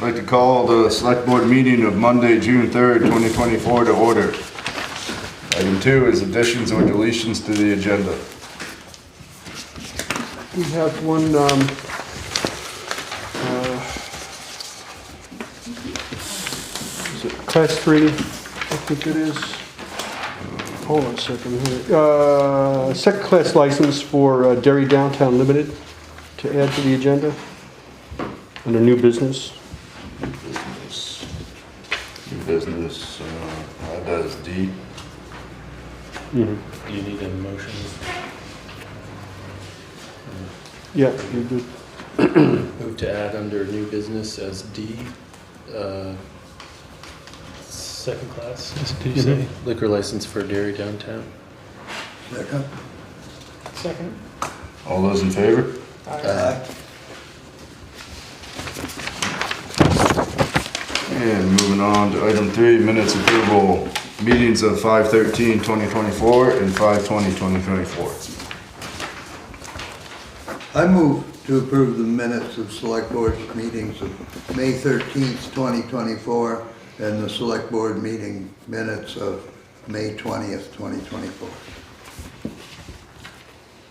I'd like to call the select board meeting of Monday, June 3rd, 2024 to order. Item 2 is additions or deletions to the agenda. We have one, is it class 3? I think it is. Hold on a second here. Second class license for Derry Downtown Limited to add to the agenda under new business. New business, that is D. Mm-hmm. Do you need a motion? Yeah, you're good. Move to add under new business as D, second class, did you say? Liquor license for Dairy Downtown. Second. Second. All those in favor? Aye. And moving on to item 3, minutes approval. Meetings of 5/13/2024 and 5/20/2024. I move to approve the minutes of select board meetings of May 13th, 2024, and the select board meeting minutes of May 20th, 2024.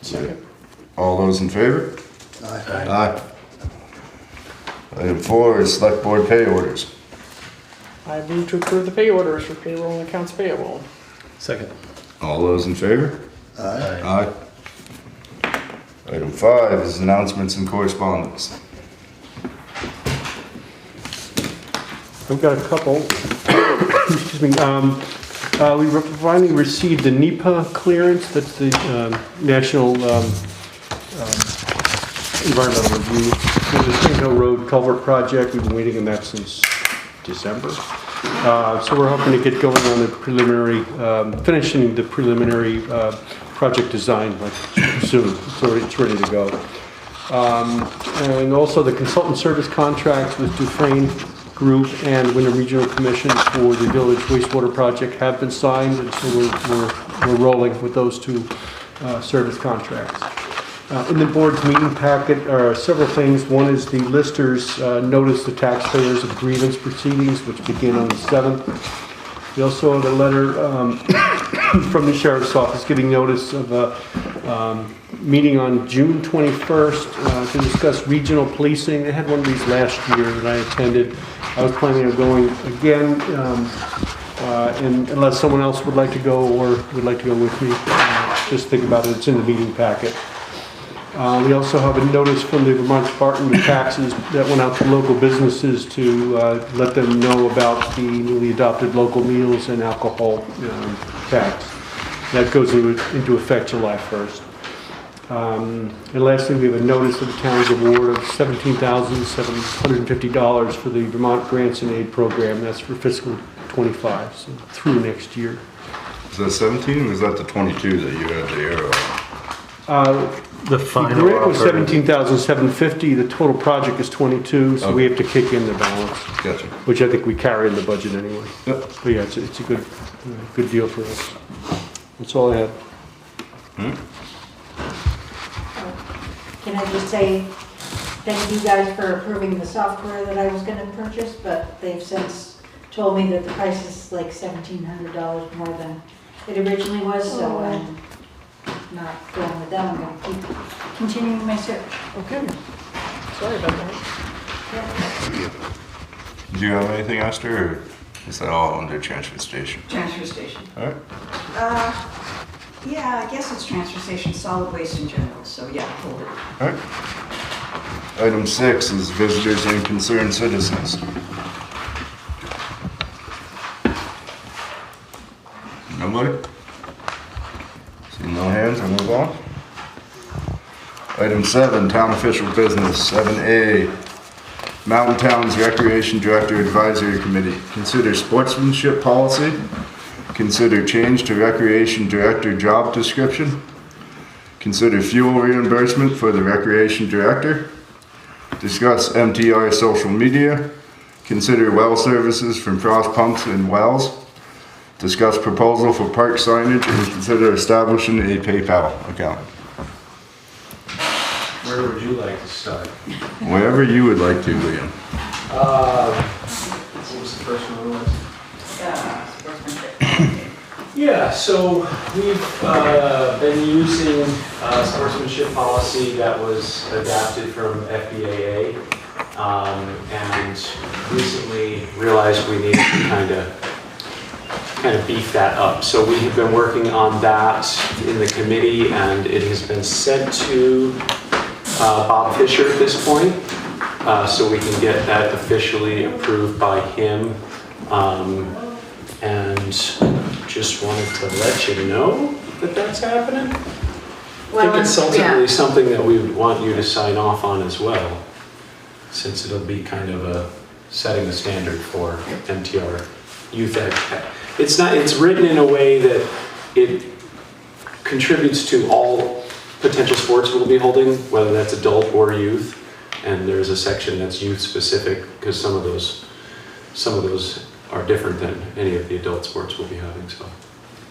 Second. All those in favor? Aye. Aye. Item 4 is select board pay orders. I move to approve the pay orders for payroll and accounts payable. Second. All those in favor? Aye. Aye. Item 5 is announcements and correspondence. I've got a couple. Excuse me. We finally received the NEPA clearance. That's the National Environmental Review for the Spring Hill Road Culvert Project. We've been waiting on that since December. So we're hoping to get going on the preliminary, finishing the preliminary project design like soon. It's ready to go. And also the consultant service contracts with Dufresne Group and Wyndham Regional Commission for the Village Wastewater Project have been signed, and so we're rolling with those two service contracts. In the board's meeting packet are several things. One is the listers notice to taxpayers of grievance proceedings, which begin on the 7th. We also have a letter from the Sheriff's Office giving notice of a meeting on June 21st to discuss regional policing. They had one of these last year that I attended. I was planning on going again, and unless someone else would like to go or would like to go with me, just think about it. It's in the meeting packet. We also have a notice from the Vermont Department of Taxes that went out to local businesses to let them know about the newly adopted local meals and alcohol tax. That goes into effect July 1st. And lastly, we have a notice of the town's award of $17,750 for the Vermont Grants and Aid Program. That's for fiscal 25, so through next year. Is that 17 or was that the 22 that you had the arrow on? The final grant was offer. $17,750. The total project is 22, so we have to kick in the balance, Gotcha. which I think we carry in the budget anyway. Yep. But yeah, it's a good deal for us. That's all I had. Can I just say thank you guys for approving the software that I was going to purchase, but they've since told me that the price is like $1,700 more than it originally was, so I'm not going with them. I'm going to keep continuing my search. Okay. Sorry about that. Do you have anything, Esther, or is that all under transfer station? Transfer station. All right. Yeah, I guess it's transfer station, solid waste in general, so yeah, hold it. All right. Item 6 is visitors and concerned citizens. Nobody? See no hands, I'll move on. Item 7, town official business. 7A, Mountain Towns Recreation Director Advisory Committee. Consider sportsmanship policy. Consider change to Recreation Director job description. Consider fuel reimbursement for the Recreation Director. Discuss MTR social media. Consider well services from frost pumps and wells. Discuss proposal for park signage and consider establishing a PayPal account. Where would you like to start? Wherever you would like to, Liam. What was the first one? Sportsmanship. Yeah, so we've been using sportsmanship policy that was adapted from FBAA, and recently realized we needed to kind of beef that up. So we have been working on that in the committee, and it has been sent to Bob Fisher at this point, so we can get that officially approved by him. And just wanted to let you know that that's happening. I think it's ultimately something that we would want you to sign off on as well, since it'll be kind of setting the standard for MTR youth ed. It's written in a way that it contributes to all potential sports we'll be holding, whether that's adult or youth. And there's a section that's youth specific, because some of those are different than any of the adult sports we'll be having. So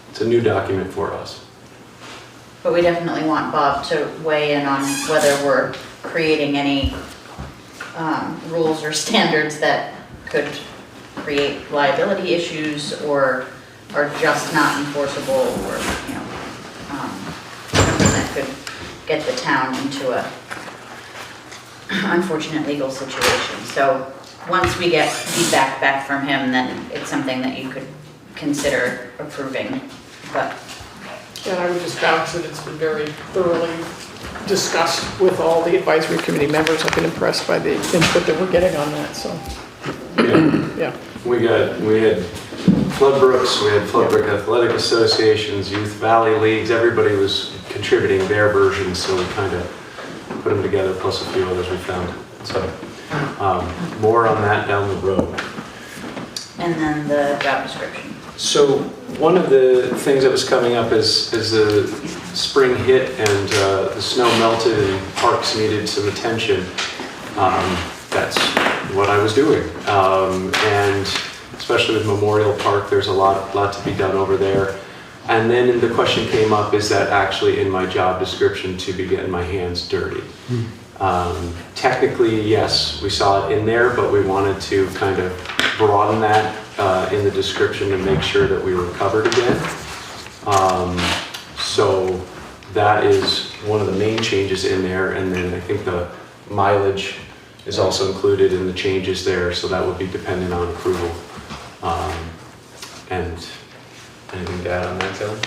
it's a new document for us. But we definitely want Bob to weigh in on whether we're creating any rules or standards that could create liability issues or are just not enforceable, or something that could get the town into a unfortunate legal situation. So once we get feedback back from him, then it's something that you could consider approving. But And I would just vouch that it's been very thoroughly discussed with all the advisory committee members. I've been impressed by the input that we're getting on that, so, yeah. We had Floodbrooks, we had Floodbrook Athletic Associations, Youth Valley Leagues, everybody was contributing their versions, so we kind of put them together, plus a few others we found. So more on that down the road. and then the job description. So one of the things that was coming up as the spring hit and the snow melted and parks needed some attention, that's what I was doing. And especially with Memorial Park, there's a lot to be done over there. And then the question came up, is that actually in my job description to be getting my hands dirty? Technically, yes, we saw it in there, but we wanted to kind of broaden that in the description to make sure that we were covered again. So that is one of the main changes in there. And then I think the mileage is also included in the changes there, so that would be dependent on approval. And anything to add on that, Taylor?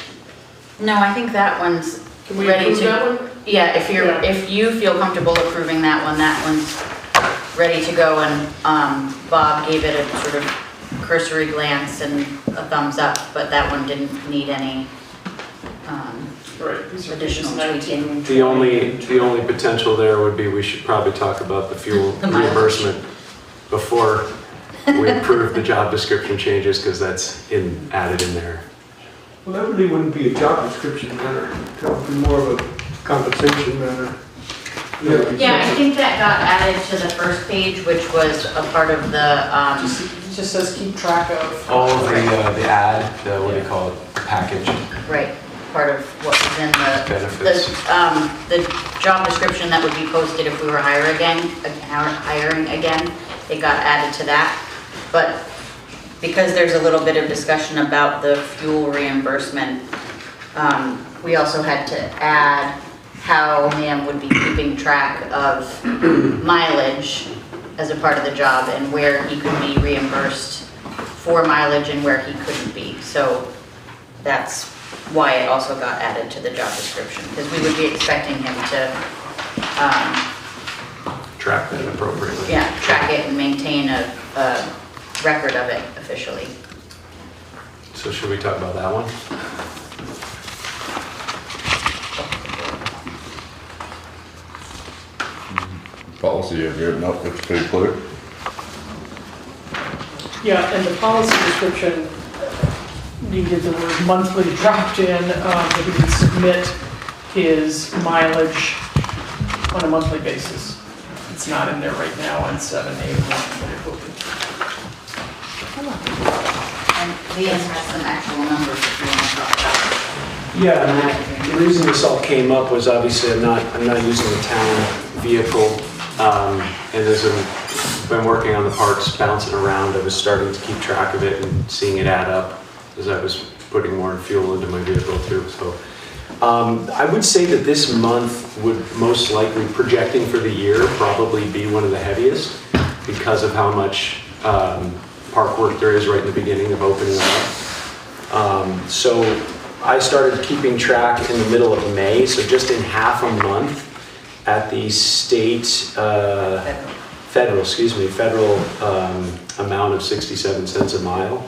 No, I think that one's Can we ready approve to. that one? Yeah, Yeah. if you feel comfortable approving that one's ready to go, and Bob gave it a sort of cursory glance and a thumbs up, but that one didn't need any Right. These are additional pages 19 tweaking. and The only potential there would be we should probably talk about the fuel The mileage. reimbursement before we approve the job description changes, because that's added in there. Well, that really wouldn't be a job description matter. That would be more of a compensation matter. Yeah, I think that got added to the first page, which was a part of the, It just says keep track of. All of the ad, what do you call it, package right, part of what was in benefits. the job description that would be posted if we were hiring again, it got added to that. But because there's a little bit of discussion about the fuel reimbursement, we also had to add how MAM would be keeping track of mileage as a part of the job, and where he could be reimbursed for mileage and where he couldn't be. So that's why it also got added to the job description, because we would be expecting him to, Track that appropriately. yeah, track it and maintain a record of it officially. So should we talk about that one? Policy you've written up, it's pretty clear. Yeah, and the policy description needed the word monthly dropped in, that he would submit his mileage on a monthly basis. It's not in there right now on 7A1, but it will be. And Liam has some actual numbers if you want to talk about. Yeah, and the reason this all came up was obviously I'm not using the town vehicle, and there's a been working on the parks, bouncing around. I was starting to keep track of it and seeing it add up as I was putting more fuel into my vehicle too. So I would say that this month would most likely, projecting for the year, probably be one of the heaviest because of how much park work there is right in the beginning of opening up. So I started keeping track in the middle of May, so just in half a month at the state, federal amount of 67 cents a mile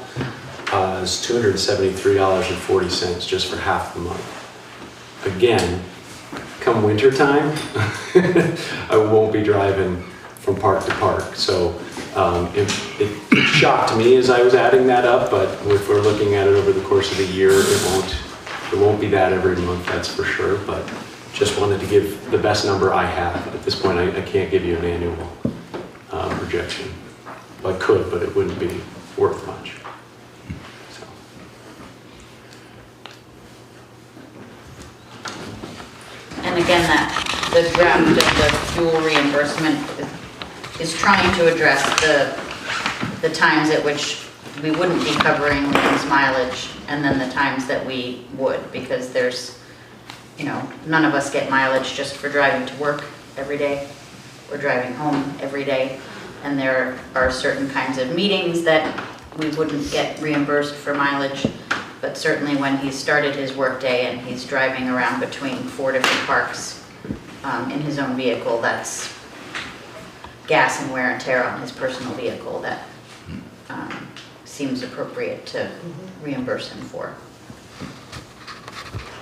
is $273.40 just for half the month. Again, come winter time, I won't be driving from park to park. So it shocked me as I was adding that up, but if we're looking at it over the course of the year, it won't be that every month, that's for sure. But just wanted to give the best number I have. At this point, I can't give you an annual projection. I could, but it wouldn't be worth much. So. And again, the draft of the fuel reimbursement is trying to address the times at which we wouldn't be covering Liam's mileage and then the times that we would, because there's, none of us get mileage just for driving to work every day or driving home every day. And there are certain kinds of meetings that we wouldn't get reimbursed for mileage, but certainly when he's started his workday and he's driving around between 4 different parks in his own vehicle, that's gas and wear and tear on his personal vehicle that seems appropriate to reimburse him for.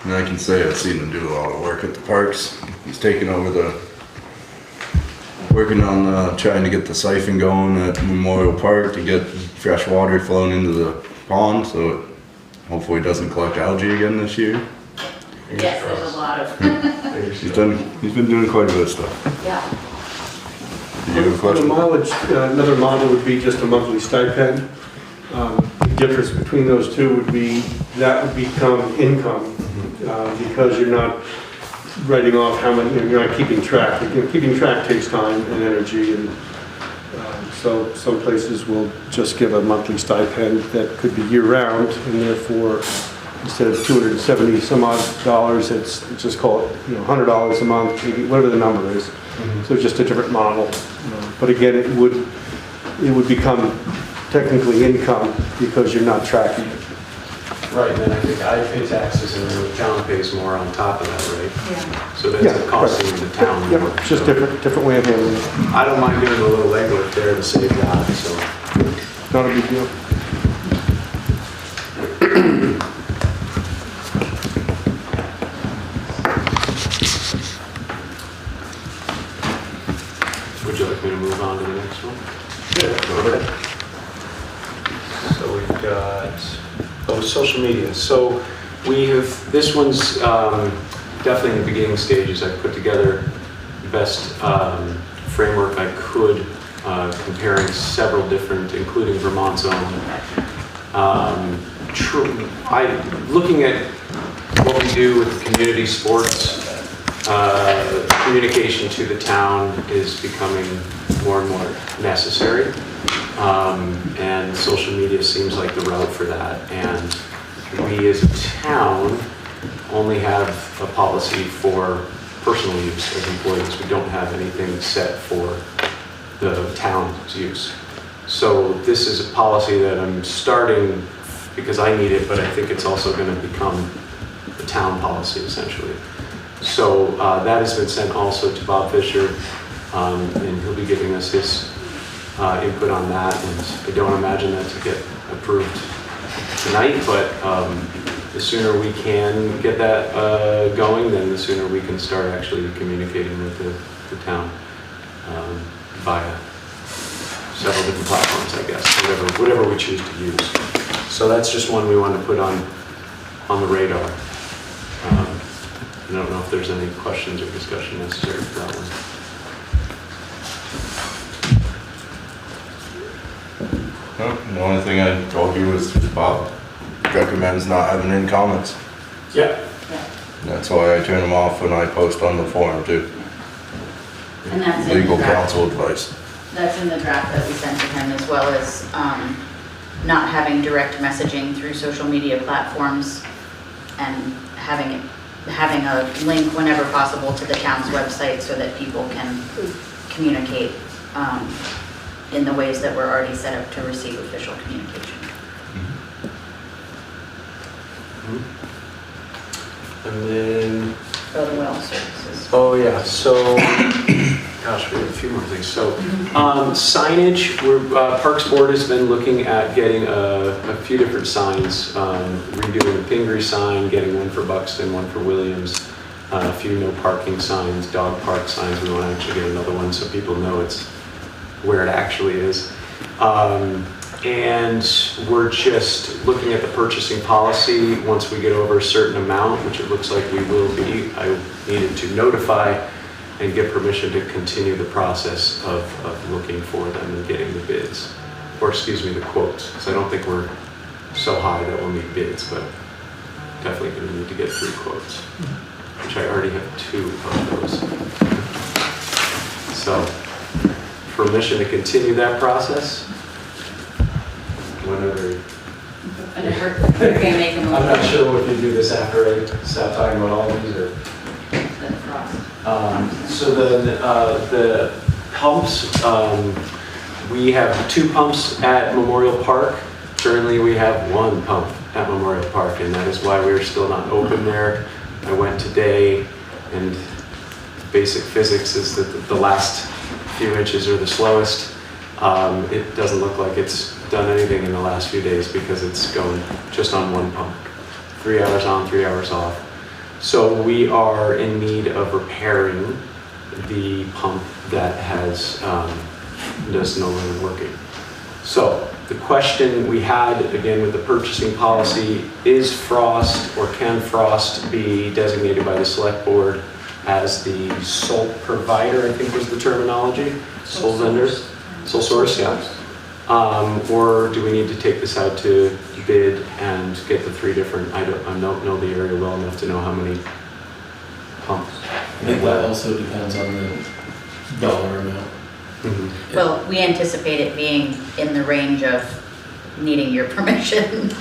And I can say I've seen him do a lot of work at the parks. He's taken over working on trying to get the siphon going at Memorial Park to get fresh water flowing into the pond, so it hopefully doesn't collect algae again this year. Yes, there's a lot of, He's been doing quite a bit of stuff. yeah. Do you have a The question? mileage, another model would be just a monthly stipend. The difference between those two would be, that would become income, because you're not writing off how many, you're not keeping track. Keeping track takes time and energy, and so some places will just give a monthly stipend that could be year-round, and therefore, instead of 270 some odd dollars, it's just call it $100 a month, maybe, whatever the number is. So just a different model. But again, it would become technically income because you're not tracking it. Right, and then I think I pay taxes and then the town pays more on top of that, right? Yeah. So that's Yeah, costing right. the town more. Yeah, it's just So different way of handling it. I don't mind doing a little legwork there to save that, so. Not a big deal. Would you like me to move on to the next one? Yeah. So we've got, social media. So we have, this one's definitely in the beginning stages. I put together the best framework I could, comparing several different, including Vermont's own. Looking at what we do with the community sports, communication to the town is becoming more and more necessary. And social media seems like the route for that. And we as a town only have a policy for personal use as employees. We don't have anything set for the town's use. So this is a policy that I'm starting because I need it, but I think it's also going to become the town policy essentially. So that has been sent also to Bob Fisher, and he'll be giving us his input on that. And I don't imagine that to get approved tonight, but the sooner we can get that going, then the sooner we can start actually communicating with the town via several different platforms, I guess, whatever we choose to use. So that's just one we want to put on the radar. I don't know if there's any questions or discussion necessary for that one. No, the only thing I told you was Bob recommends not having any comments. Yeah. That's why I turn them off when I post on the forum too. And that's in Legal the draft. counsel advice. That's in the draft that we sent to him, as well as not having direct messaging through social media platforms and having a link whenever possible to the town's website so that people can communicate in the ways that were already set up to receive official communication. And then, For the well services. oh yeah, so, gosh, we have a few more things. So, signage, Parks Board has been looking at getting a few different signs, redoing the Pingree sign, getting one for Buxton, one for Williams, a few no parking signs, dog park signs. We want to actually get another one so people know it's where it actually is. And we're just looking at the purchasing policy. Once we get over a certain amount, which it looks like we will be, I needed to notify and get permission to continue the process of looking for them and getting the bids, or excuse me, the quotes. Because I don't think we're so high that we'll need bids, but definitely going to need to get 3 quotes, which I already have 2 of those. So, permission to continue that process. Whenever. And we're gonna make them. I'm not sure if you do this after I stop talking about all these or. So then the pumps, we have 2 pumps at Memorial Park. Currently we have 1 pump at Memorial Park, and that is why we're still not open there. I went today, and basic physics is that the last few inches are the slowest. It doesn't look like it's done anything in the last few days because it's going just on 1 pump. 3 hours on, 3 hours off. So we are in need of repairing the pump that that's no longer working. So the question we had, again, with the purchasing policy, is Frost or can Frost be designated by the select board as the sole provider, I think was the terminology? Sole vendor? Sole source, yeah. Or do we need to take this out to bid and get the 3 different, I don't know the area well enough to know how many pumps. I think that also depends on the dollar amount. Mm-hmm. Well, we anticipate it being in the range of needing your permission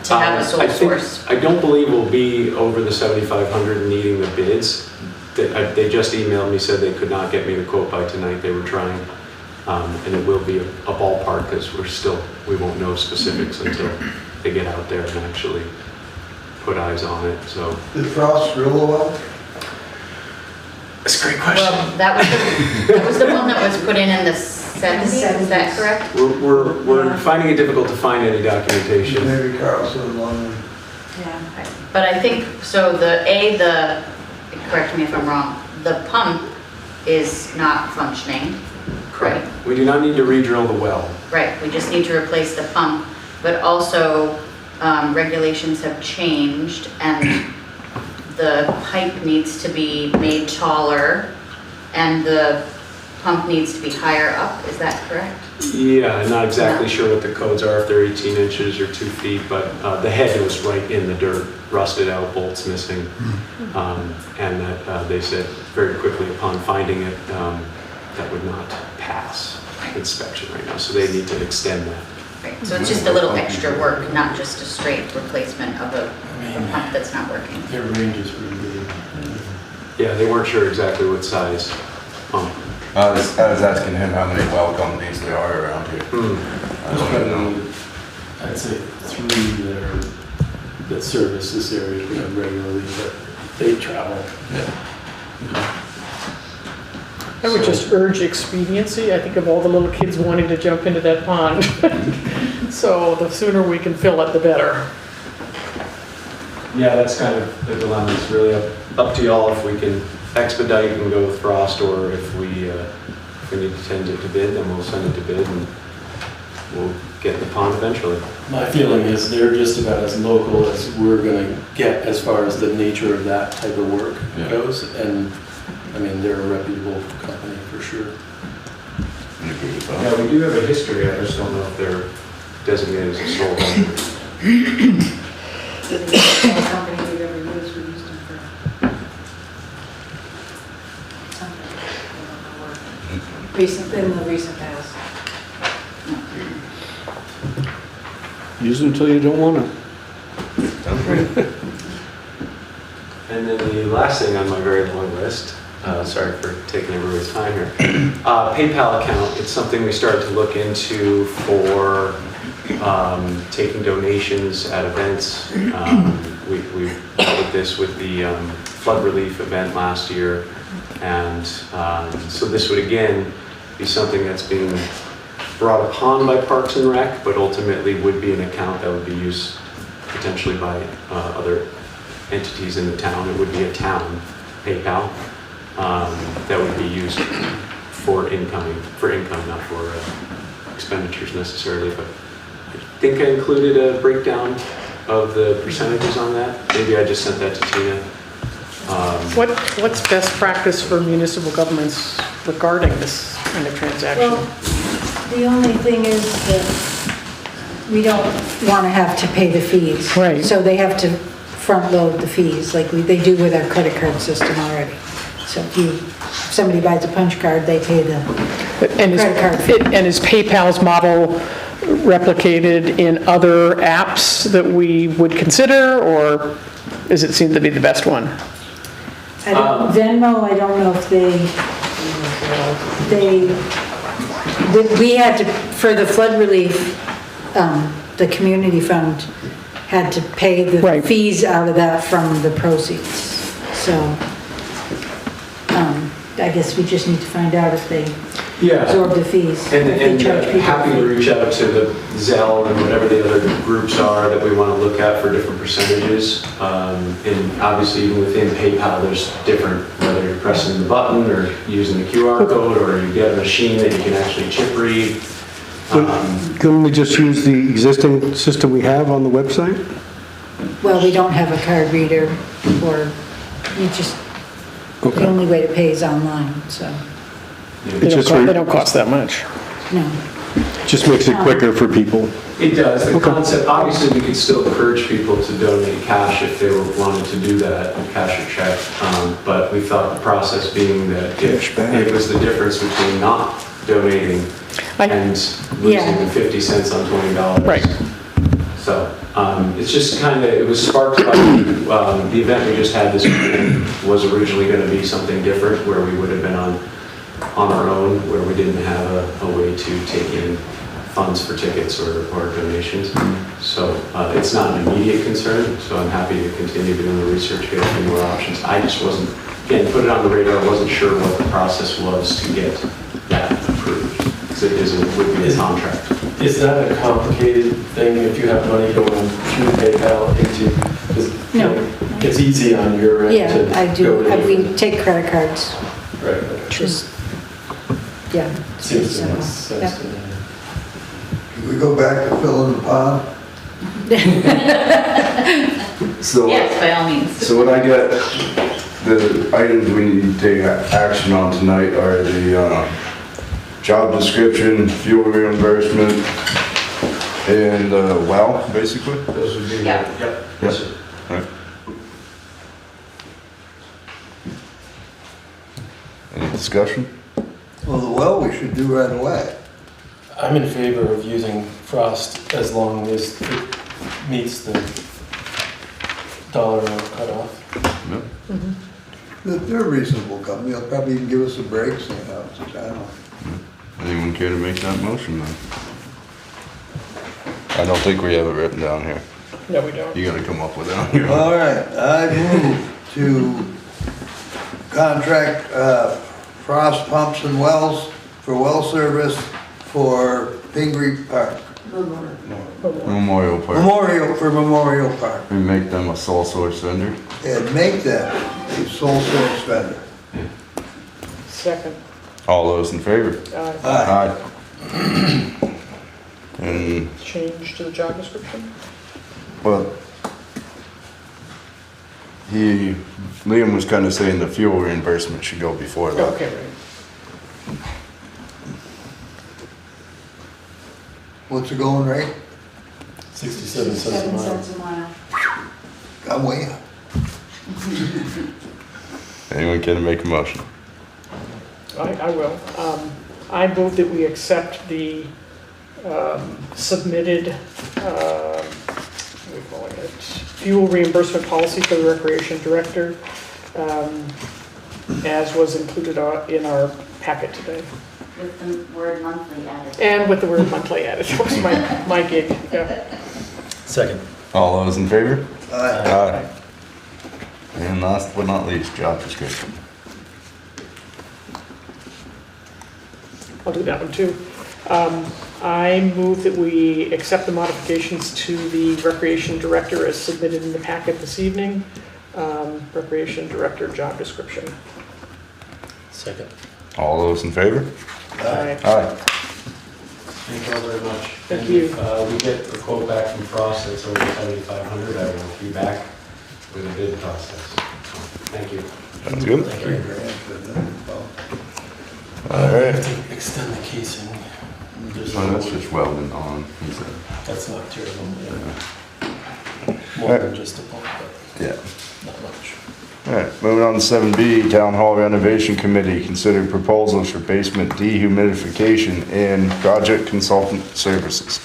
to have a sole source. I don't believe we'll be over the 7,500 needing the bids. They just emailed me, said they could not get me the quote by tonight. They were trying. And it will be a ballpark because we won't know specifics until they get out there and actually put eyes on it, so. Did Frost drill the well? That's a great question. Well, that was the one that was put in the 70s, is that correct? We're finding it difficult to find any documentation. Maybe Carlson, London. Yeah. But I think, so correct me if I'm wrong, the pump is not functioning, right? We do not need to re-drill the well. Right, we just need to replace the pump, but also regulations have changed and the pipe needs to be made taller and the pump needs to be higher up, is that correct? Yeah, I'm not exactly sure what the codes are, if they're 18 inches or 2 feet, but the head was right in the dirt, rusted out, bolts missing. And that they said very quickly upon finding it, that would not pass inspection right now, so they need to extend that. Right, so it's just a little extra work, not just a straight replacement of a pump that's not working. Their range is pretty big. Yeah, they weren't sure exactly what size pump. I was asking him how many well companies there are around here. I There's don't know. probably, I'd say 3 that service this area regularly, but they travel. Yeah. I would just urge expediency. I think of all the little kids wanting to jump into that pond. So the sooner we can fill it, the better. Yeah, that's kind of the dilemma. It's really up to y'all if we can expedite and go with Frost, or if we need to send it to bid, then we'll send it to bid and we'll get the pond eventually. My feeling is they're just about as local as we're gonna get as far as the nature of that type of work goes. And I mean, they're a reputable company for sure. You agree with that? Yeah, we do have a history. I just don't know if they're designated as a sole vendor. The company we've ever used, we used them for something. in the recent past. Use it until you don't want to. And then the last thing on my very long list, sorry for taking everybody's time here, PayPal account. It's something we started to look into for taking donations at events. We did this with the flood relief event last year. And so this would again be something that's being brought upon by Parks and Rec, but ultimately would be an account that would be used potentially by other entities in the town. It would be a town PayPal that would be used for income, not for expenditures necessarily. But I think I included a breakdown of the percentages on that. Maybe I just sent that to Tina. What's best practice for municipal governments regarding this kind of transaction? Well, the only thing is that we don't want to have to pay the fees. Right. So they have to front load the fees like they do with our credit card system already. So if somebody buys a punch card, they pay the credit card fee. And is PayPal's model replicated in other apps that we would consider, or does it seem to be the best one? Venmo, I don't know if we had to, for the flood relief, the community fund had to pay the Right. fees out of that from the proceeds. So, I guess we just need to find out if they absorb the fees. if they And charge people happy a to fee. reach out to the Zelle and whatever the other groups are that we want to look at for different percentages. And obviously even within PayPal, there's different, whether you're pressing the button or using the QR code, or you get a machine that you can actually chip read. Couldn't we just use the existing system we have on the website? Well, we don't have a card reader, or the only way to pay is online, so, It's just They don't cost that much. no. Just makes it quicker for people. It does. The concept, obviously, we could still encourage people to donate cash if they wanted to do that, cash or check. But we thought the process being that if it was the difference between not donating and losing the 50 cents on $20. Right. So it's just kind of, it was sparked by the event we just had this weekend was originally going to be something different, where we would have been on our own, where we didn't have a way to take in funds for tickets or donations. So it's not an immediate concern, so I'm happy to continue doing the research, get a few more options. I just wasn't, again, put it on the radar, wasn't sure what the process was to get that approved, because it would be a contract. Is that a complicated thing if you have money going through PayPal into, No. it's easy on your end Yeah, to I do, go to we different- take credit cards, Right, okay. just, yeah. Seems to simple. make sense Yep. to me. Can we go back to filling the pond? So, Yes, by all means. so when I get, the items we need to take action on tonight are the job description, fuel reimbursement, and well, basically. Those would be, Yeah. yep. Yes, sir. Right. Any discussion? Well, the well we should do right away. I'm in favor of using frost as long as it meets the dollar amount cutoff. Yep. They're a reasonable company, they'll probably even give us a break somehow, I don't know. Anyone care to make that motion then? I don't think we have it written down here. No, we don't. You gotta come up with it on your own. All right, I move to contract frost pumps and wells for well service for Pingree Park. Memorial Park. Memorial Park. We make them a sole source vendor. And make them a sole source vendor. Second. All those in favor? Aye. And, Change to the job description? well, Liam was kinda saying the fuel reimbursement should go before that. Okay, right. What's the going rate? 67 cents a 7 mile. cents a mile. I'm way up. Anyone care to make a motion? I will. I move that we accept the submitted, what are we calling it? Fuel reimbursement policy for the recreation director, as was included in our packet today. With the word monthly added. And with the word monthly added, that was my gig, yeah. Second. All those in favor? Aye. Aye. And last but not least, job description. I'll do that one too. I move that we accept the modifications to the recreation director as submitted in the packet this evening. Recreation director job description. Second. All those in favor? Aye. Aye. Thank you all very much. Thank And you. if we get a quote back from Frost that's over 7,500, I will be back with a bid process. Thank you. That's good. Thank you. All right. Extend the casing. There's Well, that's just welding on, he said. That's not terrible. Yeah. More Alright. than just a pump, but Yeah. not much. All right, moving on to 7B, Town Hall Renovation Committee, consider proposals for basement dehumidification and project consultant services.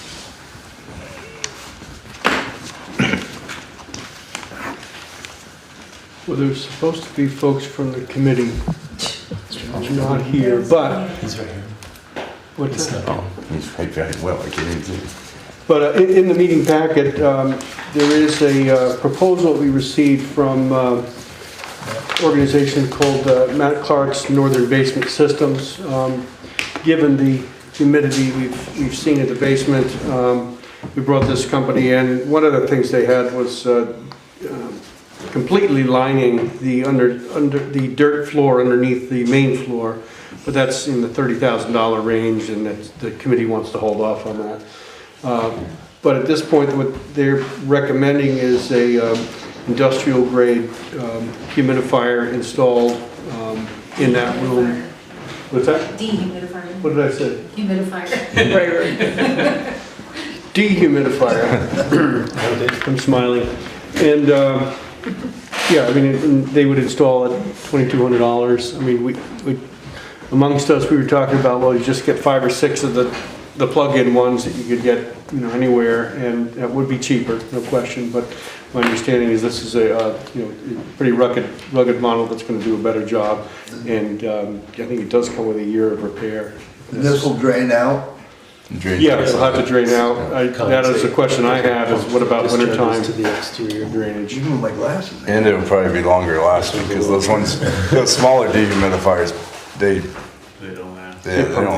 Well, there's supposed to be folks from the committee not here, but, He's right here. what's It's that? not Oh, he's right very well, I can't even see. But in the meeting packet, there is a proposal we received from an organization called Matt Clark's Northern Basement Systems. Given the humidity we've seen in the basement, we brought this company in. One of the things they had was completely lining the under the dirt floor underneath the main floor, but that's in the $30,000 range, and the committee wants to hold off on that. But at this point, what they're recommending is a industrial grade humidifier installed in that room. What's that? Dehumidifier. What did I say? Humidifier. Right. Dehumidifier. I'm smiling. And yeah, I mean, they would install it $2,200. I mean, we amongst us, we were talking about, well, you just get 5 or 6 of the plug-in ones that you could get, anywhere, and that would be cheaper, no question. But my understanding is this is a pretty rugged model that's going to do a better job, and I think it does come with a year of repair. And this will drain out? Yeah, it'll have to drain out. That is a question I have: is what about winter time? To the exterior. Drainage. You move my glasses. And it'll probably be longer lasting, because those ones, those smaller dehumidifiers, they don't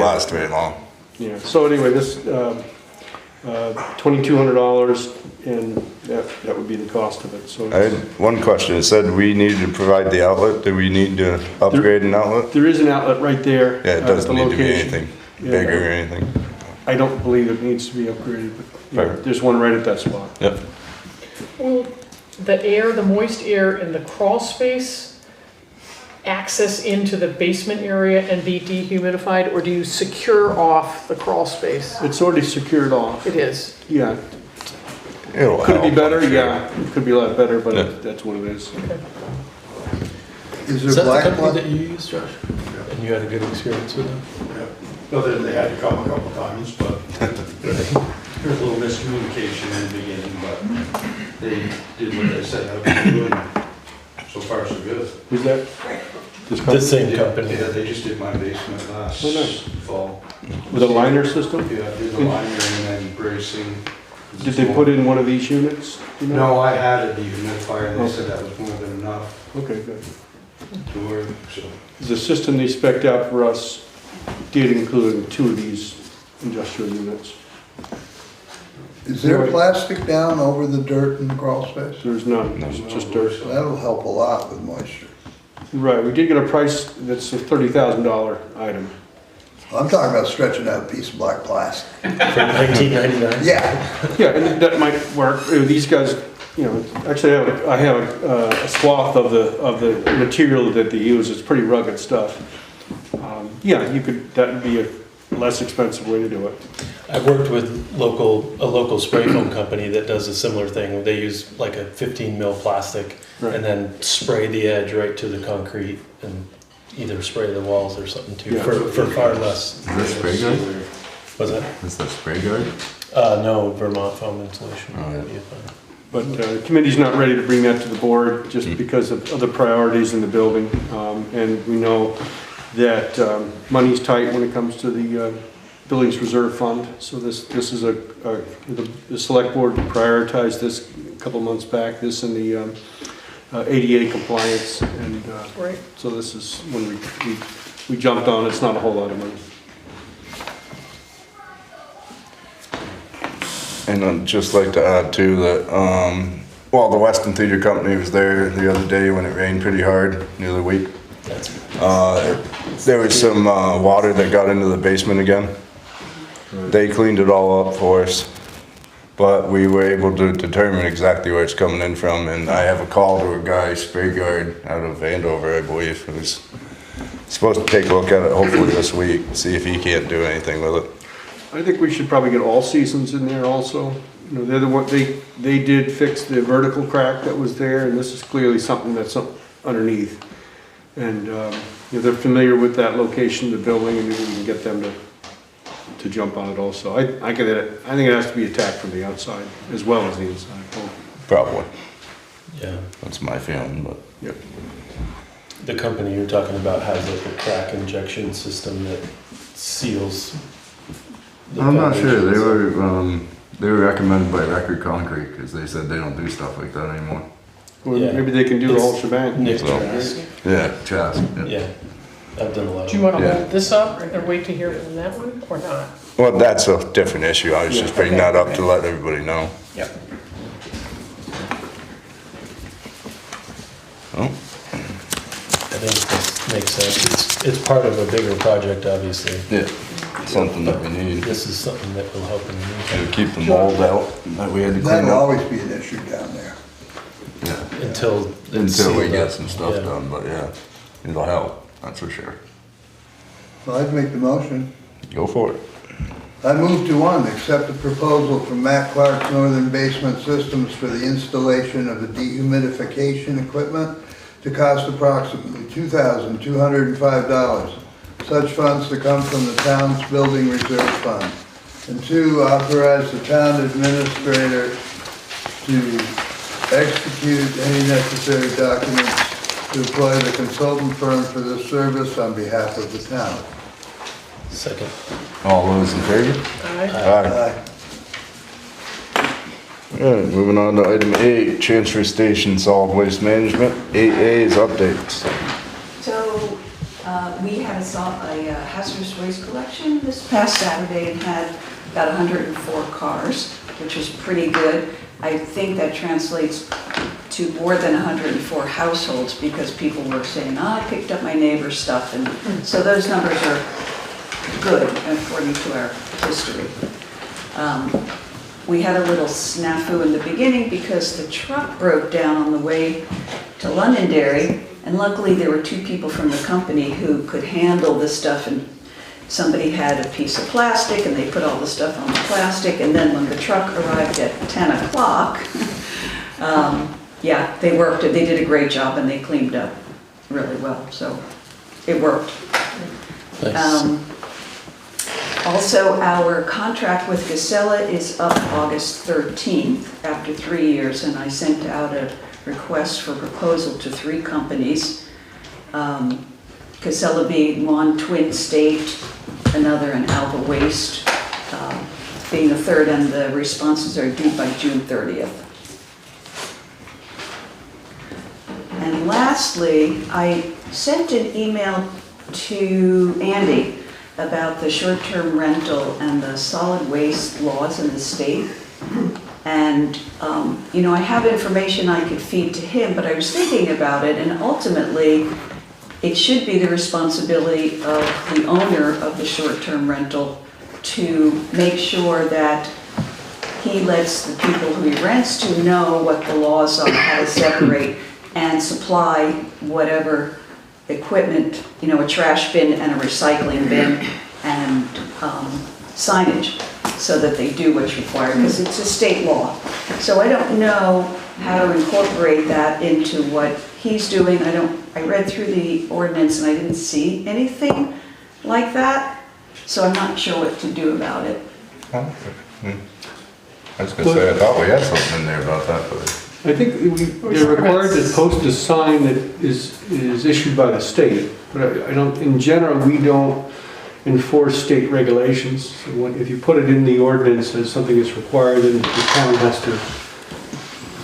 last very long. Yeah. So anyway, this $2,200, and that would be the cost of it. So I had one question, it said we needed to provide the outlet, do we need to upgrade an outlet? there is an outlet right there. Yeah, it at doesn't the need to be location. anything Yeah. bigger or anything. I don't believe it needs to be upgraded, but Fair. there's one right at that spot. Yep. Will the moist air in the crawl space access into the basement area and be dehumidified, or do you secure off the crawl space? It's already secured off. It is. Yeah. It'll Could it be help, better? I'm sure. Yeah. It could be a lot better, but Yeah. that's what it is. Is Is there that the black company plug? that you used, Josh? And you had a good experience with them? Other than they had to come a couple times, but there was a little miscommunication in the beginning, but they did what they said how to do, and so far so good. Who's that? The same company. Yeah, they just did my basement last Oh, nice. fall. With a liner system? Yeah, did the liner and then bracing. Did they put in one of these units? You know? No, I had a dehumidifier, and they said that was more than enough Okay, good. to work, so. The system they spec'd out for us did include 2 of these industrial units. Is there plastic down over the dirt in the crawl space? There's none, it's just dirt. So that'll help a lot with moisture. Right, we did get a price that's a $30,000 item. I'm talking about stretching out a piece of black plastic. For 1999? Yeah, Yeah, and that might work. These guys, actually I have a swath of the material that they use. It's pretty rugged stuff. Yeah, that would be a less expensive way to do it. I've worked with a local spray foam company that does a similar thing. They use like a 15 mil plastic Right. and then spray the edge right to the concrete, and either spray the walls or something too, Yeah. for far less. Is that spray guard? Was that? Is that spray guard? No, Vermont foam insulation. Oh, yeah. would be fine. But the committee's not ready to bring that to the board just because of other priorities in the building. And we know that money's tight when it comes to the Buildings Reserve Fund. So this is the select board prioritized this a couple months back, this and the ADA compliance. And Right. so this is when we jumped on. It's not a whole lot of money. And I'd just like to add too that, well, the Weston Theater Company was there the other day when it rained pretty hard, nearly a week. That's There was some water that got into the basement again. They cleaned it all up for us, but we were able to determine exactly where it's coming in from. And I have a call to a guy, spray guard, out of Andover, I believe, who's supposed to take a look at it hopefully this week, see if he can't do anything with it. I think we should probably get All Seasons in there also. You know, they're the one, they did fix the vertical crack that was there, and this is clearly something that's underneath. And, you know, they're familiar with that location, the building, and maybe we can get them to jump on it also. I think it has to be attacked from the outside as well as the inside. Probably. Yeah. That's my feeling, but. Yep. The company you're talking about has like a crack injection system that seals. the I'm not sure. foundations. They were recommended by Record Concrete because they said they don't do stuff like that anymore. Well, Yeah. maybe they can do the whole It's shebang. Nick's Well, Trask. Yeah, Chas. Yeah, I've done a lot of. Do you want to Yeah. hold this up and wait to hear from that one, or not? Well, that's a different issue. I was just bringing that up to let everybody know. Yep. Oh, I think this makes sense. It's part of a bigger project, obviously. yeah, something that we need This is something that will help in the meantime to keep the mold out that we had to clean That'll up. always be an issue down there. Yeah. until it's Until we sealed get up. some stuff Yeah. done, but yeah, it'll help, that's for sure. So I'd make the motion. Go for it. I move to one, accept the proposal from Matt Clark's Northern Basement Systems for the installation of the dehumidification equipment to cost approximately $2,205. Such funds to come from the town's building reserve fund. And two, authorize the town administrator to execute any necessary documents to employ the consultant firm for this service on behalf of the town. Second. All those in favor? Aye. Aye. Alright, moving on to item 8, transfer station solid waste management. 8A is updates. So, we had a hazardous waste collection this past Saturday and had about 104 cars, which was pretty good. I think that translates to more than 104 households because people were saying, I picked up my neighbor's stuff. And so those numbers are good according to our history. We had a little snafu in the beginning because the truck broke down on the way to Londonderry, and luckily there were two people from the company who could handle this stuff, and somebody had a piece of plastic and they put all the stuff on the plastic, and then when the truck arrived at 10 o'clock, yeah, they worked it, they did a great job and they cleaned up really well, so it worked. Nice. Also, our contract with Casella is up August 13th after 3 years, and I sent out a request for proposal to 3 companies. Casella being one, Twin State, another, and Alva Waste being the third, and the responses are due by June 30th. And lastly, I sent an email to Andy about the short-term rental and the solid waste laws in the state. And, you know, I have information I could feed to him, but I was thinking about it, and ultimately, it should be the responsibility of the owner of the short-term rental to make sure that he lets the people who he rents to know what the laws are, how to separate, and supply whatever equipment, you know, a trash bin and a recycling bin and signage so that they do what's required, because it's a state law. So I don't know how to incorporate that into what he's doing. I read through the ordinance and I didn't see anything like that, so I'm not sure what to do about it. I was gonna say, I thought we had something in there about that, but. I think they're required to post a sign that is issued by the state, but I don't, in general, we don't enforce state regulations. So if you put it in the ordinance as something that's required, then the town has to,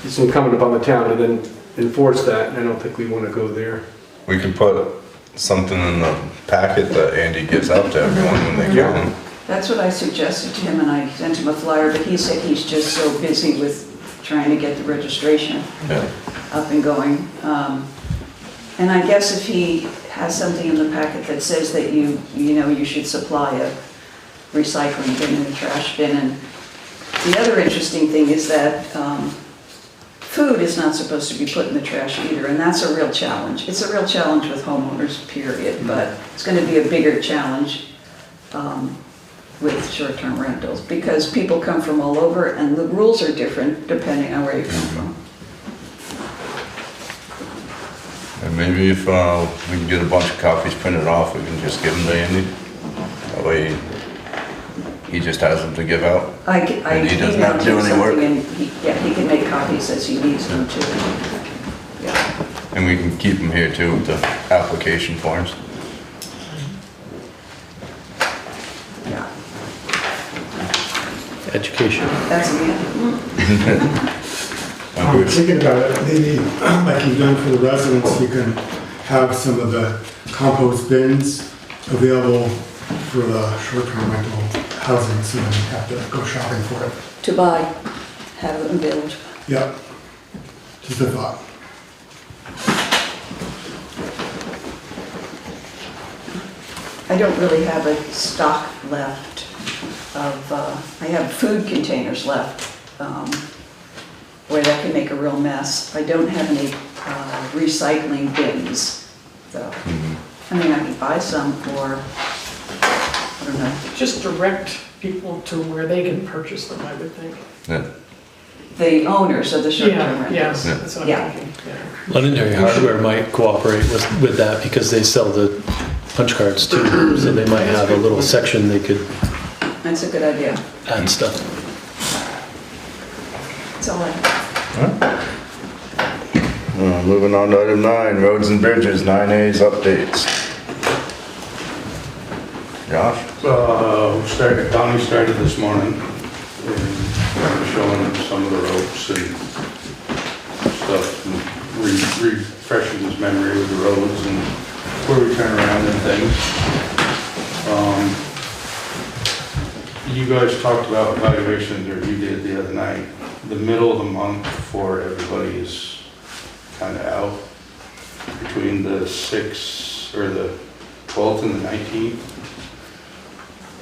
it's incumbent upon the town to then enforce that, and I don't think we want to go there. We could put something in the packet that Andy gives out to everyone when they come. That's what I suggested to him, and I sent him a flyer, but he said he's just so busy with trying to get the registration up and going. And I guess if he has something in the packet that says that you should supply a recycling bin and a trash bin. And the other interesting thing is that food is not supposed to be put in the trash either, and that's a real challenge. It's a real challenge with homeowners, period, but it's going to be a bigger challenge with short-term rentals, because people come from all over and the rules are different depending on where you come from. And maybe if we can get a bunch of copies printed off, we can just give them to Andy. That way he just has them to give out. And he doesn't have to do any work. He can make copies as he needs them to. Yeah. And we can keep them here too with the application forms. Yeah. Education. That's it. I'm thinking about it, maybe like you've done for the residents, you can have some of the compost bins available for the short-term rental housing, so you don't have to go shopping for it. To buy, have them built. Yeah, just a thought. I don't really have a stock left of, I have food containers left where that can make a real mess. I don't have any recycling bins, though. I mean, I can buy some for, I don't know. Just direct people to where they can purchase them, I would think. Yeah. The owners of the short-term rentals. Yes, that's what Yeah. I'm thinking, yeah. Londonderry Hardware might cooperate with that because they sell the punch cards too, so they might have a little section they could That's a good idea. add stuff. That's all I have. Moving on to item 9, roads and bridges, 9A's updates. Josh? Donnie started this morning and showing him some of the ropes and stuff, and refreshing his memory with the roads and where we turn around and things. You guys talked about evaluations, or you did the other night. The middle of the month for everybody is kind of out, between the 6th or the 12th and the 19th.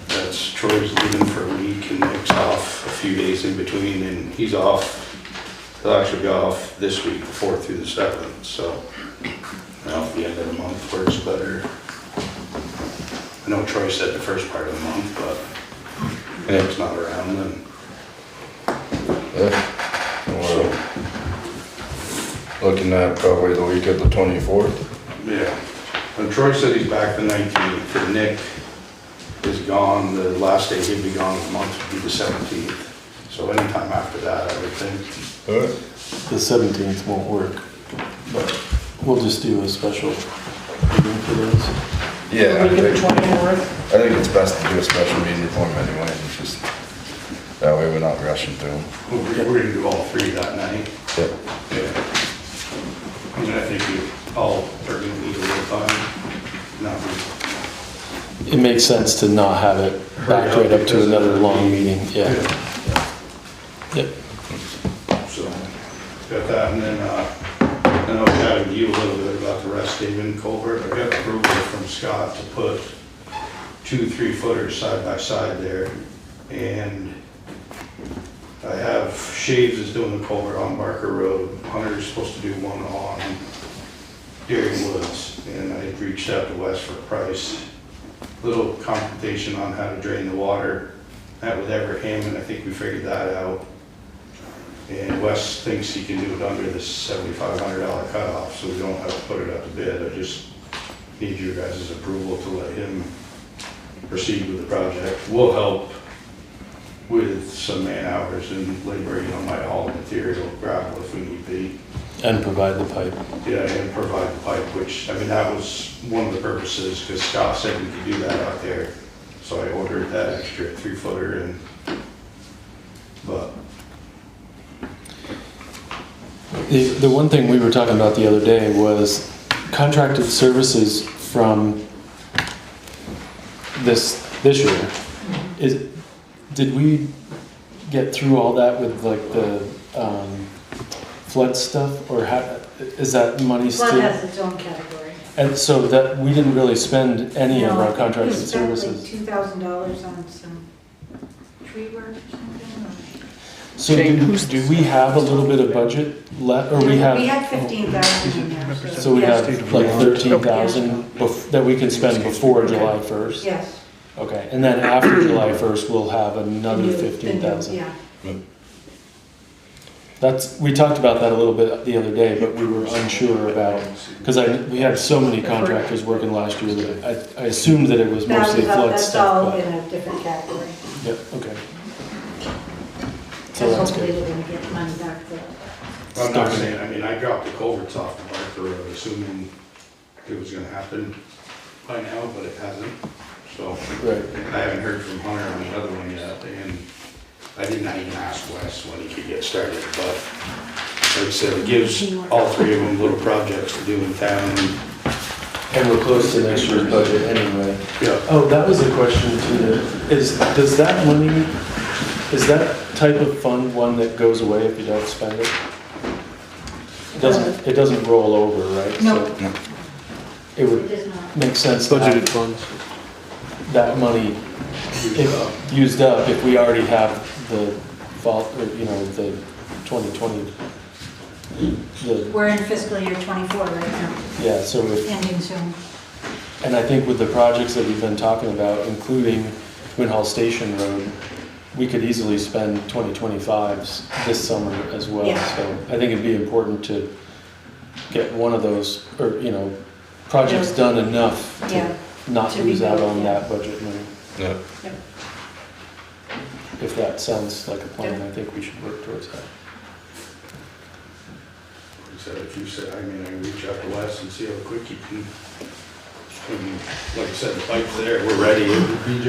That's Troy's leaving for a week and Nick's off a few days in between, and he's off. He'll actually be off this week, the 4th through the 7th. So now at the end of the month works better. I know Troy said the first part of the month, but Nick's not around then. So, looking at probably the week of the 24th. Yeah. And Troy said he's back the 19th, and Nick is gone. The last day he'd be gone of the month would be the 17th. So anytime after that, I would think. The 17th won't work, but we'll just do a special meeting for those. Yeah, We get the 24th. I think it's best to do a special meeting for him anyway, and just, that way we're not rushing through them. We're gonna do all three that night. Yeah. Yeah. I mean, I think we all are gonna need a little time. Not It makes sense to not have it backed right up to another long meeting, yeah. Yep. so, got that, and then, I was chatting to you a little bit about the Rest Haven culvert. I got approval from Scott to put 2 3-footers side by side there, and I have Shaves is doing the culvert on Barker Road. Hunter is supposed to do one on Dairy Woods, and I reached out to Wes for a price. Little computation on how to drain the water. That with Everham, and I think we figured that out. And Wes thinks he can do it under the $7,500 cutoff, so we don't have to put it out to bid. I just need your guys' approval to let him proceed with the project. We'll help with some man hours and labor, might haul material, gravel if we need be. And provide the pipe. Yeah, and provide the pipe, which, that was one of the purposes, because Scott said we could do that out there. So I ordered that extra 3-footer but The one thing we were talking about the other day was contracted services from this year. Did we get through all that with like the flood stuff, or is that money still? Flood has its own category. And so that we didn't really spend any of our contracted We spent like services. $2,000 on some tree work or something. So do we have a little bit of budget left, or we have? We had 15,000 in there. So we yes. have like 13,000 that we can spend before July 1st? Yes. Okay, and then after July 1st, we'll have another The new- 15,000? Yeah. We talked about that a little bit the other day, but we were unsure about, because we had so many contractors working last year that I assumed that it was mostly flood That's stuff. all but- in a different category. Yep, okay. So Because that's hopefully good. they're gonna get money back for it. I'm not saying, I dropped the culverts off the Barker Road, assuming it was gonna happen by now, but it hasn't. So Right. I haven't heard from Hunter on the other one yet, and I did not even ask Wes when he could get started, but like I said, it gives all three of them little projects to do in town. And we're close to next year's budget anyway. Yeah. Oh, that was a question too. Does that money, is that type of fund one that goes away if you don't spend it? It doesn't roll over, right? No. So it It would does not. make sense to Budgeted have funds. that money used up if we already have the fall, or, the 2020. We're in fiscal year 24 right now, Yeah, so ending soon. and I think with the projects that we've been talking about, including Twin Hall Station Road, we could easily spend 2025s this summer as well. Yeah. So I think it'd be important to get one of those, or, projects done enough Yeah. to not To be lose out built, on yeah. that budget money. Yeah. Yep. If that sounds like a plan, Yep. I think we should work towards that. Like I said, if you said, I can reach out to Wes and see how quick he can. Like I said, the pipe's there, we're ready. It would be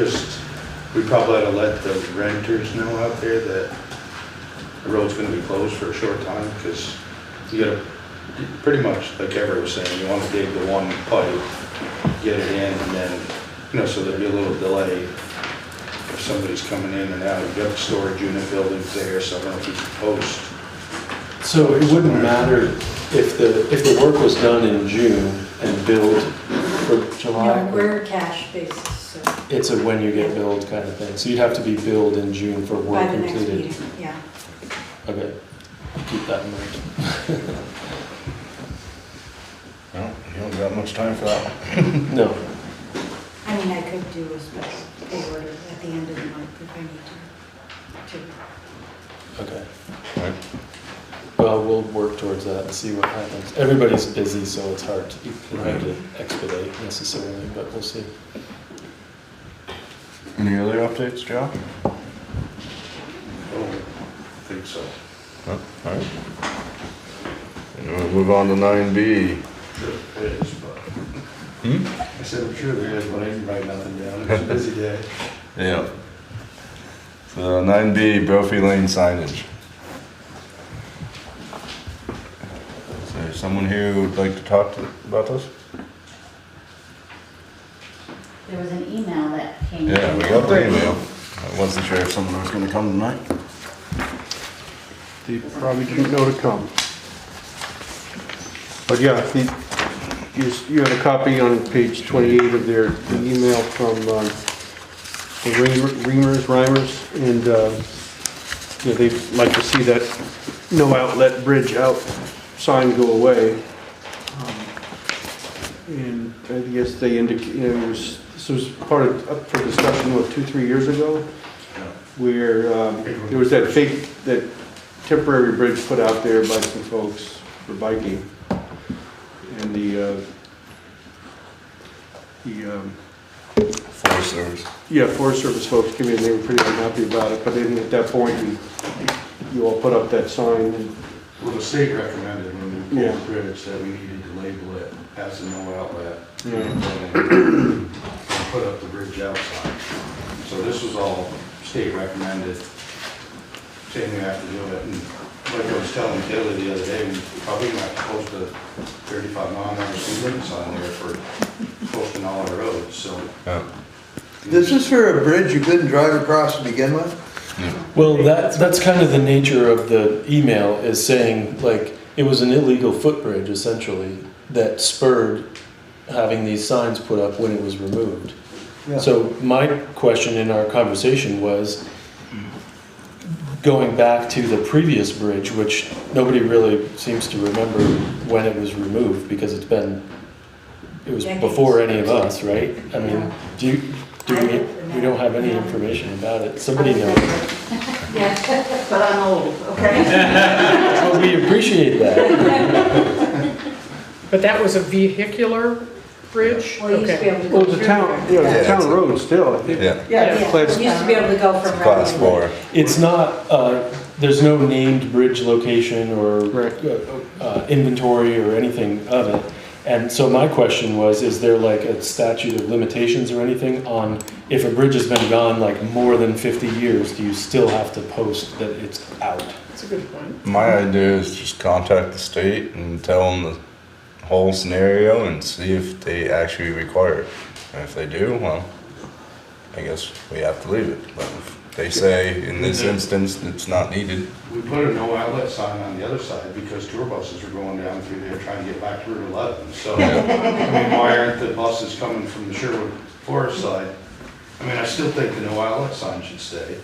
we probably ought to let the renters know out there that the road's gonna be closed for a short time, because you gotta, pretty much, like Everett was saying, you wanna dig the one pipe, get it in, and then, so there'd be a little delay if somebody's coming in and out. You've got the storage unit buildings there, so I don't know if you can post. So it wouldn't matter if the work was done in June and billed for July? No, we're cash basis, so It's a when you get billed kind of thing. So you'd have to be billed in June for by work the next completed. meeting, yeah. Okay, keep that in mind. Well, you don't got much time for that. No, I mean, I could do a special pay order at the end of the month if I need to. okay. Right. Well, we'll work towards that and see what happens. Everybody's busy, so it's hard to expedite necessarily, but we'll see. Any other updates, Joe? Oh, I think so. All right. We'll move on to 9B. Sure it is, but. I said, I'm sure there is, but I didn't write nothing down. It's a busy day. Yeah. So 9B, Brophy Lane signage. Is there someone here who would like to talk about this? There was an email that came. Yeah, we got the email. I wasn't sure if someone was gonna come tonight. They probably didn't know to come. But yeah, you had a copy on page 28 of their email from the Reimers, and they'd like to see that no outlet bridge out sign go away. And I guess they indicate, this was part of, up for discussion, 2-3 years ago? Where there was that temporary bridge put out there by some folks for biking. And the Forest Service. yeah, Forest Service folks came in, they were pretty unhappy about it, but then at that point, you all put up that sign and Well, the state recommended when we Yeah. pulled the bridge that we needed to label it as a no outlet. Yeah. And put up the bridge outside. So this was all state recommended, saying we have to do it. And like I was telling Taylor the other day, we probably not supposed to 35-mile-an-hour speed limits on there for posting all our roads, so. This is for a bridge you couldn't drive across to begin with? Well, that's kind of the nature of the email, is saying, like, it was an illegal footbridge essentially that spurred having these signs put up when it was removed. Yeah. So my question in our conversation was, going back to the previous bridge, which nobody really seems to remember when it was removed, because it was before any of us, right? I mean, we don't have any information about it. Somebody knows. Yeah, but I'm old, okay? Well, we appreciate that. But that was a vehicular bridge? Well, you used to be Okay. able to go well, the through town, there. the town road still, I think. Yeah, Yeah, Class- you used to be able to go from. class right away. 4. It's not, there's no named bridge location or Right. inventory or anything of it. And so my question was, is there like a statute of limitations or anything on, if a bridge has been gone like more than 50 years, do you still have to post that it's out? That's a good point. My idea is just contact the state and tell them the whole scenario and see if they actually require it. And if they do, well, I guess we have to leave it. But if they say in this instance it's not needed, We put a no outlet sign on the other side because tour buses are going down through there trying to get back to Route 11. So, I mean, why aren't the buses coming from the Sherwood Forest side? I mean, I still think the no outlet sign should stay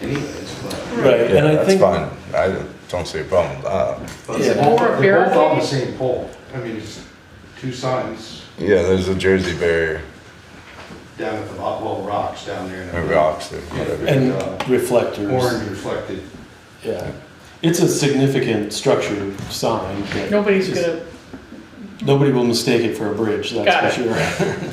anyways, but. Right, yeah, and I that's think, fine. I don't see a problem with that. But Is it they're more a they're both on the barricade? same pole. I mean, it's two signs Yeah, there's a Jersey barrier down at the rocks down there. or rocks or whatever. and reflectors, Orange reflected. yeah. It's a significant structure sign that Nobody's is- gonna, nobody will mistake it for a bridge, Got that's for it. sure.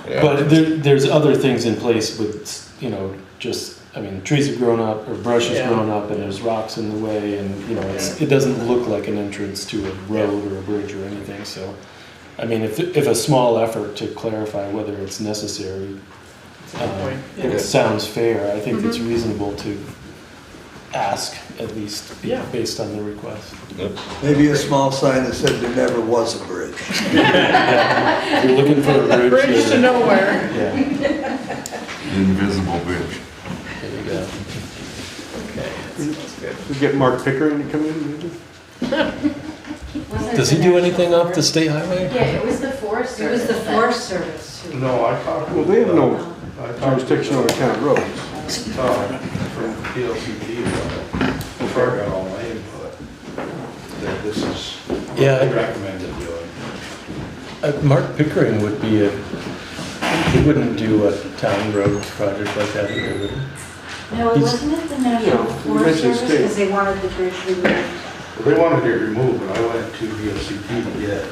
Yeah. But there's other things in place with, you know, just, I mean, trees have grown up, or brush has Yeah. grown up, and there's rocks in the way, and, you know, it doesn't look like an entrance to a road or a bridge or anything, so. I mean, if a small effort to clarify whether it's necessary, point, yeah. it sounds fair, I think it's reasonable to ask, at least, Yeah. based on the request. Maybe a small sign that said there never was a bridge. If you're looking for a bridge. bridge to then- nowhere. Yeah, Invisible bridge. there you go. Okay, that sounds good. We get Mark Pickering to come in, maybe? Does he do anything off the state highway? Yeah, it was the Forest Service. It was the Forest Service. who- No, I talked Well, with. they have no I talked jurisdiction over with, town roads. From PLCT about it. Before I got all my input, that this is what Yeah. they recommended doing. Mark Pickering would be he wouldn't do a town road project like that either, would he? No, it He's- wasn't it the National Yeah, Forest mentioned Service, state. because they wanted the bridge removed. Well, they wanted it removed, but I went to VLCT to get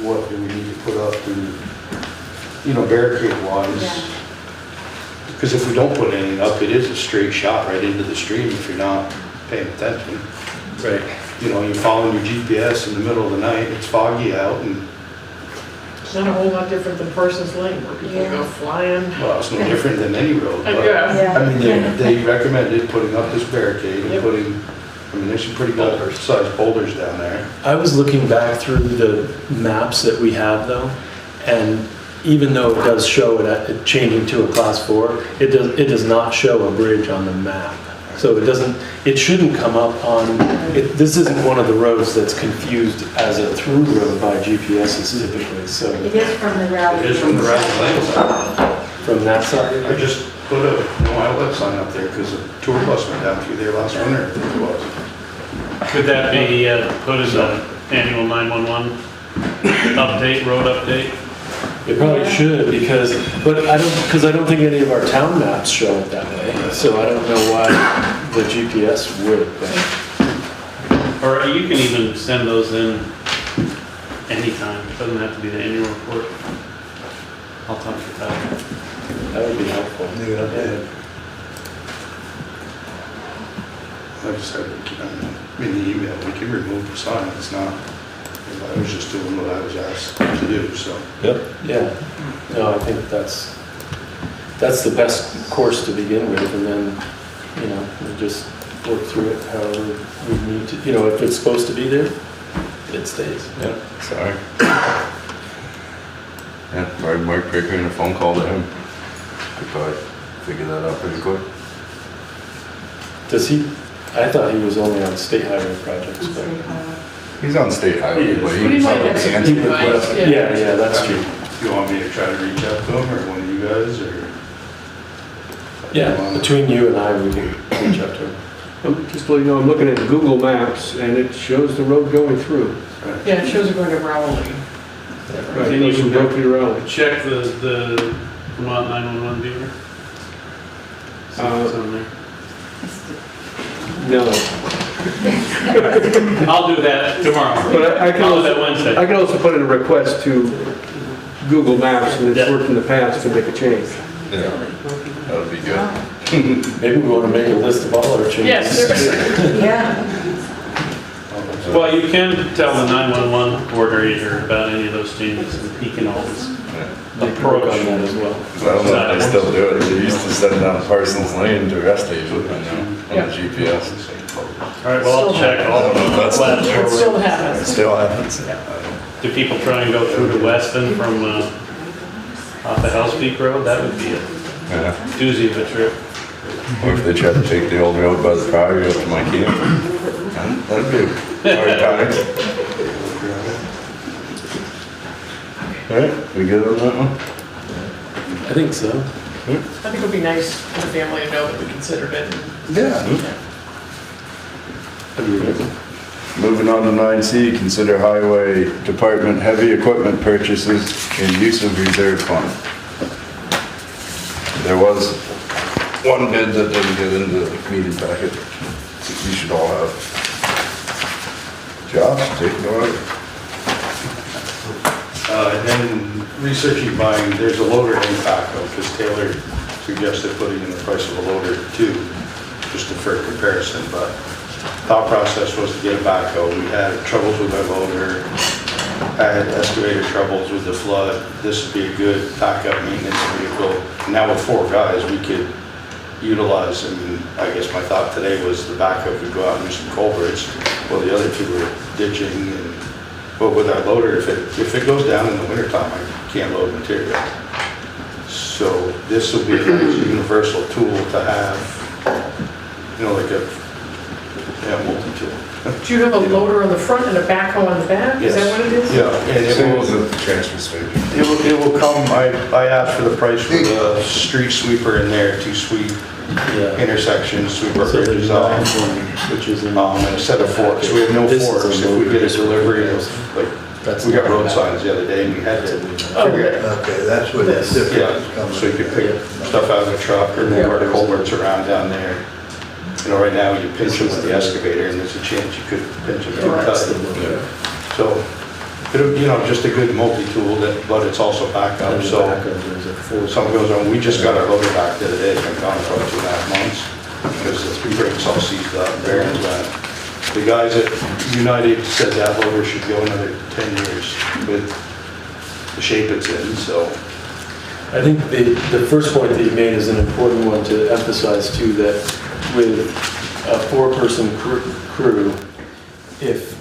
what do we need to put up to, you know, barricade wise. Yeah. Because if we don't put anything up, it is a straight shot right into the stream if you're not paying attention. Right. You know, you're following your GPS in the middle of the night, it's foggy out, and, It's not a whole lot different than Parsons Lane, where people Yeah. go flying. well, it's no different than any road. but- Yeah. Yeah. I mean, they recommended putting up this barricade and Yep. putting, I mean, there's some pretty sized boulders down there. I was looking back through the maps that we have though, and even though it does show it changing to a class 4, it does not show a bridge on the map. So it shouldn't come up on, this isn't one of the roads that's confused as a through road by GPSs typically, so It is from the route. It is from the Rapids Lane side. from that side. I just put a no outlet sign up there because a tour bus went down through there last winter, I think it was. Could that be put as an annual 911 update, road update? It probably should because I don't think any of our town maps show it that way. So I don't know why the GPS would. But Or you can even send those in anytime. It doesn't have to be the annual report. I'll talk to Tyler. That would be helpful. Yeah. I just had, in the email, we can remove the sign, it's not, I was just doing what I was asked to do, so. Yep. Yeah. No, I think that's the best course to begin with, and then, we just work through it however we need to. If it's supposed to be there, it stays. Yeah, sorry. Yeah, Mark Baker and a phone call to him. Could probably figure that out pretty quick. Does he? I thought he was only on state highway projects, but. He's on state highway, but But he he might probably have some answer the advice, question. Yeah, that's true. You want me to try to reach out to him, or one of you guys, or? Yeah, between you and I, we can reach out to him. Just to let you know, I'm looking at Google Maps and it shows the road going through. Yeah, it shows it going to Rowley. Right, it goes from Berkeley to Raleigh. Check the Vermont 911 viewer. See if it's on there. No. I'll do that tomorrow. But I can I'll do also, that Wednesday. I can also put in a request to Google Maps, and it's worked in the past, to make a change. Yeah, that would be good. Maybe we want to make a list of all our changes. Yes, seriously. Yeah. Well, you can tell the 911 coordinator about any of those changes, and he can always Approach on that as well. I don't know if they still do it. They used to send down Parsons Lane to rest station, I know, on the GPS. All right, well, I'll check all of them. That's It still It happens. still happens. Do people try and go through to Weston from off the Hell's Peak Road? That would be a Yeah. doozy of a trip. Or if they try to take the old road by the priory up to my camp. That'd be a hard time. Alright, we good on that one? I think so. I think it would be nice for the family to know that we considered it. Yeah. Agreed. Moving on to 9C, consider highway department heavy equipment purchases and use of reserve fund. There was one bid that didn't get into the meeting packet, that you should all have. Josh, take it away. And then researching buying, there's a loader and backhoe, because Taylor suggested putting in the price of a loader too, just for comparison, but thought process was to get a backhoe. We had troubles with our loader, had excavator troubles with the flood. This would be a good backup maintenance vehicle. Now with 4 guys, we could utilize, I guess my thought today was the backhoe could go out and do some culverts, while the other 2 were ditching. But with our loader, if it goes down in the wintertime, I can't load material. So this will be a nice universal tool to have, like a multi-tool. Do you have a loader on the front and a backhoe on the back? Is that what it is? Yeah, and Same as the transfer station. it will come, I asked for the price for the street sweeper in there to sweep Yeah. intersections, sweep our So bridges there's off. which is in. And a set of forks, we have no This is a forks. If we loader. get a delivery of, That's we got not road bad. signs the other day and we had to Oh, figure it. Okay, that's where that difference Yeah, comes. so you could pick stuff out of the truck or move our culverts around down there. Right now you pinch it with the excavator and there's a chance you could pinch it too tight. So, just a good multi-tool but it's also backup, so if something goes on, we just got our loader back the other day, it's been gone for about 2.5 months because the 3 brakes all seized up, bearings went. The guys at United said that loader should go another 10 years with the shape it's in, so. I think the first point that you made is an important one to emphasize too, that with a 4-person crew, if,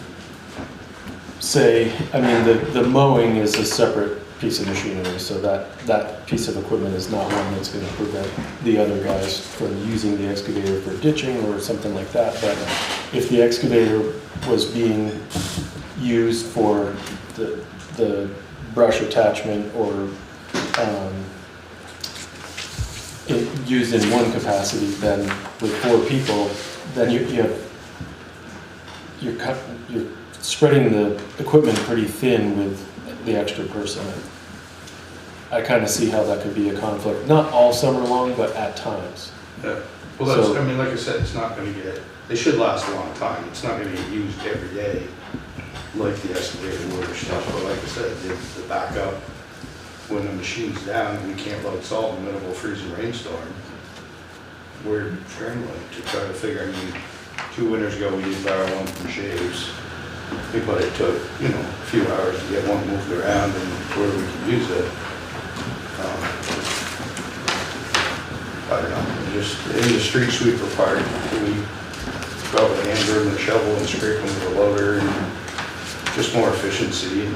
say, the mowing is a separate piece of machinery, so that piece of equipment is not one that's going to prevent the other guys from using the excavator for ditching or something like that. But if the excavator was being used for the brush attachment or used in one capacity, then with 4 people, then you're spreading the equipment pretty thin with the extra person. I kind of see how that could be a conflict, not all summer long, but at times. Yeah. Well, that's, So- like I said, it's not gonna get they should last a long time. It's not gonna get used every day like the excavator wood or stuff, but like I said, the backup, when the machine's down, we can't load salt in the middle of a freezing rainstorm. We're scrambling to try to figure, I mean, 2 winters ago, we did borrow one from Shaves. But it took, you know, a few hours to get one moved around and where we could use it. I don't know, just in the street sweeper part, we go out with a hand broom and a shovel and scrape them with a loader and just more efficiency and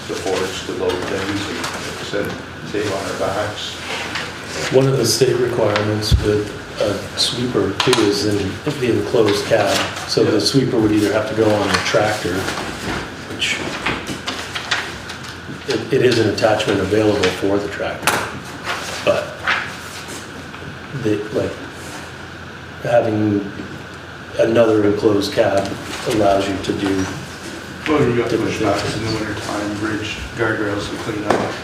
the forks to load things and like I said, save on our backs. One of the state requirements with a sweeper too is in the enclosed cab. So the sweeper would either have to go on a tractor, which it is an attachment available for the tractor, but like having another enclosed cab allows you to do. Well, you got different pushbacks in the things. winter time, bridge guardrails to clean up.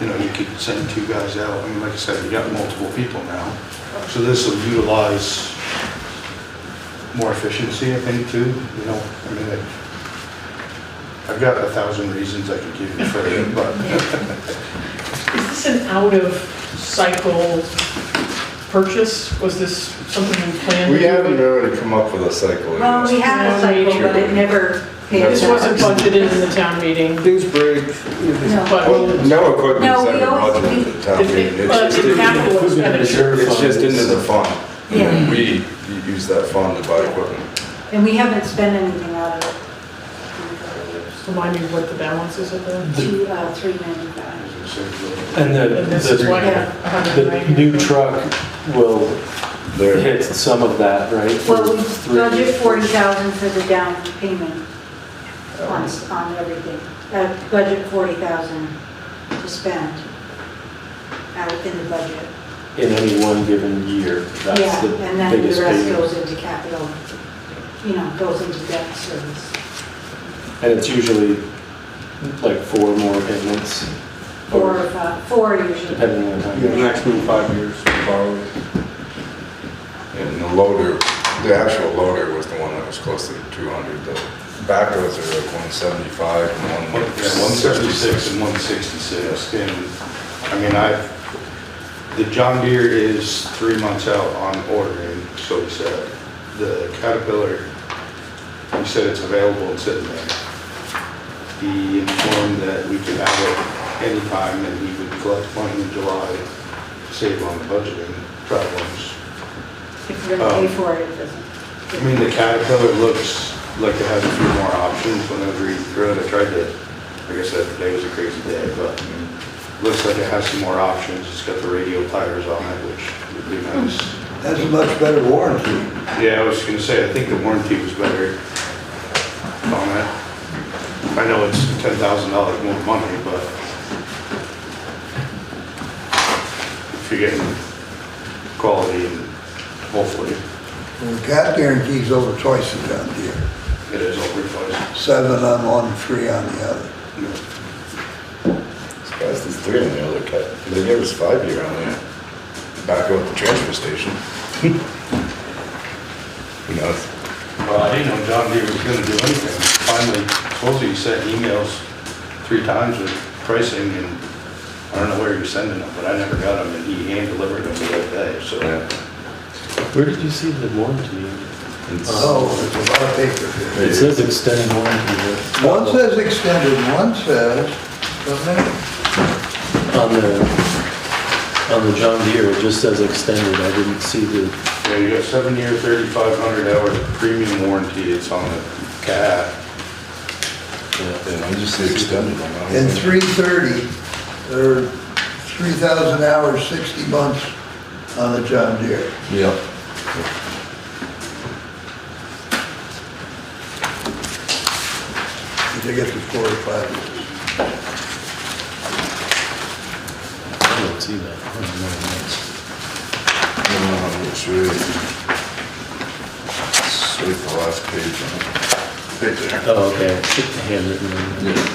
You know, you could send 2 guys out. I mean, like I said, you got multiple people now. So this will utilize more efficiency, I think, too. You know, I mean, I've got 1,000 reasons I could give you for it, but. Is this an out of cycle purchase? Was this something we planned? We haven't really come up with a cycle. Well, we had a cycle, but it never paid. This wasn't budgeted in the town meeting. Things break. No. But No equipment's No, we ever always- budgeted at the town meeting. But It's it's just, capital expenditure. it's just into the fund. And Yeah. then we use that fund to buy equipment. And we haven't spent anything out of it. Remind me what the balance is of that? 395. And And this is what, Yeah. the 190? new truck will There. hit some of that, right? Well, we For budget 40,000 for the down payment on everything. Budget 40,000 to spend out in the budget. in any one given year. That's Yeah, the and then the biggest rest payment. goes into capital, goes into debt service. And it's usually like 4 more payments. Four or five, 4 usually. Depending on how The you. maximum 5 years borrowed. And the loader, the actual loader was the one that was close to 200. The backhoes are like 175 and 176 and 166, and I mean, the John Deere is 3 months out on ordering, so he said. The Caterpillar, he said it's available and sitting there. He informed that we could have it anytime and he would collect money in July to save on the budgeting problems. If we're gonna pay for it, it doesn't. I mean, the Caterpillar looks like it has a few more options when I was reading through it. I tried to, like I said, today was a crazy day, but looks like it has some more options. It's got the radial tires on it, which would be nice. That's a much better warranty. Yeah, I was gonna say, I think the warranty was better on it. I know it's $10,000 more money, but if you're getting quality and hopefully Well, the cat guarantee's over twice the John Deere. it is over twice. 7 on one, 3 on the other. Surprised there's 3 on the other cut. They gave us 5-year on the back of the transfer station. Who knows? Well, I didn't know John Deere was gonna do anything. Finally, supposedly he sent emails 3 times with pricing, and I don't know where he was sending them, but I never got them, and he hand delivered them the other day, so. Yeah. Where did you see the warranty? Oh, there's a lot of paper here. It says extended warranty. One says extended, one says, On the John Deere, it just says extended. I didn't see the, Yeah, you got 7-year, 3,500 hour premium warranty, it's on the cat. And I just say extended on that. in 330, or 3,000 hours, 60 months on the John Deere. Yep. They get to 4 or 5 years. I don't see that. Oh, It's really, it's right the last page on it. Right there. no, no. Oh, okay. Handwritten. Yeah.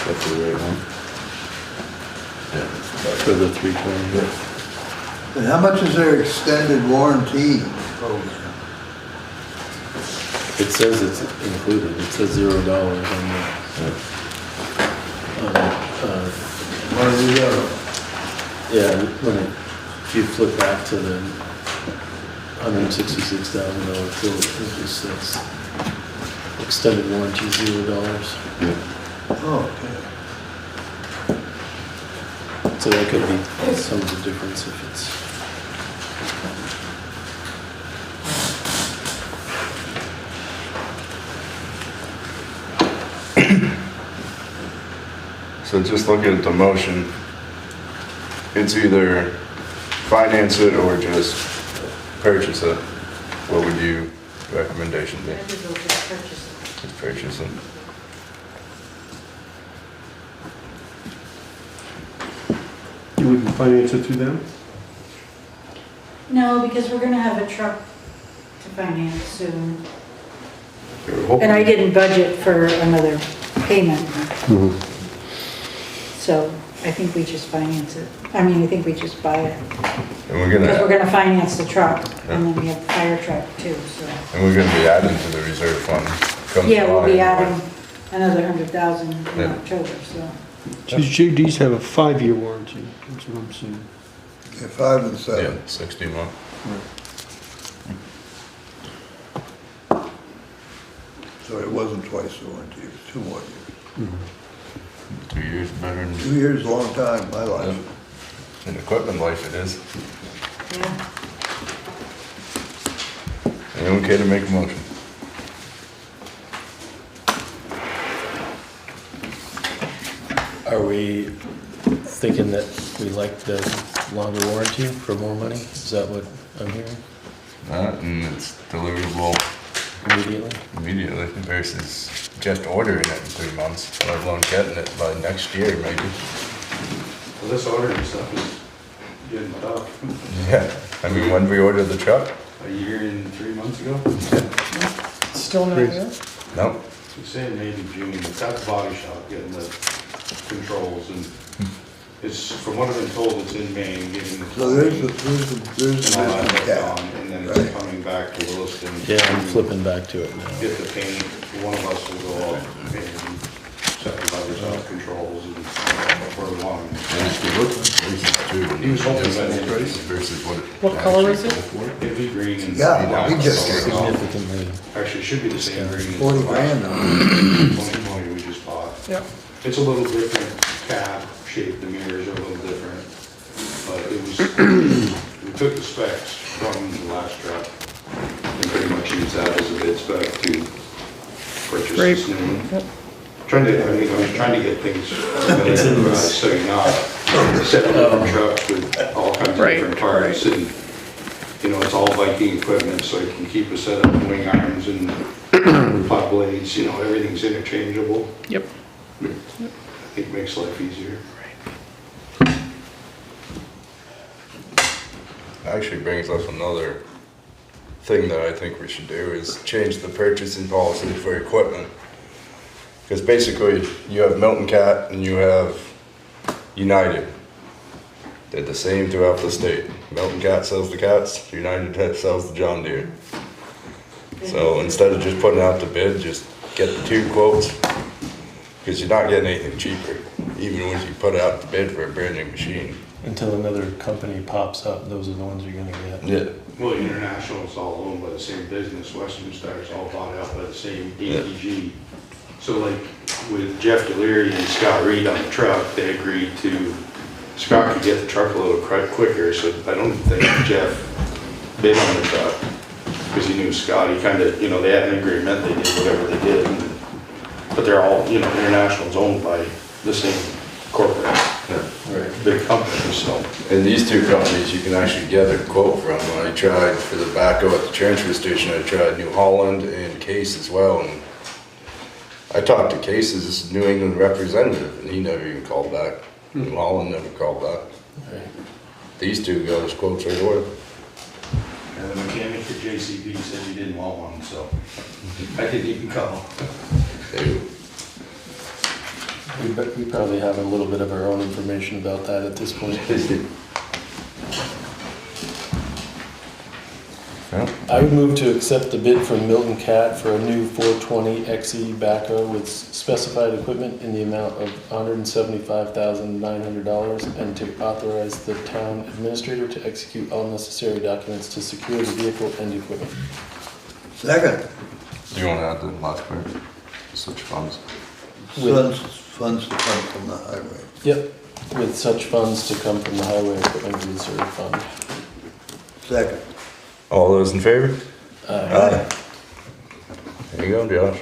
That's the right one. Yeah. For the 320. Yeah. And how much is their extended warranty program? It says it's included, it says $0 on What do we got? yeah, if you flip back to the $166,000 bill, it just says extended warranty $0. Oh, okay. So that could be some of the difference if it's. So just looking at the motion, it's either finance it or just purchase it. What would you recommendation be? I have to go for the purchase. Just purchase it. You wouldn't finance it through them? No, because we're gonna have a truck to finance soon. We were hoping- And I didn't budget for another payment. So I think we just finance it. I mean, I think we just buy it. And we're Because we're gonna, gonna finance the truck, and then we have the fire truck too, so. and we're gonna be adding to the reserve fund. come Yeah, we'll be July. adding another 100,000 in Yeah. October, so. These JDs have a 5-year warranty, that's what I'm seeing. Yeah, 5 and Yeah, 7. 60 months. So it wasn't twice the warranty, it was 2 more years. 2 years better than, 2 years is a long time, my life. in equipment life it is. Yeah. Anyone care to make a motion? Are we thinking that we like the longer warranty for more money? Is that what I'm hearing And it's deliverable immediately? immediately versus just ordering it in 3 months, let alone getting it by next year maybe. Well, this ordering stuff is getting tough. Yeah, I mean, when we ordered the truck? A year and 3 months ago, Still not here? No. we say maybe June, it's at the body shop getting the controls and it's, from what I've been told, it's in Maine getting the. So there's the And all business that work cap. on, and then Right. it's coming back to Williston. Yeah, I'm flipping back to it now. Get the paint, one of us will go up and set the levers off controls and for the long. He was hoping that versus what it. What color is it? It'd be green and. Yeah, we just got Significantly. Actually, it should be the same green. as 40 the last grand one. now. 2020 we just bought. Yep. It's a little different cab shape, the mirrors are a little different. But it was, we took the specs from the last truck and pretty much used that as a bid spec to purchase Great. this new one. Yep. Trying to, I mean, I was trying to get things, so you're not setting different trucks with all kinds of Right, different parts and, you know, it's all Viking equipment, so you can keep a set of wing irons and pot blades, you know, everything's interchangeable. Yep. It makes life easier. Actually brings up another thing that I think we should do is change the purchasing policy for equipment. Because basically, you have Milton Cat and you have United. They're the same throughout the state. Milton Cat sells the cats, United sells the John Deere. So instead of just putting out the bid, just get the 2 quotes, because you're not getting anything cheaper, even when you put out the bid for a brand new machine. Until another company pops up, those are the ones you're gonna get. Yeah. Well, International is all owned by the same business, Western Star is all bought out by the same APG. So like with Jeff Deliri and Scott Reed on the truck, they agreed to, Scott could get the truck a little quicker, so I don't think Jeff bid on the truck. Because he knew Scott, he kind of, you know, they had an agreement, they did whatever they did. But they're all, you know, International's owned by the same corporate, big company, so. And these 2 companies, you can actually get a quote from. I tried for the backhoe at the transfer station, I tried New Holland and Case as well. And I talked to Case's New England representative and he never even called back. New Holland never called back. Right. These 2 got us quotes right away. And the mechanic at JCB said he didn't want one, so I didn't even call. We probably have a little bit of our own information about that at this point. I would move to accept the bid from Milton Cat for a new 420 XE backhoe with specified equipment in the amount of $175,900 and to authorize the town administrator to execute all necessary documents to secure the vehicle and equipment. Second. Do you want to add the last part? Such funds. Funds to come from the highway. Yep, with such funds to come from the highway equipment reserve fund. Second. All those in favor? Aye. There you go, Josh.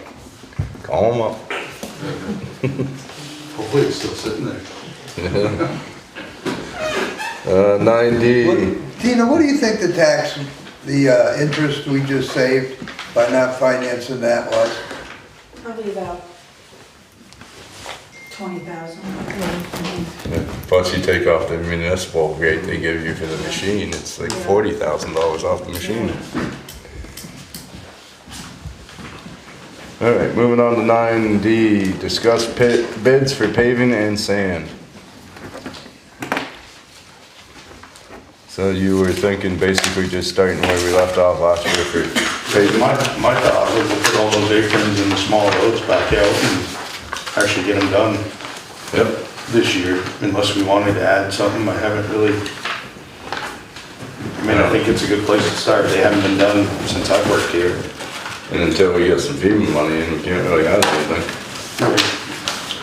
Call him up. Hopefully it's still sitting there. 9D. Tina, what do you think the interest we just saved by not financing that was? Probably about 20,000. Plus you take off the municipal rate they give you for the machine, it's like $40,000 off the machine. All right, moving on to 9D, discuss bids for paving and sand. So you were thinking basically just starting where we left off last year for paving? My thought was to put all those aprons in the small roads back out and actually get them done. Yep. This year, unless we wanted to add something. I haven't really, I mean, I think it's a good place to start. They haven't been done since I've worked here. And until we get some FEMA money in, we can't really add anything.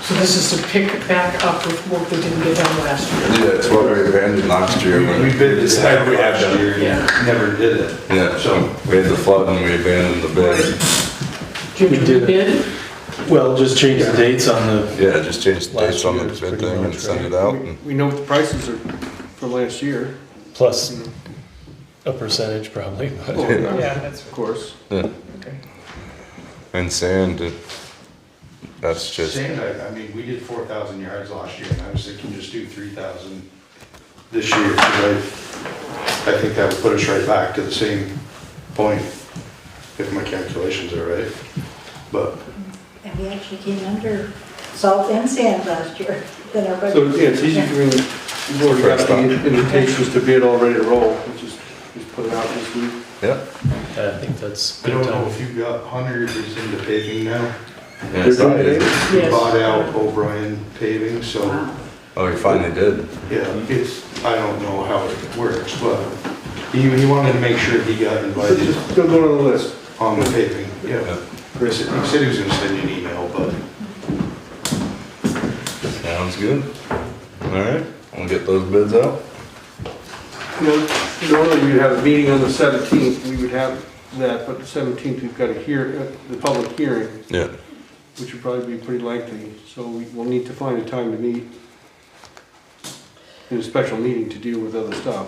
So this is to pick back up with work that didn't get done last year. Yeah, it's what we abandoned last year. We bid this time we had done. last year, Yeah. never did it. Yeah, so we had the flood and we abandoned the bid. Did you did. bid? Well, just change the dates on the, Yeah, just change the dates on the Last year's bid pretty thing and much, send right? it out. and- We know what the prices are for last year. plus a percentage probably, but. Yeah, that's, Of course. Yeah. okay. And sand, that's just, Sand, I mean, we did 4,000 yards last year, and I was thinking just do 3,000 this year, because I think that would put us right back to the same point, if my calculations are right. But And we actually came under salt and sand last year. Than our budget. So, yeah, it's easy for me, we've already got the invitations to bid all ready to roll, we just put it out this week. yeah. I think that's I good don't know time. if you got, Hunter is into paving now. Yeah, it's not easy. He Yes. bought out O'Brien Paving, so, Oh, we finally did. yeah, it's, I don't know how it works, but he wanted to make sure he got invited Just go on the list. on the paving, yeah. Yeah. He said he was gonna send you an email, but Sounds good. All right, we'll get those bids out. Normally we'd have a meeting on the 17th, we would have that, but the 17th we've got to hear, the public hearing, Yeah. which would probably be pretty lengthy, so we'll need to find a time to meet in a special meeting to deal with other stuff.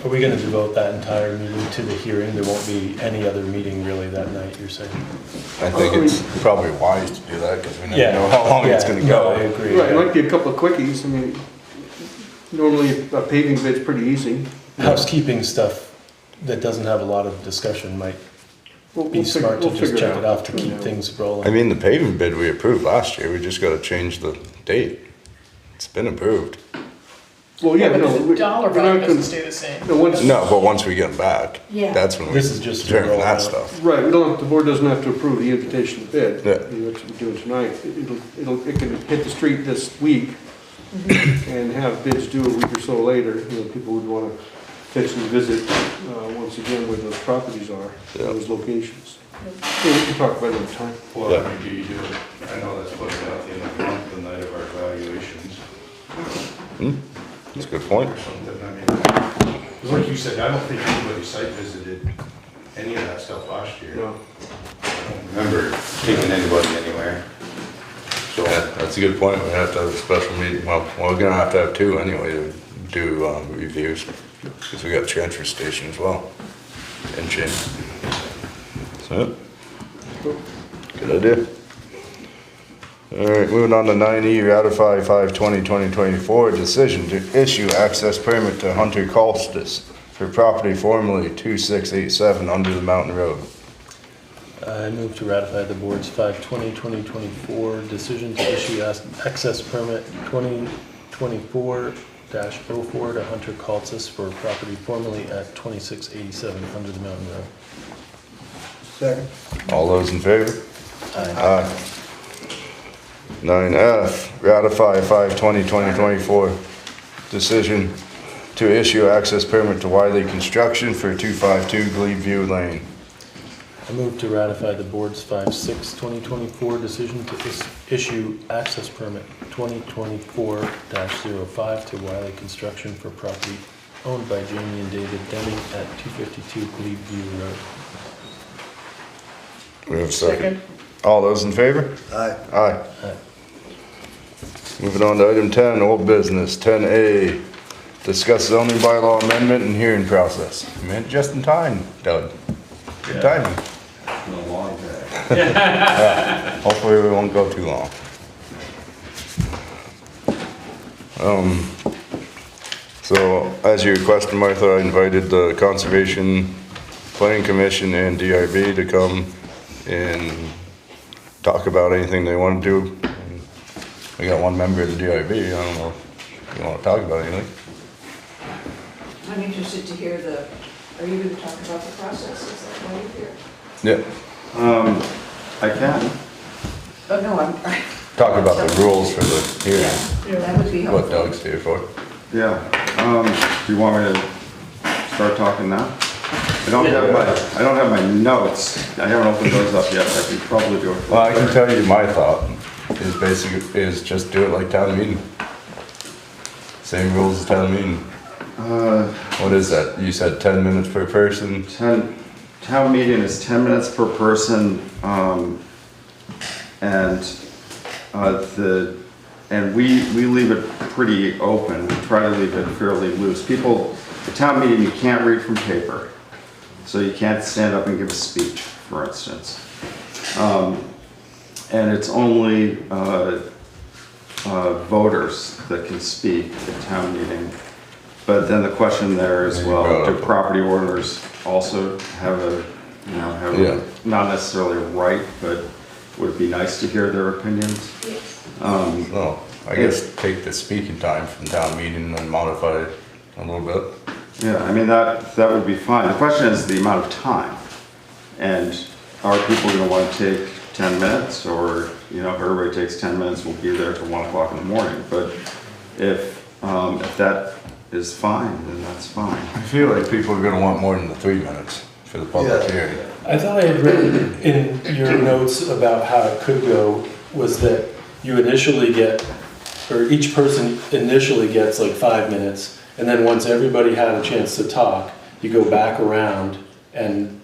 Are we gonna devote that entire meeting to the hearing? There won't be any other meeting really that night, you're saying? I think it's probably wise to do that because we never Yeah. know how long it's Yeah, gonna no, I go. agree. Right, it might be a couple of quickies, I mean, normally a paving bid's pretty easy. Housekeeping stuff that doesn't have a lot of discussion might be smart to We'll just figure check it off to keep Yeah. things I rolling. mean, the paving bid we approved last year, we just gotta change the date. It's been approved. Well, yeah, But no. the dollar we're value not doesn't gonna- stay the same. No, once, No, but once we get them back, Yeah. that's when we This is just to determine roll that out. stuff. right, we don't, the board doesn't have to approve the invitation to bid. Yeah. I mean, what we're doing tonight, it can hit the street this week and have bids due a week or so later, you know, people would wanna potentially visit, once again where those properties are, Yeah. those locations. Yeah, we can talk about it another time. well, Yeah. maybe you do it. I know that's put it out the end of the month, the night of our evaluations. That's a good point. Or something, I mean, like you said, I don't think anybody site visited any of that stuff last year. No. I don't remember taking anybody anywhere. So, Yeah, that's a good point. We have to have a special meeting. Well, we're gonna have to have two anyway to do reviews. Because we got transfer station as well. And Jim. So, good idea. All right, moving on to 9E, ratify 5/20/2024 decision to issue access permit to Hunter Colstis for property formerly 2687 Under the Mountain Road. I move to ratify the board's 5/20/2024 decision to issue access permit 2024-04 to Hunter Caltzis for property formerly at 2687 Under the Mountain Road. Second. All those in favor? Aye. 9F, ratify 5/20/2024 decision to issue access permit to Wiley Construction for 252 Gleeview Lane. I move to ratify the board's 5/6/2024 decision to issue access permit 2024-05 to Wiley Construction for property owned by Jamie and David Denning at 252 Gleeview Road. We have a second. All those in favor? Aye. Aye. Aye. Moving on to item 10, old business. 10A, discuss zoning bylaw amendment and hearing process. You meant just in time, Doug. Good timing. A long day. Hopefully we won't go too long. So as you requested, Martha, I invited the Conservation Planning Commission and DRB to come and talk about anything they want to do. We got one member of the DRB, I don't know if you want to talk about anything. I'm interested to hear are you going to talk about the process? Is that why you're here? Yeah, I can. Oh, no, I'm, talk about the rules for the hearing, that would be what helpful. Doug's here for. Yeah, do you want me to start talking now? I don't have my notes, I haven't opened those up yet, I could probably do it. Well, I can tell you my thought, is just do it like town meeting. Same rules as town meeting. What is that? You said 10 minutes per person? Town meeting is 10 minutes per person, and we leave it pretty open. We try to leave it fairly loose. People, the town meeting, you can't read from paper, so you can't stand up and give a speech, for instance. And it's only voters that can speak at town meeting. But then the question there is, well, do property owners also have not necessarily a right, but would it be nice to hear their opinions? Well, I guess take the speaking time from town meeting and modify it a little bit. Yeah, I mean, that would be fine. The question is the amount of time. And are people gonna want to take 10 minutes, or, if everybody takes 10 minutes, we'll be there till 1 o'clock in the morning. But if that is fine, then that's fine. I feel like people are gonna want more than the 3 minutes for the public hearing. I thought I had written in your notes about how it could go was that you initially get, or each person initially gets like 5 minutes, and then once everybody had a chance to talk, you go back around and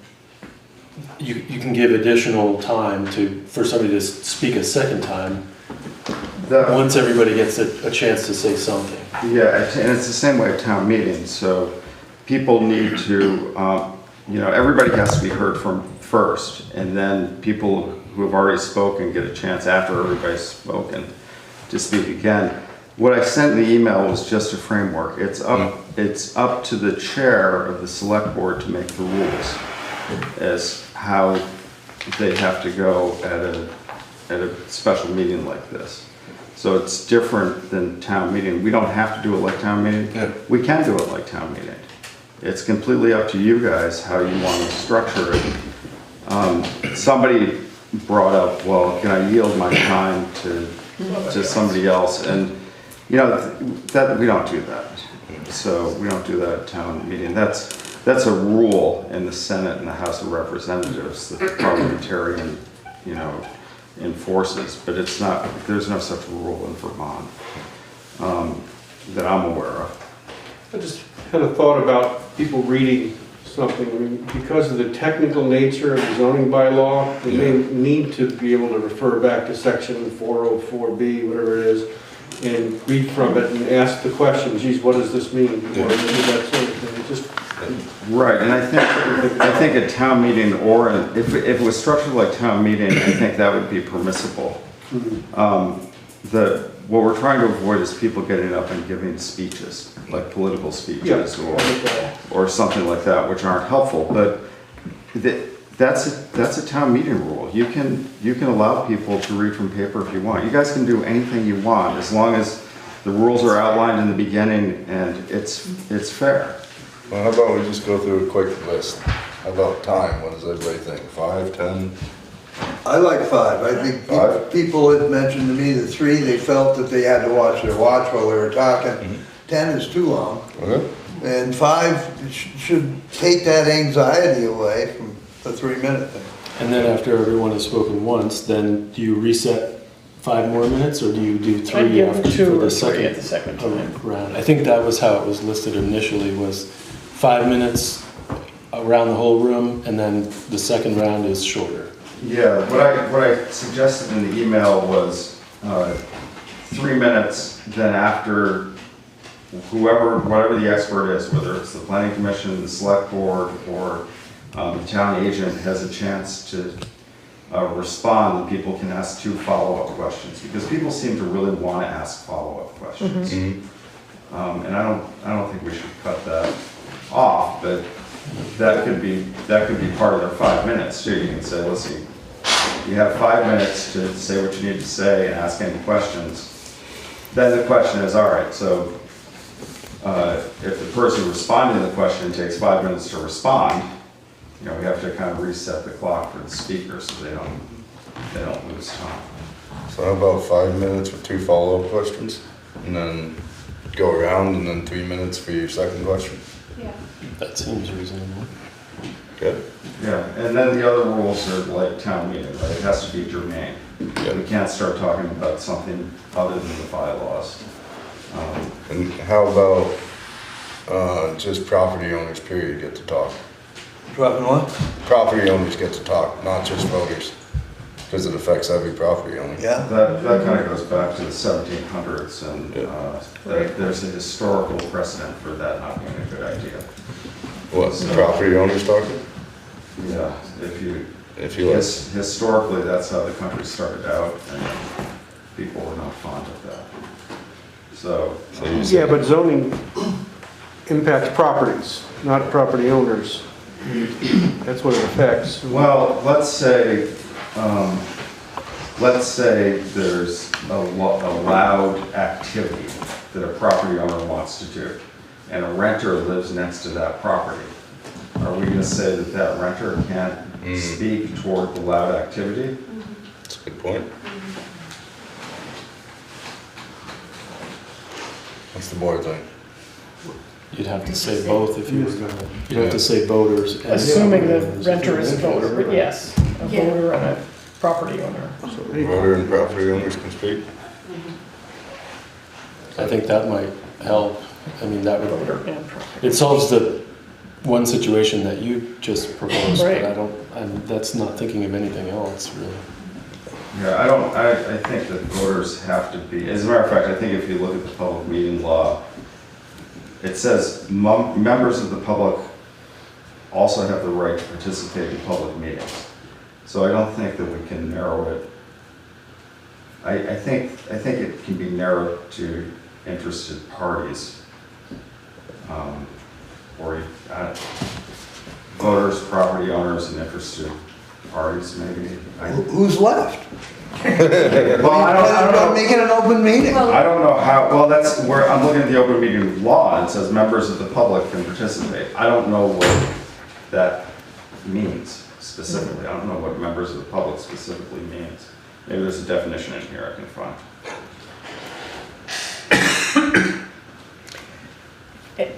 you can give additional time for somebody to speak a second time, once everybody gets a chance to say something. Yeah, and it's the same way at town meetings, so people need to, everybody has to be heard from first, and then people who have already spoken get a chance after everybody's spoken to speak again. What I sent in the email was just a framework. It's up to the chair of the select board to make the rules as how they have to go at a special meeting like this. So it's different than town meeting. We don't have to do it like town meeting. Yeah. We can do it like town meeting. It's completely up to you guys how you want to structure it. Somebody brought up, well, can I yield my time to somebody else? And that we don't do that. So we don't do that at town meeting. That's a rule in the Senate and the House of Representatives that the parliamentarian, enforces, but it's not, there's no such rule in Vermont that I'm aware of. I just had a thought about people reading something. I mean, because of the technical nature of the zoning bylaw, they may need to be able to refer back to section 404B, whatever it is, and read from it and ask the question, geez, what does this mean? Or that sort of thing. It just, right, and I think a town meeting, or if it was structured like town meeting, I think that would be permissible. What we're trying to avoid is people getting up and giving speeches, like political speeches or something like that, which aren't helpful. But That's a town meeting rule. You can allow people to read from paper if you want. You guys can do anything you want as long as the rules are outlined in the beginning and it's fair. Well, how about we just go through a quick list? How about time? What does everybody think? 5, 10? I like 5. I think 5? people had mentioned to me that 3, they felt that they had to watch their watch while they were talking. 10 is too long. Okay. And 5 should take that anxiety away from the 3-minute thing. And then after everyone has spoken once, then do you reset 5 more minutes, or do you do 3 I'd give them after 2 for or the 3 second at the second time. round? I think that was how it was listed initially, was 5 minutes around the whole room, and then the second round is shorter. Yeah, what I suggested in the email was 3 minutes, then after whatever the expert is, whether it's the planning commission, the select board, or the town agent has a chance to respond, and people can ask 2 follow-up questions, because people seem to really want to ask follow-up questions. And I don't think we should cut that off, but that could be part of their 5 minutes too. You can say, listen, you have 5 minutes to say what you need to say and ask any questions. Then the question is, all right, so if the person responding to the question takes 5 minutes to respond, we have to kind of reset the clock for the speaker so they don't lose time. So how about 5 minutes with 2 follow-up questions? And then go around and then 3 minutes for your second question? Yeah. That seems reasonable. Good. Yeah, and then the other rules are like town meeting, right? It has to be germane. We can't start talking about something other than the bylaws. And how about just property owners, period, get to talk? Dropping what? Property owners get to talk, not just voters, because it affects every property owner. Yeah. That kind of goes back to the 1700s, and there's a historical precedent for that not being a good idea. What, the property owners talking? Yeah, if you like. Historically, that's how the country started out, and people were not fond of that. So you say- Yeah, but zoning impacts properties, not property owners. That's what it affects. well, let's say there's a loud activity that a property owner wants to do, and a renter lives next to that property. Are we going to say that renter can't speak toward the loud activity? That's a good point. What's the board think? You'd have to say both if you were gonna, you'd have to say voters. and Assuming the owners. renter is a voter, but yes, a Yeah. voter and a property owner. Voter and property owners can speak? I think that might help. I mean, that would, Voter and property. it solves the one situation that you just proposed, Right. but that's not thinking of anything else, really. Yeah, I think that voters have to be, as a matter of fact, I think if you look at the public meeting law, it says members of the public also have the right to participate in public meetings. So I don't think that we can narrow it. I think it can be narrowed to interested parties. Or voters, property owners, and interested parties, maybe. Who's left? Well, I don't know. Make it an open meeting. I don't know how, well, that's where, I'm looking at the open meeting law, and it says members of the public can participate. I don't know what that means specifically. I don't know what members of the public specifically means. Maybe there's a definition in here I can find.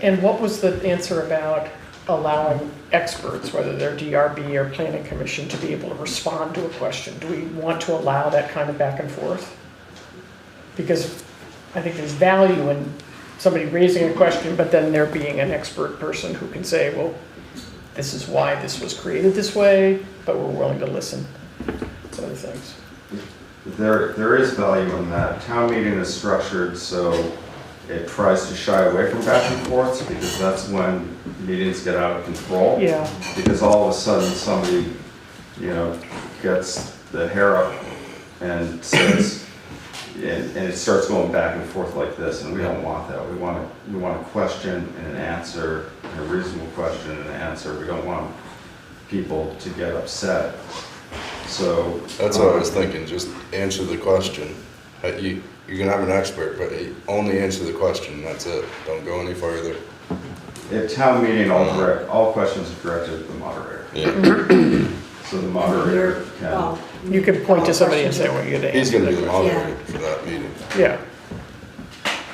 And what was the answer about allowing experts, whether they're DRB or planning commission, to be able to respond to a question? Do we want to allow that kind of back and forth? Because I think there's value in somebody raising a question, but then there being an expert person who can say, well, this is why this was created this way, but we're willing to listen to other things. There is value in that. Town meeting is structured so it tries to shy away from back and forths, because that's when meetings get out of control. Yeah. Because all of a sudden somebody, gets the hair up and says, and it starts going back and forth like this, and we don't want that. We want a question and an answer, and a reasonable question and an answer. We don't want people to get upset. So. That's what I was thinking, just answer the question. You can have an expert, but only answer the question, that's it. Don't go any further. At town meeting, all questions are directed at the moderator. Yeah. So the moderator can. You can point to somebody and say, well, you're gonna He's answer gonna be that the question. moderator for that meeting. Yeah.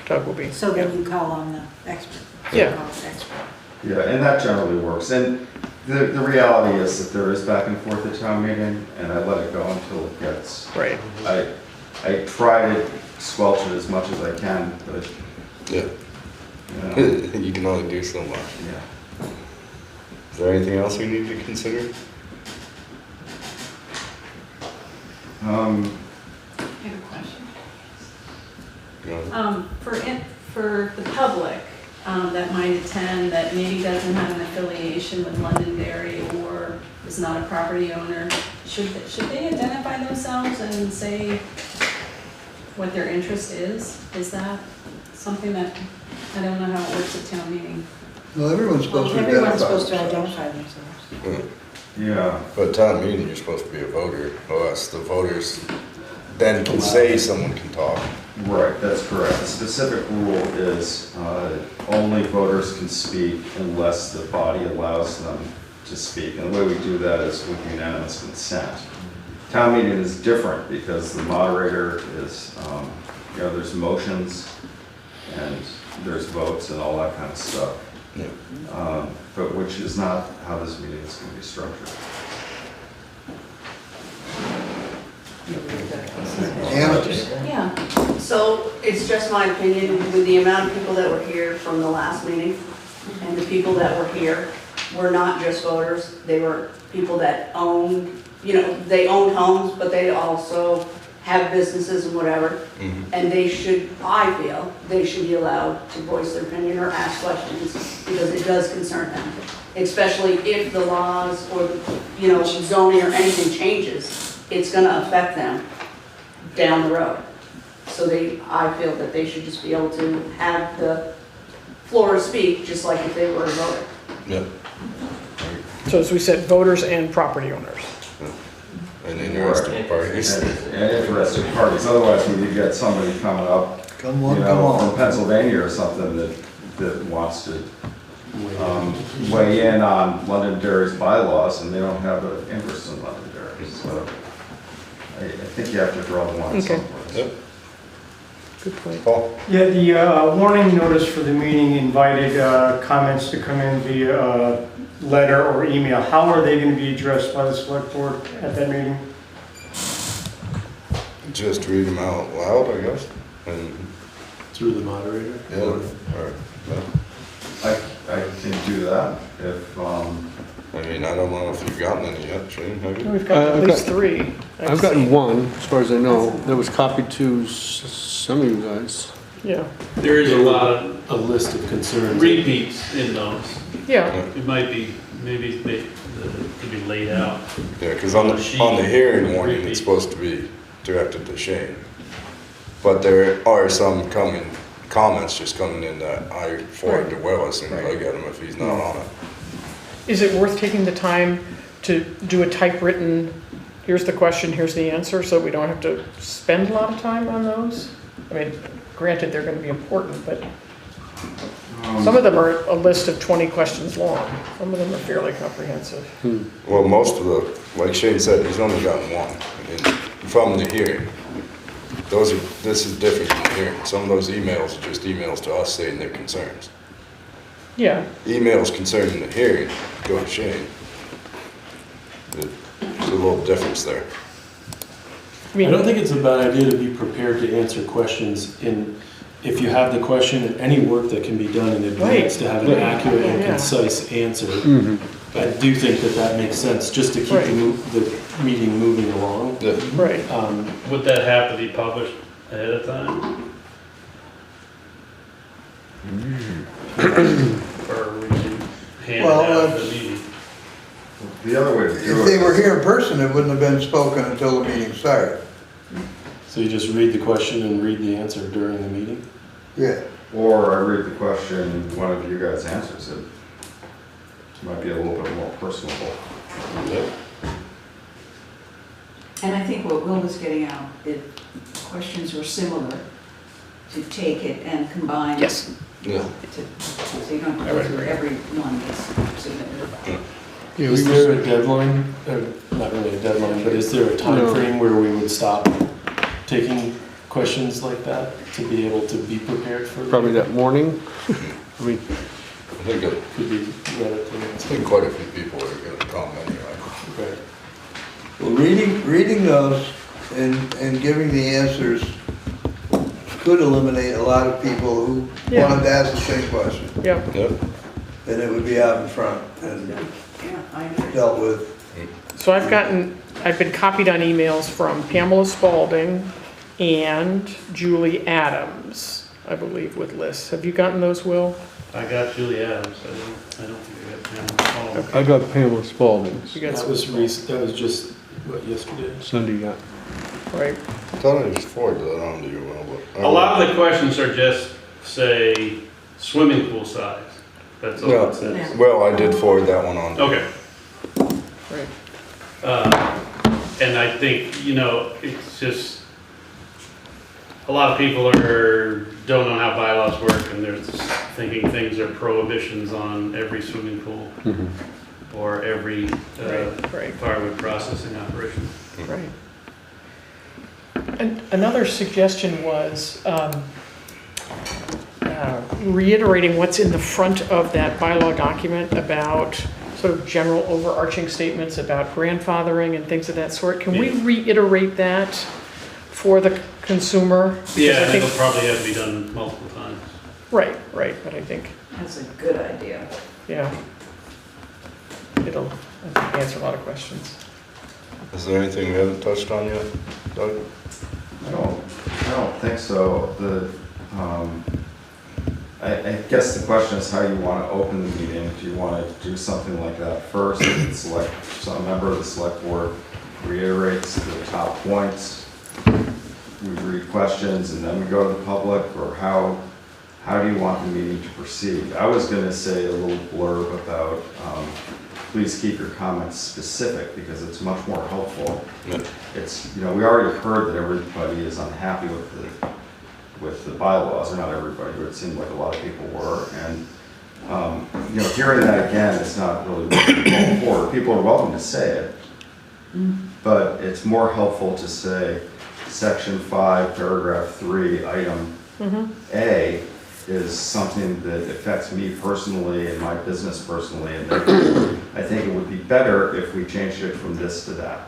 Doug will be. So then you call on the expert. Yeah. Call the expert. Yeah, and that generally works. And the reality is that there is back and forth at town meeting, and I let it go until it gets. Right. I try to squelch it as much as I can, but. Yeah. You know, You can only do so much. yeah. Is there anything else we need to consider? I have a question. No? For the public that might attend, that maybe doesn't have an affiliation with Londonderry or is not a property owner, should they identify themselves and say what their interest is? Is that something that, I don't know how it works at town meeting. Well, everyone's supposed to identify Everyone's supposed to themselves. identify themselves. Yeah. But town meeting, you're supposed to be a voter, or else the voters then can say someone can talk. Right, that's correct. The specific rule is only voters can speak unless the body allows them to speak. And the way we do that is with unanimous consent. Town meeting is different because the moderator is, there's motions and there's votes and all that kind of stuff. Yeah. But which is not how this meeting is going to be structured. Yeah. So it's just my opinion, with the amount of people that were here from the last meeting, and the people that were here were not just voters, they were people that owned, they owned homes, but they also have businesses and whatever. And they should, I feel, they should be allowed to voice their opinion or ask questions, because it does concern them. Especially if the laws or, zoning or anything changes, it's gonna affect them down the road. So I feel that they should just be able to have the floor to speak, just like if they were a voter. Yeah. So as we said, voters and property owners. And interested parties. And interested parties. Otherwise, we could get somebody coming up, Come on. from Pennsylvania or something that wants to weigh in on Londonderry's bylaws, and they don't have an interest in Londonderry. So I think you have to draw the line Okay. someplace. Yep. Good point. Paul? Yeah, the warning notice for the meeting invited comments to come in via letter or email. How are they going to be addressed by the select board at that meeting? Just read them out loud, I guess. And Through the moderator? yeah, or, yeah. I can do that if, I mean, I don't know if you've gotten any yet, Shane, have you? We've got at I've least got- 3. I've gotten one, as far as I know, that was copied to some of you guys. Yeah, There is a lot of A list of concerns. repeats in those. yeah. It might be, maybe they could be laid out. Yeah, because on the hearing warning, it's supposed to be directed to Shane. But there are some comments just coming in that I forward to Will as soon as I get him if he's not on it. Is it worth taking the time to do a typewritten, here's the question, here's the answer, so we don't have to spend a lot of time on those? I mean, granted, they're going to be important, but some of them are a list of 20 questions long. Some of them are fairly comprehensive. Well, most of the, like Shane said, he's only gotten one from the hearing. This is different from the hearing. Some of those emails are just emails to us saying their concerns. Yeah, Emails concerning the hearing go to Shane. There's a little difference there. I mean, I don't think it's a bad idea to be prepared to answer questions if you have the question, and any work that can be done in advance to have an accurate and Yeah. concise answer. Mm-hmm. I do think that makes sense, just to keep Right. the meeting moving along. Yeah. right. Would that have to be published ahead of time? Or would you hand it Well, out at the meeting? the other way to do If it. they were here in person, it wouldn't have been spoken until the meeting started. So you just read the question and read the answer during the meeting? Yeah. Or I read the question, one of you guys answers it. It might be a little bit more personable. And I think what Will was getting out, if questions were similar, to take it and combine. Yes. Yeah. So you don't have to go through every one that's submitted. Yeah, Is there a deadline, not really a deadline, but is there a time No. frame where we would stop taking questions like that to be able to be prepared for? Probably that morning. I mean, I think it, Could be relatively. I think quite a few people are gonna come anyway. Right. Well, reading those and giving the answers could eliminate a lot of people who Yeah. wanted to ask the same question. Yeah. Yep. And it would be out in front and Yeah, I agree. dealt with. So I've been copied on emails from Pamela Spalding and Julie Adams, I believe, with lists. Have you gotten those, Will? I got Julie Adams, I don't think I got Pam. I got Pamela Spalding's You got That was recent, that was just, what, yesterday? Sunday, yeah. right? I thought I just forwarded that on to you, Will, but. A lot of the questions are just, say, swimming pool size. That's all it says. Yeah, well, I did forward that one on. Okay. Right. And I think, you know, it's just, a lot of people don't know how bylaws work, and they're thinking things are prohibitions on every swimming pool or every Right. firewood processing operation. Right. And another suggestion was reiterating what's in the front of that bylaw document about sort of general overarching statements about grandfathering and things of that sort. Can we reiterate that for the consumer? Because Yeah, I and think- it'll probably have to be done multiple times. Right, but I think, That's a good idea. yeah, it'll I think, answer a lot of questions. Is there anything we haven't touched on yet, Doug? I don't think so. I guess the question is how you want to open the meeting. Do you want to do something like that first? It's like some member of the select board reiterates the top points. We read questions and then we go to the public, or how do you want the meeting to proceed? I was going to say a little blurb about please keep your comments specific, because it's much more helpful. Yeah. It's, you know, we already heard that everybody is unhappy with the bylaws, or not everybody, but it seemed like a lot of people were. And, you know, hearing that again, it's not really what people are for. People are welcome to say it, but it's more helpful to say section 5, paragraph 3, item A is something that affects me personally and my business personally, and I think it would be better if we changed it from this to that.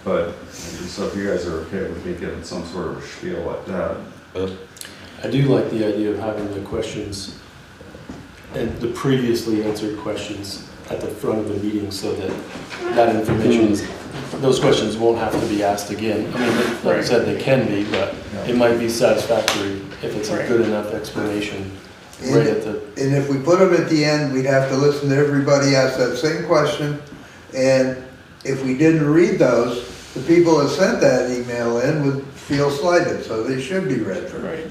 But, so if you guys are okay with me giving some sort of a spiel like that. I do like the idea of having the questions and the previously answered questions at the front of the meeting, so that that information is, those questions won't have to be asked again. I mean, like I said, they can be, but it might be satisfactory if it's a good enough explanation right at the. And if we put them at the end, we'd have to listen to everybody ask that same question. And if we didn't read those, the people that sent that email in would feel slighted, so they should be read first. Right.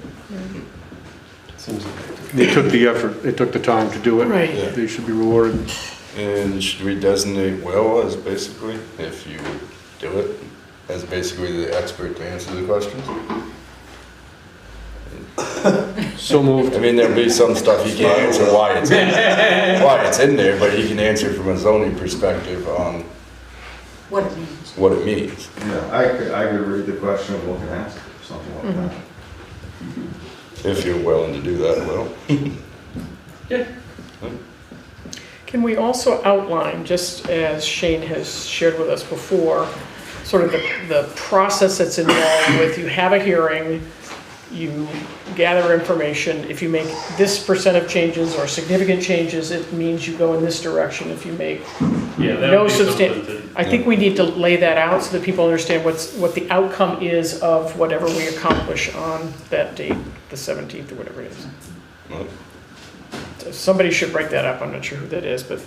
Seems like They took the effort, they took the time to do it. Right. Yeah. They should be rewarded. And should we designate Will as basically, if you would do it, as basically the expert to answer the questions? So moved. I mean, there'll be some stuff he can't answer why it's in there, but he can answer from a zoning perspective on What it means. what it means. Yeah, I could read the question and look and answer, something like that. If you're willing to do that, Will. Yeah. Can we also outline, just as Shane has shared with us before, sort of the process that's involved with, you have a hearing, you gather information, if you make this percent of changes or significant changes, it means you go in this direction. If you make no substantial, I think we need to lay that out so that people understand what the outcome is of whatever we accomplish on that date, the 17th or whatever it is. Well, So somebody should break that up. I'm not sure who that is, but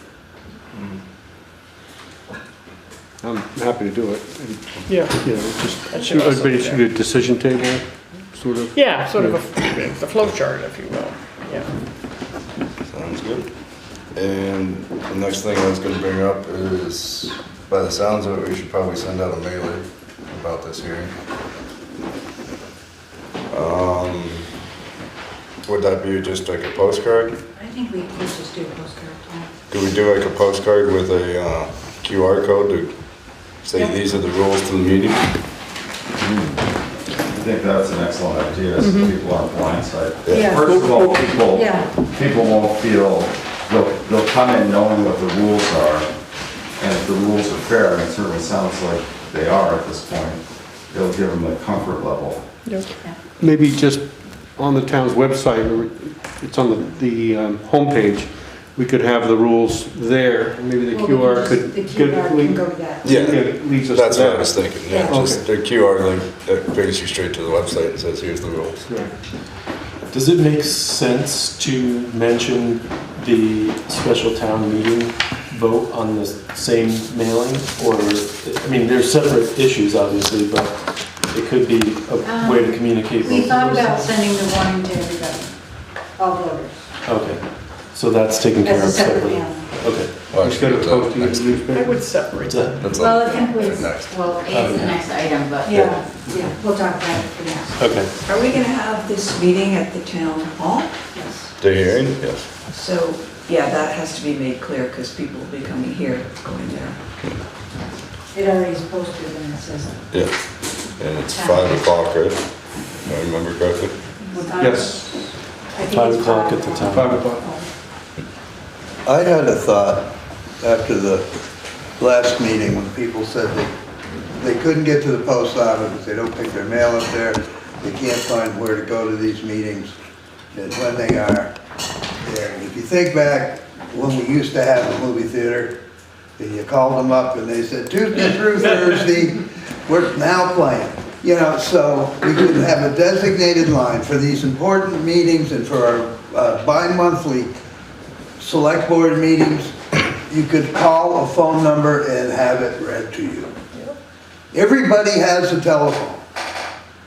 I'm happy to do it. yeah. You know, just, That should also everybody be should there. get a decision table, sort of. Yeah, sort of the flow chart, if you will. Yeah. sounds good. And the next thing I was gonna bring up is, by the sounds of it, we should probably send out a mailer about this hearing. Would that be just like a postcard? I think we could just do a postcard. Could we do like a postcard with a QR code to say these are the rules to the meeting? I think that's an excellent idea, so people aren't blindsided. Yeah. First of all, Yeah. people won't feel, they'll come in knowing what the rules are, and if the rules are fair, and it certainly sounds like they are at this point, it'll give them the comfort level. Maybe just on the town's website, or it's on the homepage, we could have the rules there, and maybe the Well, QR because could. The QR can go to that. Yeah, Leads us to that's what I that. was thinking, yeah, Yeah. just the QR link that brings you straight to the website and says, here's the rules. Does it make sense to mention the special town meeting vote on the same mailing? Or, I mean, they're separate issues, obviously, but it could be a way to communicate. We both thought of about those. sending the warning to everybody, all voters, Okay, so that's taken care as a of separate separately. mailing. Okay. Well, Instead of actually, posting it in the I newspaper. would separate that. that's Well, on I think we, next. Well, A is the next item, but. yeah, we'll talk about it for now. Okay. Are we gonna have this meeting at the town hall? Yes. The hearing, yes. So, yeah, that has to be made clear, because people will be coming here, going there. It already is posted and it says. Yeah, and it's 5 o'clock, right? If I remember correctly. what time. Yes, I think 5 it's o'clock at the town. 5 o'clock. I had a thought after the last meeting when people said they couldn't get to the post office, they don't pick their mail up there, they can't find where to go to these meetings, and when they are there. And if you think back when we used to have a movie theater, and you called them up and they said, Tuesday through Thursday, we're now playing. You know, so we could have a designated line for these important meetings and for our bi-monthly select board meetings. You could call a phone number and have it read to you. Everybody has a telephone.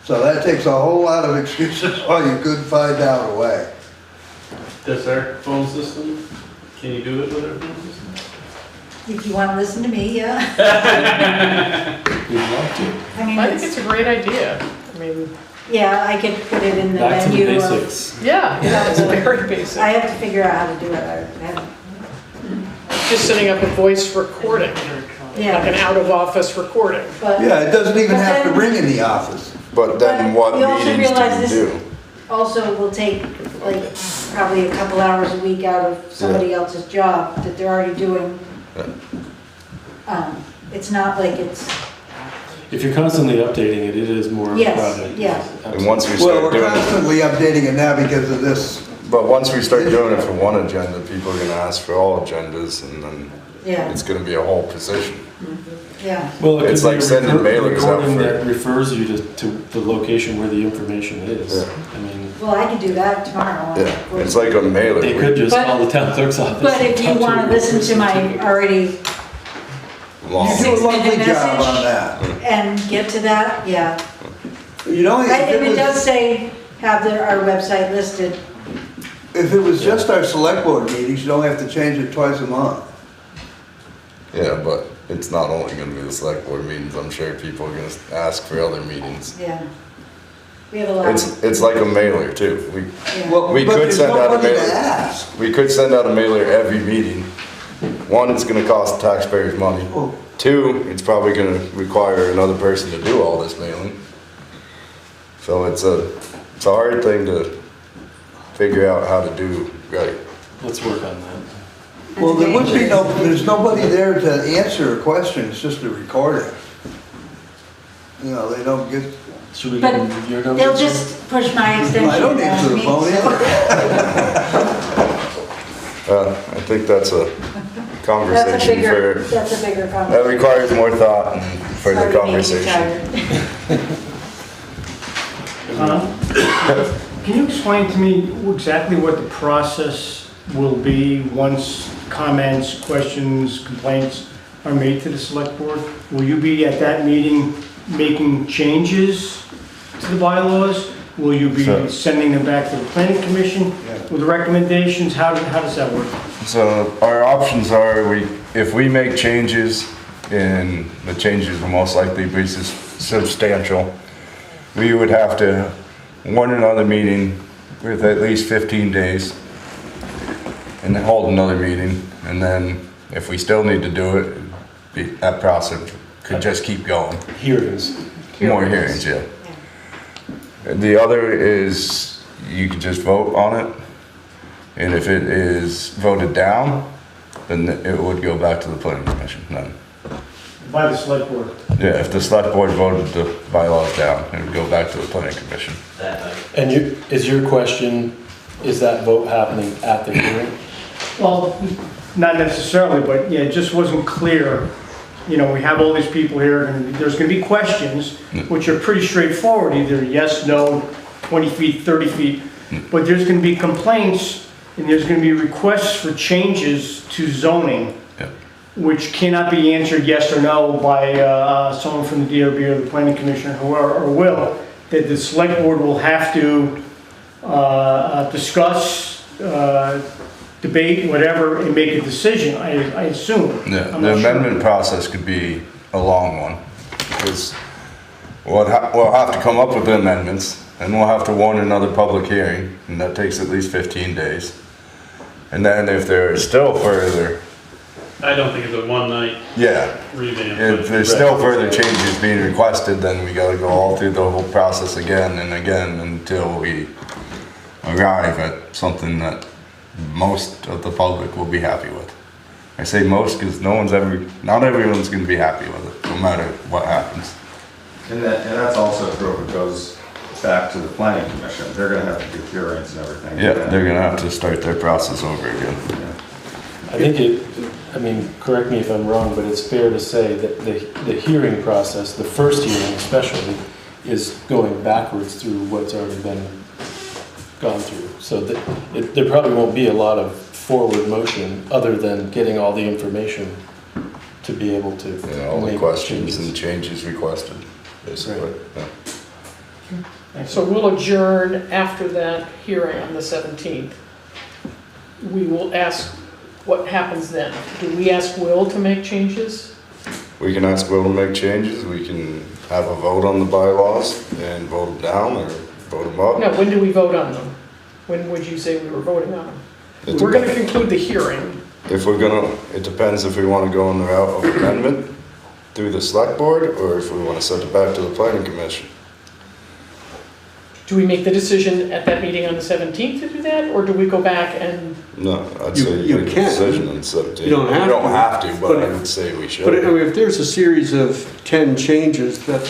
So that takes a whole lot of excuses why you couldn't find out a way. Does our phone system, can you do it with our phone system? If you want to listen to me, yeah. We'd love to. I mean, I think it's a great idea. I mean, yeah, I could put it in the Back to the menu of. basics. yeah, it's very basic. I have to figure out how to do it. I haven't. Just setting up a voice recording, like an Yeah, out-of-office recording. but. Yeah, it doesn't even but have to then- ring in the office. But then But what you also meetings do realize you this- do? Also will take like probably a couple hours a week out of somebody else's job that they're already doing. It's not like it's, If you're constantly updating it, it is more of a Yes, project. yeah. And once we Well, start we're doing it, constantly updating it now because of this. but once we start doing it for one agenda, people are gonna ask for all agendas, and then yeah, it's gonna be a whole position. yeah. Well, it It's could be like a sending mailers out recording for- that refers you to the location where the information is. Yeah. I mean, Well, I could do that tomorrow. Yeah, it's like a mailer. they could just But- call the town clerk's office. But if you and talk want to listen to my already Long. You do a lovely 6-minute job message. on that. and get to that, yeah. You know, If if it it does was, say, have our website listed, if it was just our select board meetings, you don't have to change it twice a month. Yeah, but it's not only gonna be the select board meetings, I'm sure people are gonna ask for other meetings. yeah. We have a lot, It's like a mailer too. yeah. Well, We but could there's send out a nobody to mailer. ask. We could send out a mailer every meeting. One, it's gonna cost taxpayers money. Oh. Two, it's probably gonna require another person to do all this mailing. So it's a hard thing to figure out how to do right. Let's work on that. Well, there would be there's nobody there to answer a question, it's just a recording. You know, they don't get, Should we But give them your number? They'll just push my extension. I don't answer the me, phone so- either. I think that's a That's a conversation bigger, for, that's a bigger that conversation. requires more thought and further Sorry to make you conversation. tired. Can you explain to me exactly what the process will be once comments, questions, complaints are made to the select board? Will you be at that meeting making changes to the bylaws? Will you be So- sending them back to the planning commission with recommendations? How does that work? So our options are, if we make changes, and the changes will most likely be substantial, we would have to warn another meeting with at least 15 days and then hold another meeting. And then if we still need to do it, that process could just keep going. Hearings. More hearings, yeah. The other is you could just vote on it. And if it is voted down, then it would go back to the planning commission then. By the select board? Yeah, if the select board voted the bylaws down, it would go back to the planning commission. And is your question, is that vote happening at the hearing? Well, not necessarily, but yeah, it just wasn't clear. You know, we have all these people here, and there's gonna be questions, which are pretty straightforward, either yes, no, 20 feet, 30 feet. But there's gonna be complaints, and there's gonna be requests for changes to zoning, which cannot be answered yes or no by someone from the DRB or the planning commission, or will, that the select board will have to discuss, debate, whatever, and make a decision, I assume. Yeah, I'm the not sure. amendment process could be a long one, because we'll have to come up with the amendments, and we'll have to warn another public hearing, and that takes at least 15 days. And then if there is still further, I don't think it's a one night yeah, revamp. if there's still further changes being requested, then we gotta go all through the whole process again and again until we arrive at something that most of the public will be happy with. I say most because not everyone's gonna be happy with it, no matter what happens. And that's also true if it goes back to the planning commission. They're gonna have to do hearings and everything. Yeah, they're gonna have to start their process over again. I think correct me if I'm wrong, but it's fair to say that the hearing process, the first hearing especially, is going backwards through what's already been gone through. So there probably won't be a lot of forward motion other than getting all the information to be able to All the make questions changes. and changes requested, basically. Right. Yeah. So we'll adjourn after that hearing on the 17th. We will ask what happens then. Do we ask Will to make changes? We can ask Will to make changes, we can have a vote on the bylaws and vote them down or vote them up. No, when do we vote on them? When would you say we were voting on them? It We're gonna depends. conclude the hearing. It depends if we want to go on the route of amendment through the select board or if we want to send it back to the planning commission. Do we make the decision at that meeting on the 17th to do that, or do we go back and? No, I'd You- say you you make a can. decision on 17. You don't have We don't to. have to, but But- I would say we should. But I mean, if there's a series of 10 changes that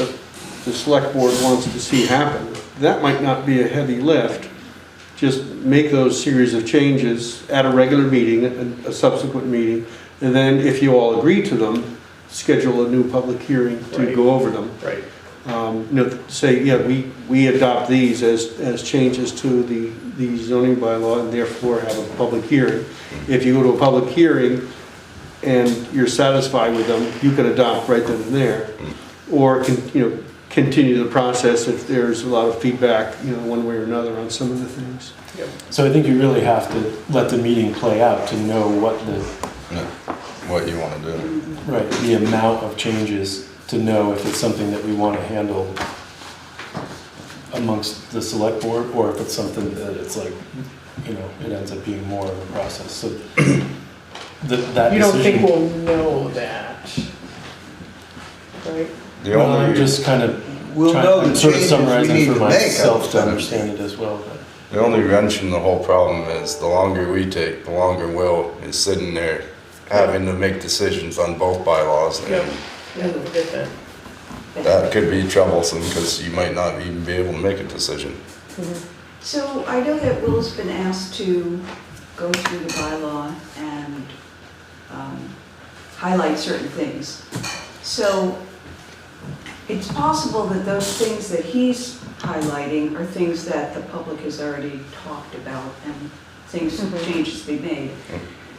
the select board wants to see happen, that might not be a heavy lift. Just make those series of changes at a regular meeting, a subsequent meeting, and then if you all agree to them, schedule a new public hearing to Right. go over them. Right. Say, yeah, we adopt these as changes to the zoning bylaw and therefore have a public hearing. If you go to a public hearing and you're satisfied with them, you can adopt right then and there. Or, continue the process if there's a lot of feedback, one way or another on some of the things. So I think you really have to let the meeting play out to know what What you want to do. the amount of changes, to know if it's something that we want to handle amongst the select board, or if it's something that it's like, it ends up being more of a process. So that You don't think decision- we'll know that? Right? The Well, I'm only, just kind of We'll know the I'm sort of changes we summarizing need for to make. myself to understand it as well. But the only wrench in the whole problem is the longer we take, the longer Will is sitting there having to make decisions on both bylaws. Yep. And Yeah, we get that. that could be troublesome because you might not even be able to make a decision. So I know that Will's been asked to go through the bylaw and highlight certain things. So it's possible that those things that he's highlighting are things that the public has already talked about and changes they made.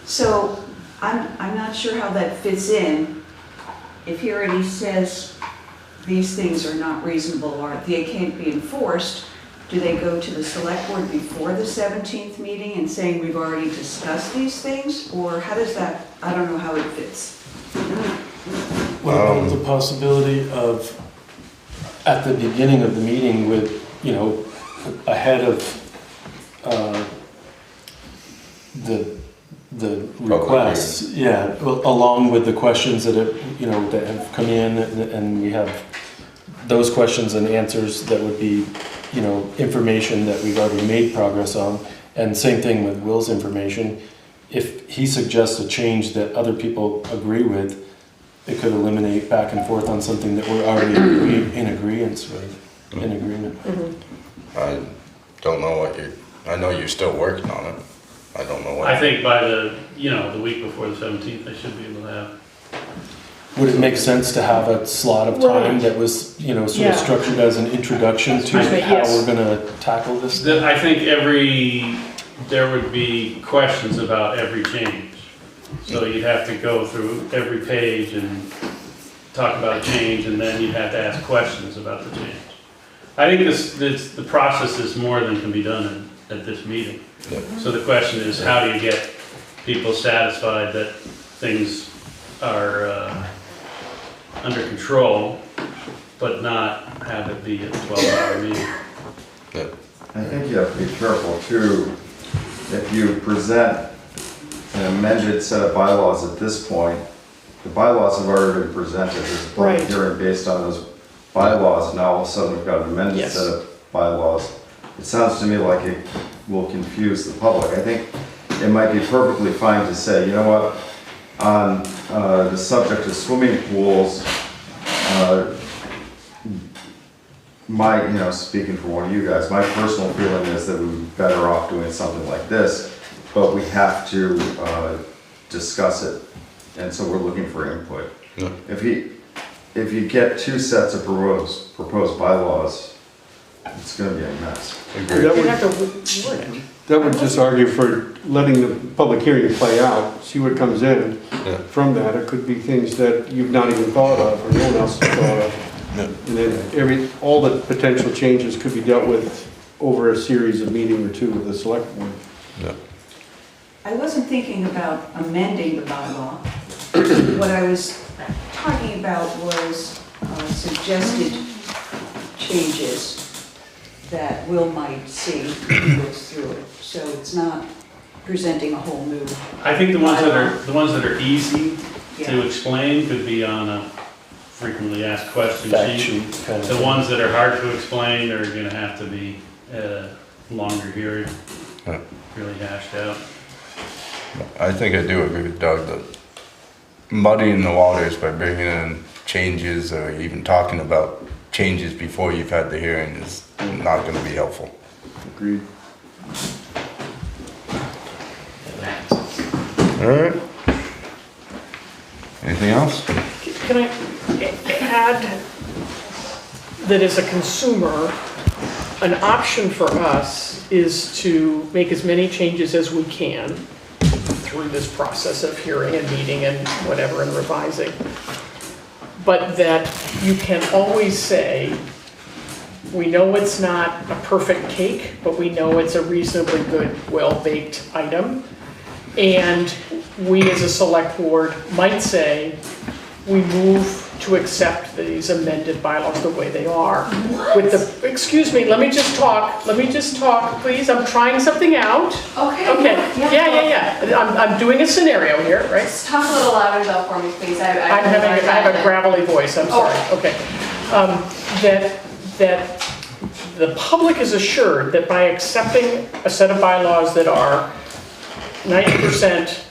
So I'm not sure how that fits in. If he already says these things are not reasonable or they can't be enforced, do they go to the select board before the 17th meeting and saying we've already discussed these things? Or how does that, I don't know how it fits. What about the possibility of, at the beginning of the meeting with, you know, ahead of the requests, yeah, along with the questions that have, you know, that have come in, and we have those questions and answers that would be, you know, information that we've already made progress on, and same thing with Will's information. If he suggests a change that other people agree with, it could eliminate back and forth on something that we're already in agreement with, in agreement. I don't know what I know you're still working on it. I don't know what. I think by the week before the 17th, I should be able to have. Would it make sense to have a slot of time that was, you know, sort of structured as an introduction to how we're gonna tackle this? I think there would be questions about every change. So you'd have to go through every page and talk about a change, and then you'd have to ask questions about the change. I think the process is more than can be done at this meeting. Yeah. So the question is, how do you get people satisfied that things are under control, but not have it be a 12-hour meeting? Yeah. I think you have to be careful too, if you present an amended set of bylaws at this point, the bylaws have already been presented, there's a public hearing based on those bylaws, now all of a sudden we've got an amended set of bylaws. It sounds to me like it will confuse the public. I think it might be perfectly fine to say, you know what, on the subject of swimming pools, speaking for one of you guys, my personal feeling is that we'd be better off doing something like this, but we have to discuss it, and so we're looking for input. Yeah. If you get two sets of proposed bylaws, it's going to be a mess. That would just argue for letting the public hearing play out, see what comes in. From that, it could be things that you've not even thought of, or no one else has thought of. And then all the potential changes could be dealt with over a series of meeting or two with the select board. Yeah. I wasn't thinking about amending the bylaw. What I was talking about was suggested changes that Will might see when he goes through it. So it's not presenting a whole new. I think the ones that are easy to explain could be on a frequently asked question sheet. The ones that are hard to explain are going to have to be longer hearing, really hashed out. I think I do agree with Doug that muddying the waters by bringing in changes or even talking about changes before you've had the hearing is not going to be helpful. Agreed. All right. Anything else? Can I add that as a consumer, an option for us is to make as many changes as we can through this process of hearing and meeting and whatever and revising. But that you can always say, we know it's not a perfect cake, but we know it's a reasonably good, well-baked item. And we as a select board might say, we move to accept these amended bylaws the way they are. What? With the, excuse me, let me just talk, please, I'm trying something out. Okay. Yeah. I'm doing a scenario here, right? Just talk a little louder though for me, please. I have a gravelly voice, I'm sorry, okay. That the public is assured that by accepting a set of bylaws that are 90%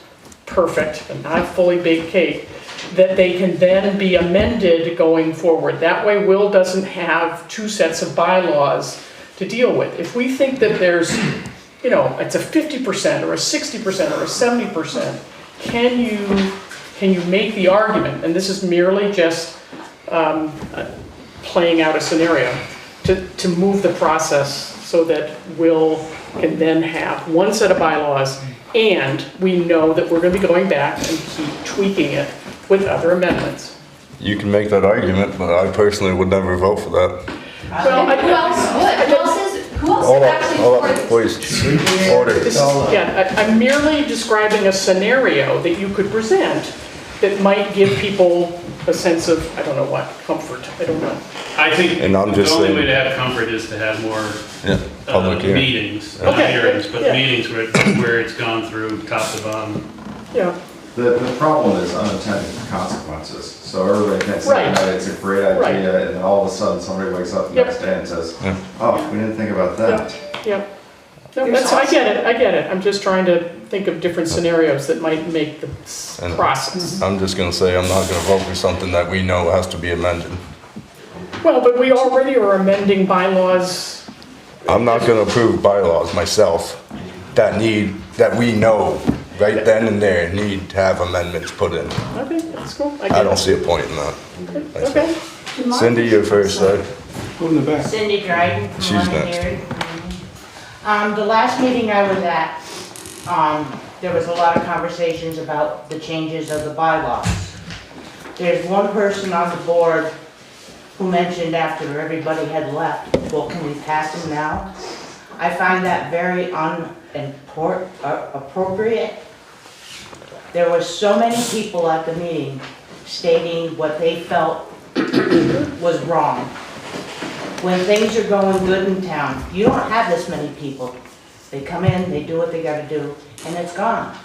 perfect and not fully baked cake, that they can then be amended going forward. That way Will doesn't have two sets of bylaws to deal with. If we think that there's, it's a 50% or a 60% or a 70%, can you make the argument, and this is merely just playing out a scenario, to move the process so that Will can then have one set of bylaws, and we know that we're going to be going back and keep tweaking it with other amendments. You can make that argument, but I personally would never vote for that. Well, who else hold on, please. Order. Yeah, I'm merely describing a scenario that you could present that might give people a sense of, I don't know what, comfort, I don't know. I think And I'm the just only saying- way to have comfort is to have more Public hearing. meetings, not Okay, hearings, but yeah. meetings where it's gone through top to bottom. Yeah, The problem is unintended consequences. So everybody thinks Right. that it's a great idea, Right. and then all of a sudden somebody wakes up the Yep. next day and says, oh, we didn't think about that. yeah. No, that's, I get it. I'm just trying to think of different scenarios that might make the And process. I'm just gonna say, I'm not gonna vote for something that we know has to be amended. Well, but we already are amending bylaws. I'm not gonna approve bylaws myself that we know right then and there need to have amendments put in. Okay, that's cool. I get don't it. see a point in that. Okay. Cindy, you're first, though. Go in the back. Cindy Dryden from She's next. Londonderry. The last meeting I was at, there was a lot of conversations about the changes of the bylaws. There's one person on the board who mentioned after everybody had left, well, can we pass them now? I find that very appropriate. There were so many people at the meeting stating what they felt was wrong. When things are going good in town, you don't have this many people. They come in, they do what they gotta do, and it's gone.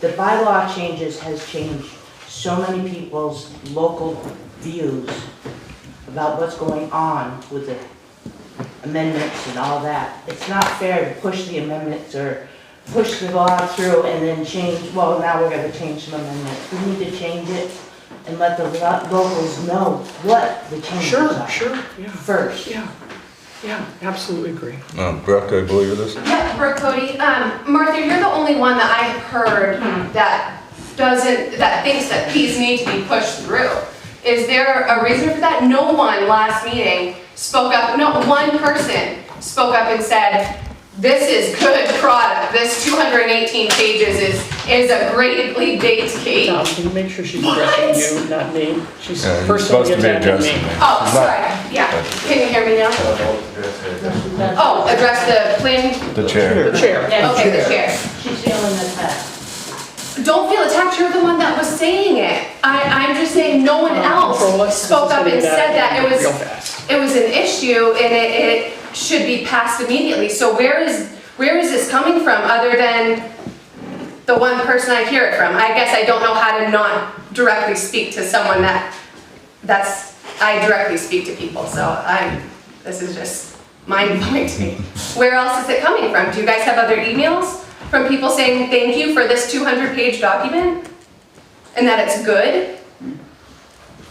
The bylaw changes has changed so many people's local views about what's going on with the amendments and all that. It's not fair to push the amendments or push the law through and then change, well, now we're gonna change some amendments. We need to change it and let the locals know what the changes are. Sure, yeah. First. Yeah, absolutely agree. Brooke, I believe it is. Yeah, Brooke Cody. Martha, you're the only one that I have heard that thinks that these need to be pushed through. Is there a reason for that? No one last meeting spoke up, not one person spoke up and said, this is good product. This 218 pages is a greatly baked cake. Tom, can you make sure she's addressing you, not me? She's Yeah, you're personally supposed to be attacking addressing me. me. Oh, sorry. Yeah. Can you hear me now? Oh, address the plan. The chair. The chair. Okay, the chair. She's feeling attacked. Don't feel attacked, you're the one that was saying it. I'm just saying no one else spoke up and said that it was an issue and it should be passed immediately. So where is this coming from other than the one person I hear it from? I guess I don't know how to not directly speak to someone I directly speak to people, so this is just mind-blowing to me. Where else is it coming from? Do you guys have other emails from people saying thank you for this 200-page document and that it's good?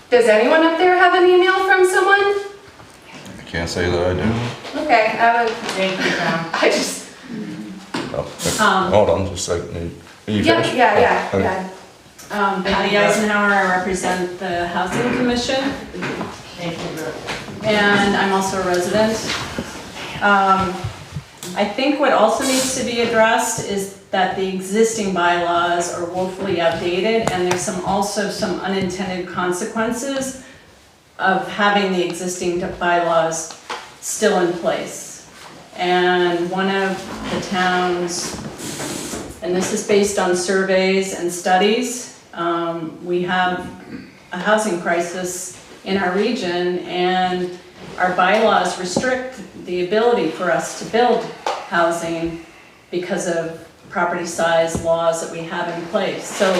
Does anyone up there have an email from someone? I can't say that I do. Okay, I would, Thank you, Tom. I just, Hold on just a second. Are you finished? yeah. Okay. Patty Eisenhower, I represent the Housing Commission, Thank you, Brooke. and I'm also a resident. I think what also needs to be addressed is that the existing bylaws are woefully outdated, and there's also some unintended consequences of having the existing bylaws still in place. And one of the towns, and this is based on surveys and studies, we have a housing crisis in our region, and our bylaws restrict the ability for us to build housing because of property size laws that we have in place. So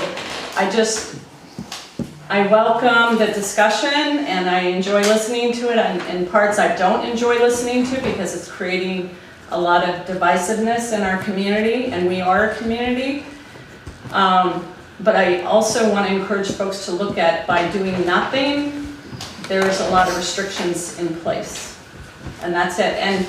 I welcome the discussion and I enjoy listening to it. In parts I don't enjoy listening to because it's creating a lot of divisiveness in our community, and we are a community. But I also want to encourage folks to look at, by doing nothing, there's a lot of restrictions in place. And that's it. And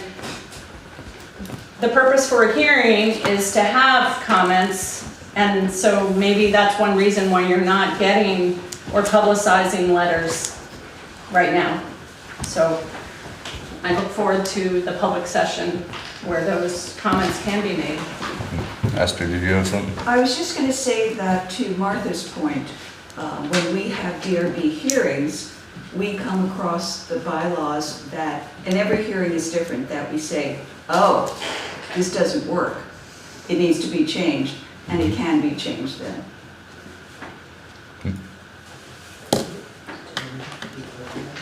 the purpose for a hearing is to have comments, and so maybe that's one reason why you're not getting or publicizing letters right now. So I look forward to the public session where those comments can be made. Esther, did you have something? I was just going to say that to Martha's point, when we have DRB hearings, we come across the bylaws that, and every hearing is different, that we say, oh, this doesn't work. It needs to be changed, and it can be changed then.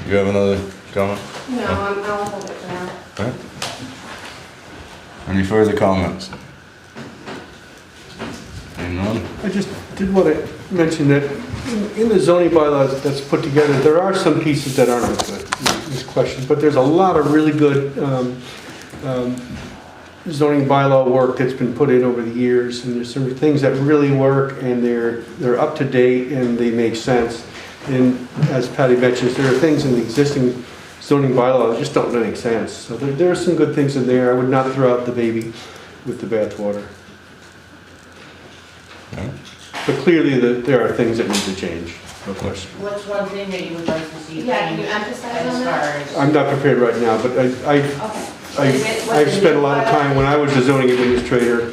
You have another comment? No, I'll hold it for now. All right. Any further comments? Seeing none? I just did want to mention that in the zoning bylaws that's put together, there are some pieces that aren't as good, this question, but there's a lot of really good zoning bylaw work that's been put in over the years, and there's some things that really work, and they're up to date and they make sense. And as Patty mentions, there are things in the existing zoning bylaw that just don't make sense. So there are some good things in there. I would not throw out the baby with the bathwater. But clearly there are things that need to change, no question. What's one thing that you would like to see? Yeah, can you emphasize on that? I'm not prepared right now, but I've spent a lot of time when I was the zoning administrator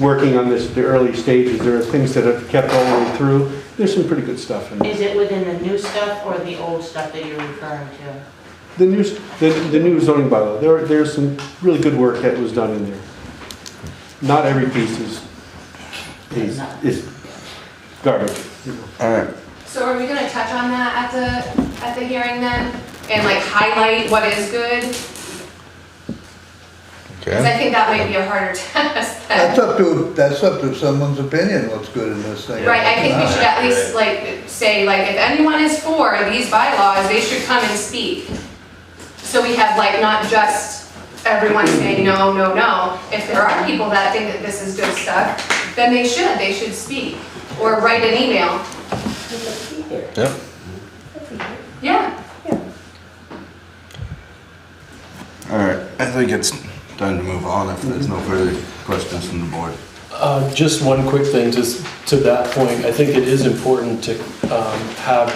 working on this, the early stages. There are things that have kept all the way through. There's some pretty good stuff in there. Is it within the new stuff or the old stuff that you're referring to? The new zoning bylaw, there's some really good work that was done in there. Not every piece is garbage. You know. All right. So are we gonna touch on that at the hearing then? And like highlight what is good? Because I Okay. think that might be a harder task. That's up to someone's opinion, what's good in this thing. Right, I think we should at least like say like if anyone is for these bylaws, they should come and speak. So we have like not just everyone saying no, no, no. If there are people that think that this is good stuff, then they should speak or write an email. Yep. Yeah. All right. I think it's time to move on if there's no further questions from the board. Just one quick thing, just to that point, I think it is important to have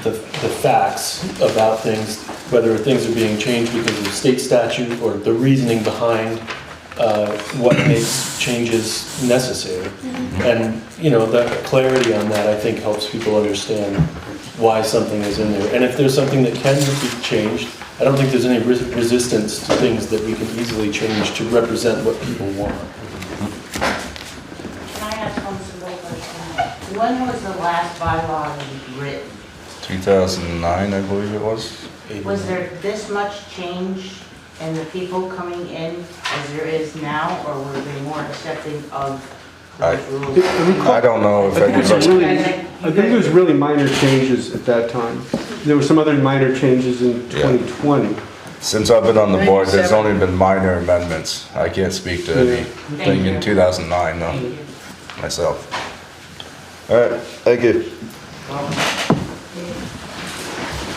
the facts about things, whether things are being changed because of state statute or the reasoning behind what makes changes necessary. And, you know, that clarity on that, I think, helps people understand why something is in there. And if there's something that can be changed, I don't think there's any resistance to things that we can easily change to represent what people want. Can I ask one simple question? When was the last bylaw written? 2009, I believe it was. Was there this much change in the people coming in as there is now, or were they more accepting of those rules? I don't know if I think there was really minor changes at that time. There were some other minor changes in 2020. Since I've been on the board, there's only been minor amendments. I can't speak to anything in 2009, no, myself. All right, thank you.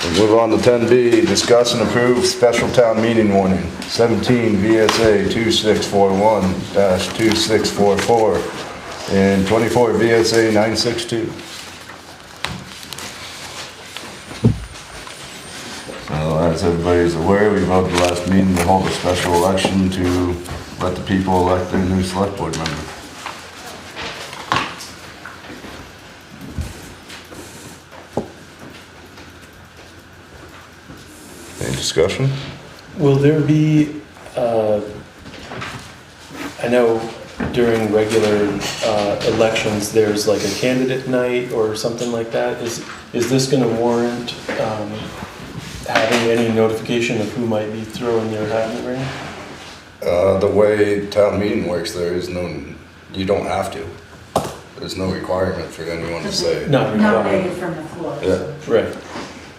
We'll move on to 10B, discuss and approve special town meeting warning, 17 VSA 2641-2644, and 24 VSA 962. So as everybody is aware, we voted last meeting to hold a special election to let the people elect their new select board member. Any discussion? Will there be, I know during regular elections, there's like a candidate night or something like that. Is this going to warrant having any notification of who might be throwing their hat in the ring? The way town meeting works, there is no, you don't have to. There's no requirement for anyone to say. Not Nominated from the floor. Yeah. Right.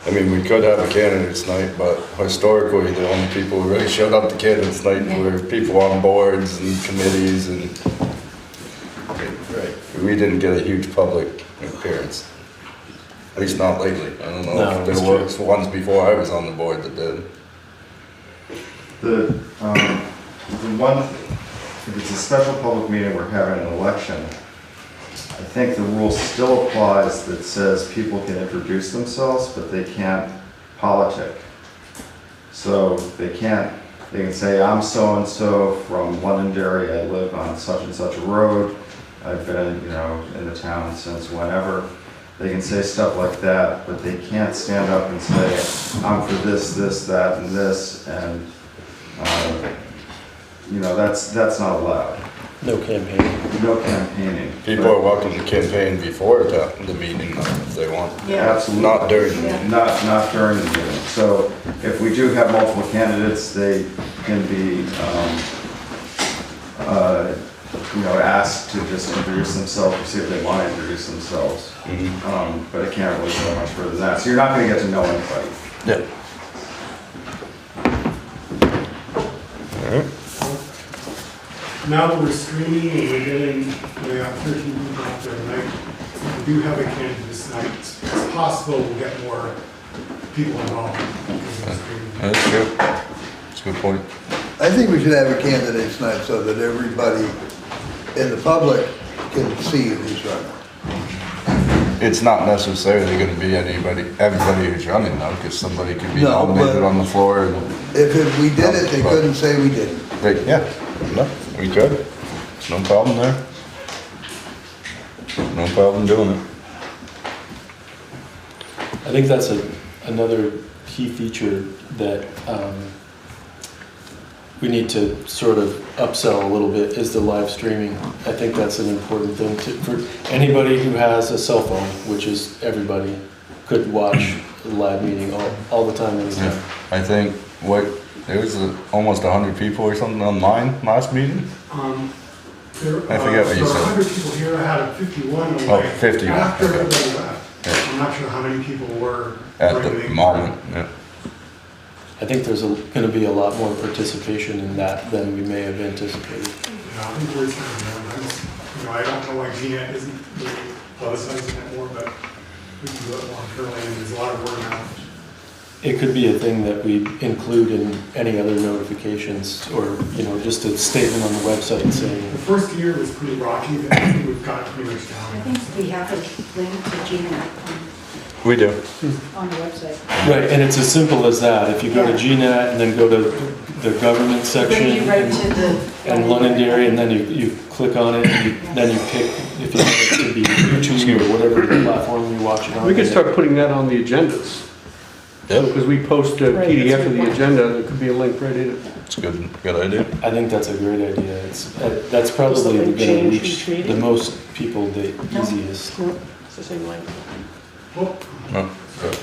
I mean, we could have a candidates night, but historically, the only people who really showed up to candidates night were people on boards and committees and, we didn't get a huge public appearance. At least not lately. I don't know if there was ones before I was on the board that did. The one, if it's a special public meeting, we're having an election, I think the rule still applies that says people can introduce themselves, but they can't politic. So they can say, I'm so-and-so from Londonderry, I live on such and such a road, I've been, in the town since whenever. They can say stuff like that, but they can't stand up and say, I'm for this, this, that, and this, and you know, that's not allowed. No campaigning. No campaigning. People are welcome to campaign before the meeting though, if they want. Yeah. Absolutely. Not during the meeting. Not during the meeting. So if we do have multiple candidates, they can be, you know, asked to just introduce themselves, or see if they want to introduce themselves. But it can't really go much further than that. So you're not going to get to know anybody. Yeah. Now that we're screening and we're getting, we have 13 people out there tonight, if we do have a candidate this night, it's possible we'll get more people involved because of the screening. That's good. That's a good point. I think we should have a candidate tonight so that everybody in the public can see who's running. It's not necessarily gonna be everybody who's running though, because somebody could be No, nominated but- on the floor and, If we did it, they couldn't say we didn't. yeah, no, we could. No problem there. No problem doing it. I think that's another key feature that we need to sort of upsell a little bit is the live streaming. I think that's an important thing for anybody who has a cell phone, which is everybody, could watch a live meeting all the time. Anytime. I think there was almost 100 people or something online last meeting. There, I forget what you there were said. 100 people here, I had 51 away. Oh, 51, After okay. everybody left. I'm not sure how many people were. At ready to the make- moment, yeah. I think there's going to be a lot more participation in that than we may have anticipated. Yeah, I think we're starting to realize, you know, I don't know why GNET isn't really publicizing it more, but we can do it more currently, and there's a lot of word of mouth. It could be a thing that we include in any other notifications or, you know, just a statement on the website saying. The first year was pretty rocky, but I think we've got it pretty much down. I think we have a link to GNET We do. on the website. Right, and it's as simple as that. If you go to GNET and then go to the government section. Bring you right to the. And Londonderry, and then you click on it, and then you pick if you want it to be YouTube or whatever platform you watch it on. We could start putting that on the agendas. Yep. Because we post a Right, PDF that's a of good the point. agenda, there could be a link right in it. It's a good idea. I think that's a great idea. That's probably link going to change reach each meeting? the most people the easiest. No, it's the same link. Oh, good.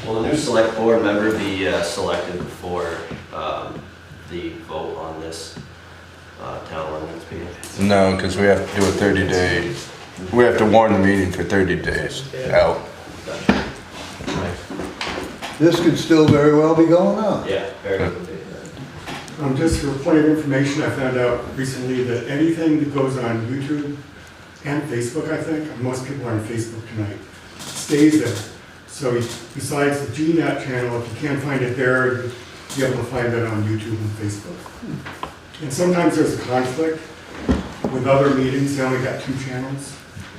Will the new select board member be selected before the vote on this town ordinance meeting? No, because we have to do a 30-day, we have to warn the meeting for 30 days out. This could still very well be going on. Yeah, very good. Just for point of information, I found out recently that anything that goes on YouTube and Facebook, I think, most people are on Facebook tonight, stays there. So besides the GNET channel, if you can't find it there, you'll be able to find it on YouTube and Facebook. And sometimes there's a conflict with other meetings, they only got 2 channels.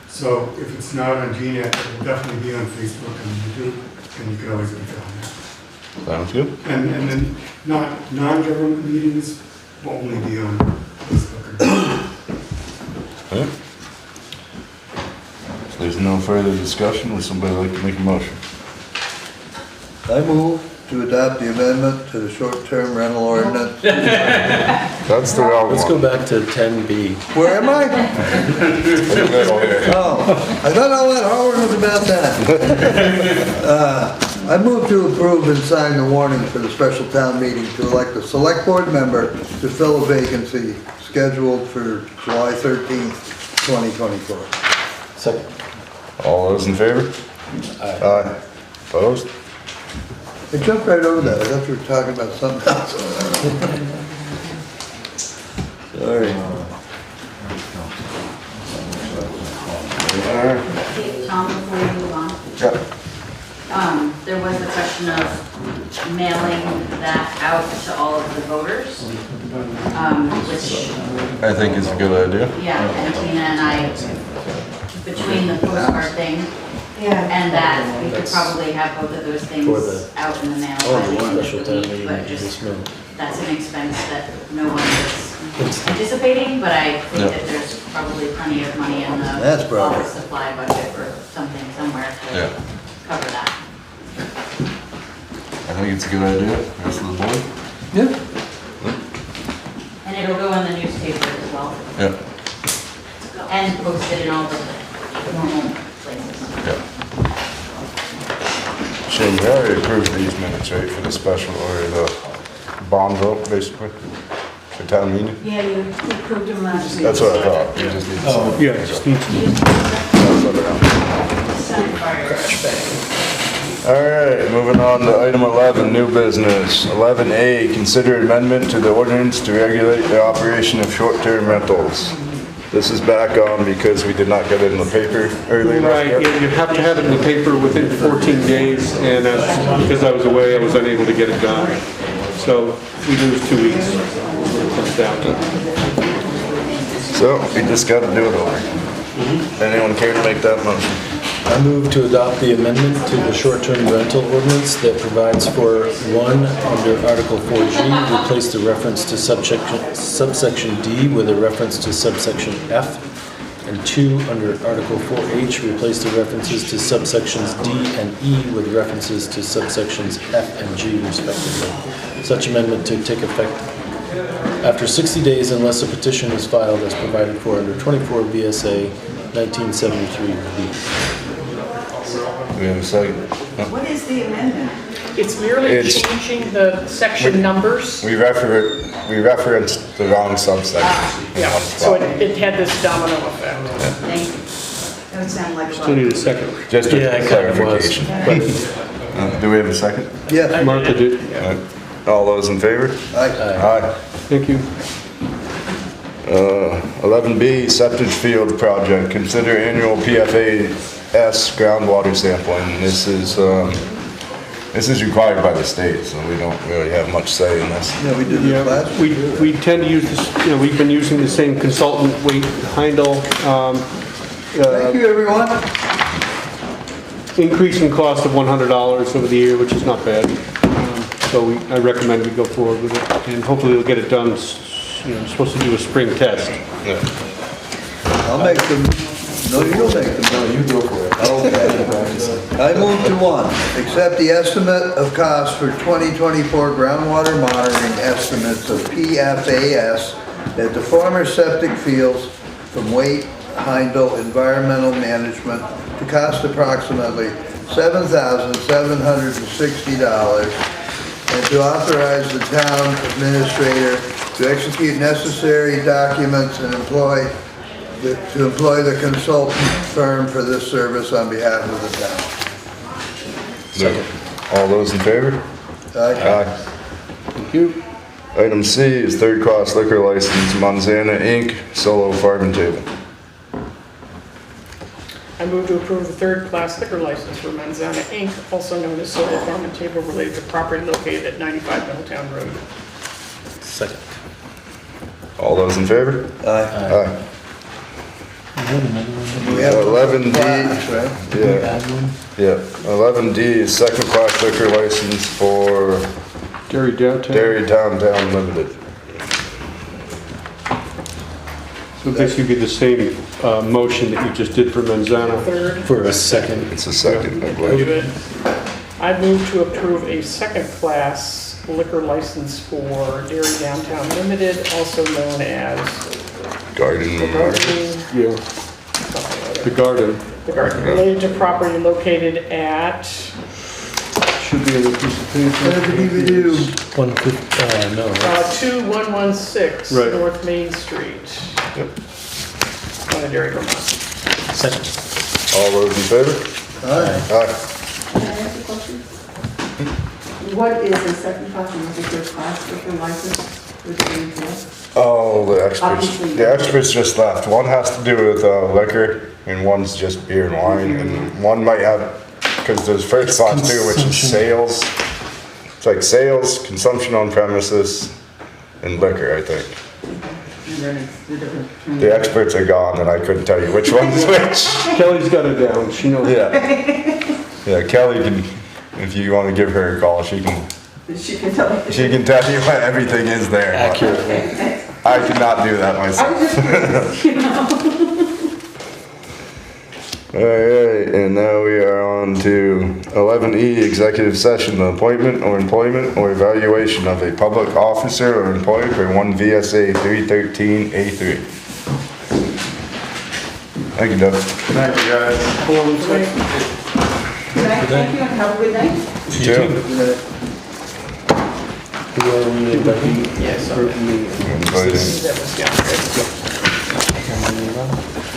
So if it's not on GNET, it will definitely be on Facebook and YouTube, and you can always get it on there. Sounds good. And then non-government meetings will only be on Facebook. Okay. If there's no further discussion, would somebody like to make a motion? I move to adopt the amendment to the short-term rental ordinance. That's the wrong Let's one. go back to 10B. Where am I? In the middle here. Oh, I thought all that hard was about that. I move to approve and sign the warning for the special town meeting to elect a select board member to fill a vacancy scheduled for July 13th, 2024. Second. All those in favor? Aye. Opposed? I jumped right over that. I thought you were talking about something else. Sorry. Tom, before we move on, Yeah. there was the question of mailing that out to all of the voters, which, I think it's a good idea. yeah, and Tina and I, between the postcard thing and that, we could probably have both of those things For the- out in the mail Oh, by the the end of special the town week, meeting but this just, month. that's an expense that no one is anticipating, but I think Yeah. that there's probably plenty of money in the That's probably- office supply budget or something somewhere Yeah. to cover that. I think it's a good idea. Rest of the board? Yeah. it'll go in the newspaper as well, Yeah. and posted in all the normal places. Shane, you already approved these minutes, right, for the special, or the bond vote, basically, for town meeting? Yeah, you approved them last week. That's what I thought, you just need to sign. Yeah, just need to. All right, moving on to item 11, new business. 11A, consider amendment to the ordinance to regulate the operation of short-term rentals. This is back on because we did not get it in the paper early enough. Right, yeah, you have to have it in the paper within 14 days, and because I was away, I was unable to get it done. So we lose 2 weeks. It comes down to. So we just got to do it over. Anyone care to make that motion? I move to adopt the amendment to the short-term rental ordinance that provides for 1, under Article 4G, replace the reference to subsection D with a reference to subsection F, and 2, under Article 4H, replace the references to subsections D and E with references to subsections F and G respectively. Such amendment to take effect after 60 days unless a petition is filed as provided for under 24 VSA 1973 review. We have a second. What is the amendment? It's merely changing the section numbers. We referenced the wrong subsection. in Yeah, one so spot. it had this domino effect. Thank you. That would sound like a Still need a second. Just a Yeah, it kind of was. clarification. Do we have a second? Yes. Martha did. All those in favor? Aye. Aye. Thank you. 11B, septic field project. Consider annual PFAS groundwater sampling. This is required by the state, so we don't really have much say in this. Yeah, we did Yeah, this last week. we tend to use this, we've been using the same consultant, Wade Heindel. Thank you, everyone. Increase in cost of $100 over the year, which is not bad. So I recommend we go forward with it, and hopefully we'll get it done. I'm supposed to do a spring test. Yeah. I'll make them, no, you don't make them. No, you go for it. Okay. I move to 1, accept the estimate of cost for 2024 groundwater monitoring estimates of PFAS at the former septic fields from Waite Heindel Environmental Management to cost approximately $7,760, and to authorize the town administrator to execute necessary documents and to employ the consultant firm for this service on behalf of the town. Second. All those in favor? Aye. Thank you. Item C is third class liquor license, Manzana Inc., Solo Farm and Table. I move to approve the third-class liquor license for Manzana Inc., also known as Solo Farm and Table, related to property located at 95 Middletown Road. Second. All those in favor? Aye. Aye. We have 11D, class, right? yeah, 11D is second class liquor license for Dairy Downtown. Dairy Downtown Limited. So this would be the same motion that you just did for Manzana. Third, For a second. It's a second, I do believe. it. I move to approve a second-class liquor license for Dairy Downtown Limited, also known as Garden. The Garden. Yeah, the garden. The Garden, related to property located at, Should be in the piece of paper. 2116 Right. North Main Street. Yep. Londonderry, Vermont. Second. All those in favor? Aye. Aye. Can I ask a question? What is a second class and what is your class liquor license? Which means Oh, the experts. Obviously. The experts just left. One has to do with liquor, and one's just beer and wine, and one might have, because there's first class too, which is sales. It's like sales, consumption on premises, and liquor, I think. And then it's the difference between. The experts are gone, and I couldn't tell you which one's which. Kelly's got it down, she knows. Yeah. Yeah, Kelly can, if you want to give her a call, she can She can tell me. tell you what everything is there. Accurately. I cannot do that I was myself. just curious, you know. Alright, and now we are on to 11E, executive session, the appointment or employment or evaluation of a public officer or employee for 1 VSA 313A3. Thank you, Doug. Thank you, guys. Thank you and have a good night. You too. Who are we inviting? Yes.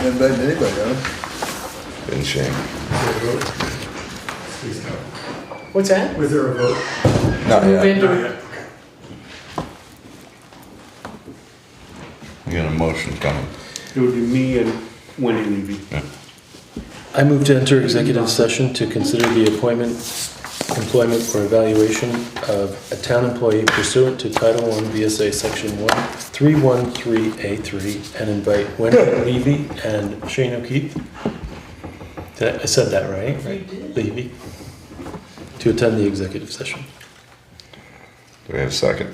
Invite anybody, huh? Been shame. What's that? Was there a vote? Not Move yet. into We got a motion coming. It would be me and Wendy Levy. I move to enter executive session to consider the appointment, employment, or evaluation of a town employee pursuant to Title I VSA Section 313A3 and invite Wendy Levy and Shane O'Keefe. I said that right? You did. Levy. To attend the executive session. Do we have a second?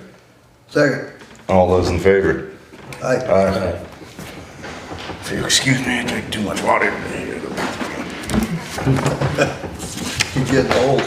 Second. All those in favor? Aye. Aye. If you excuse me, I drink too much water. You're getting old.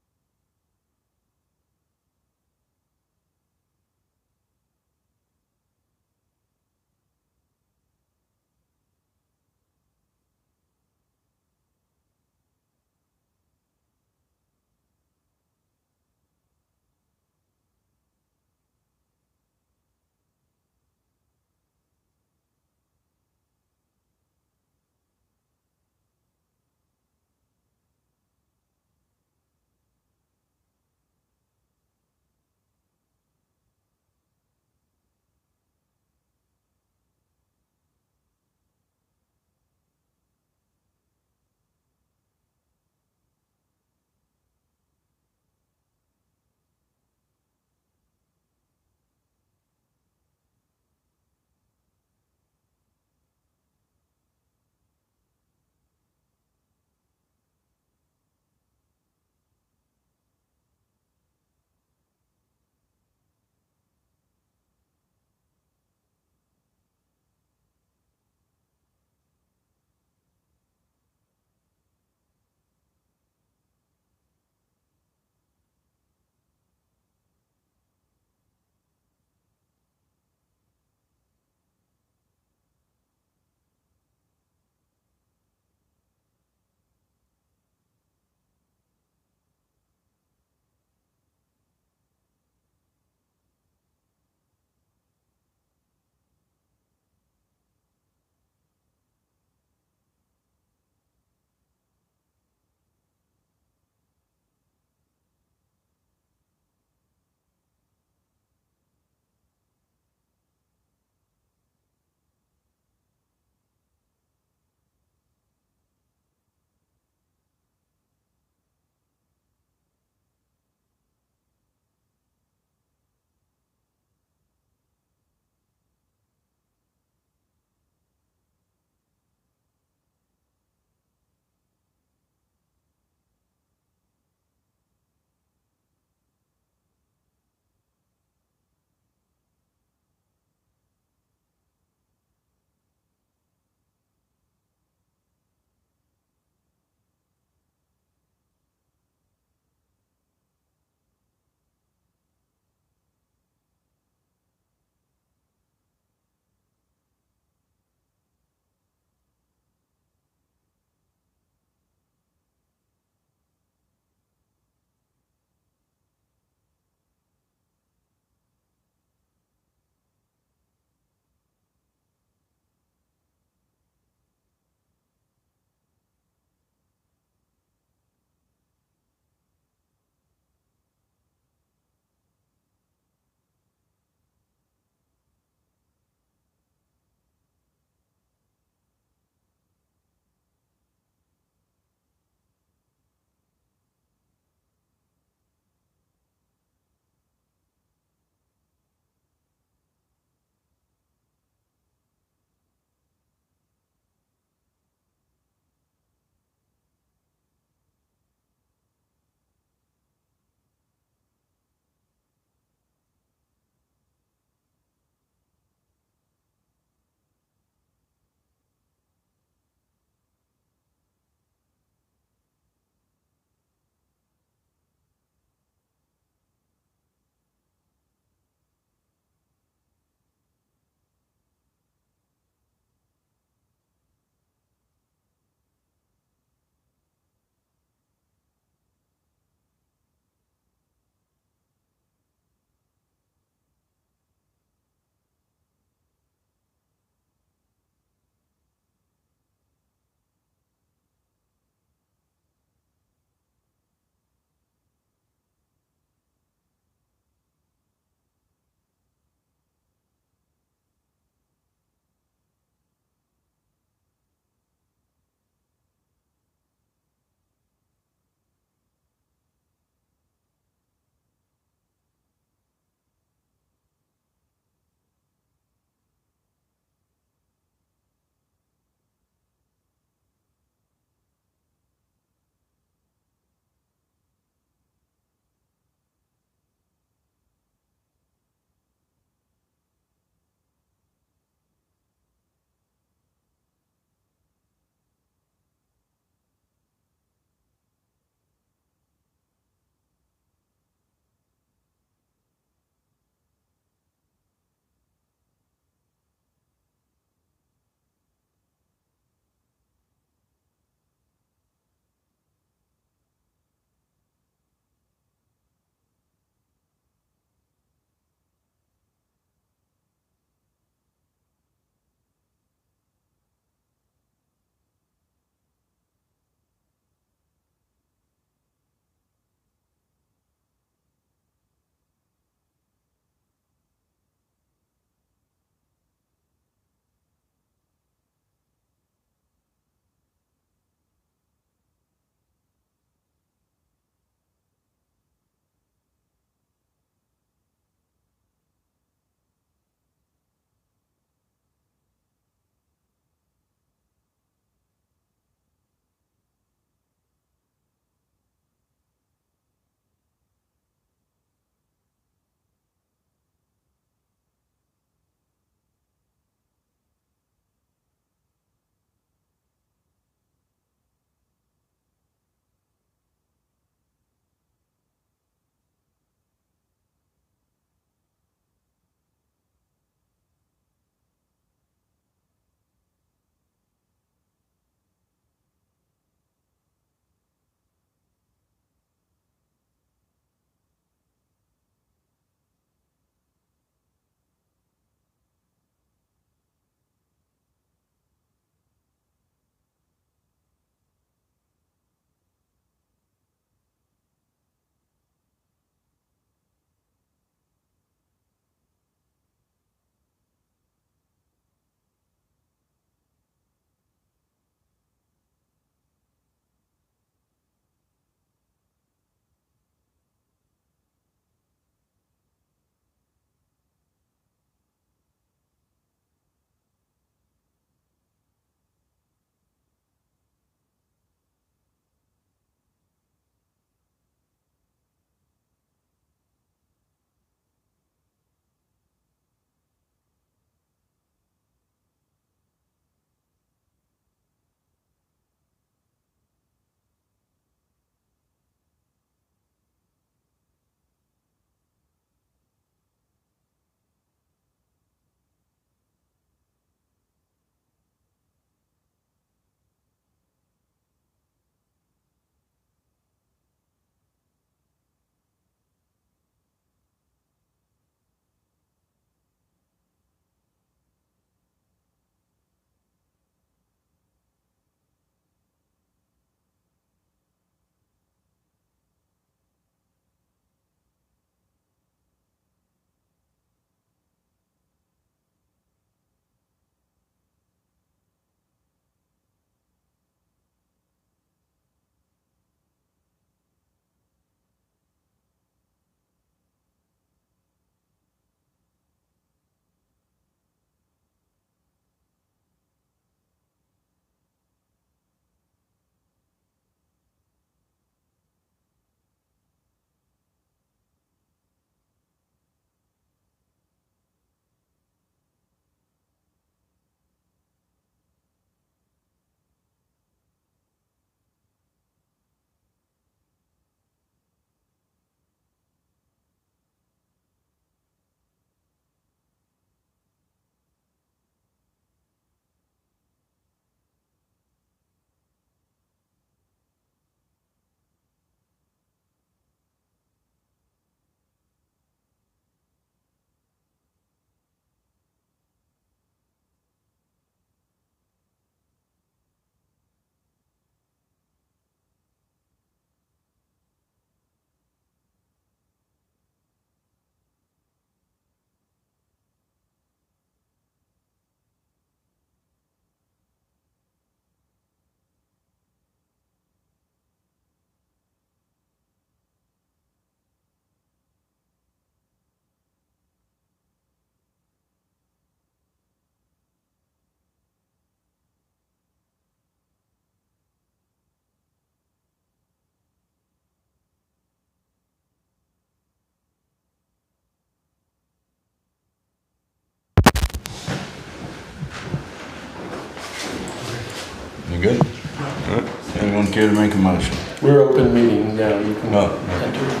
You good? All right. Anyone care to make a motion? We're open meeting now, you can No. enter.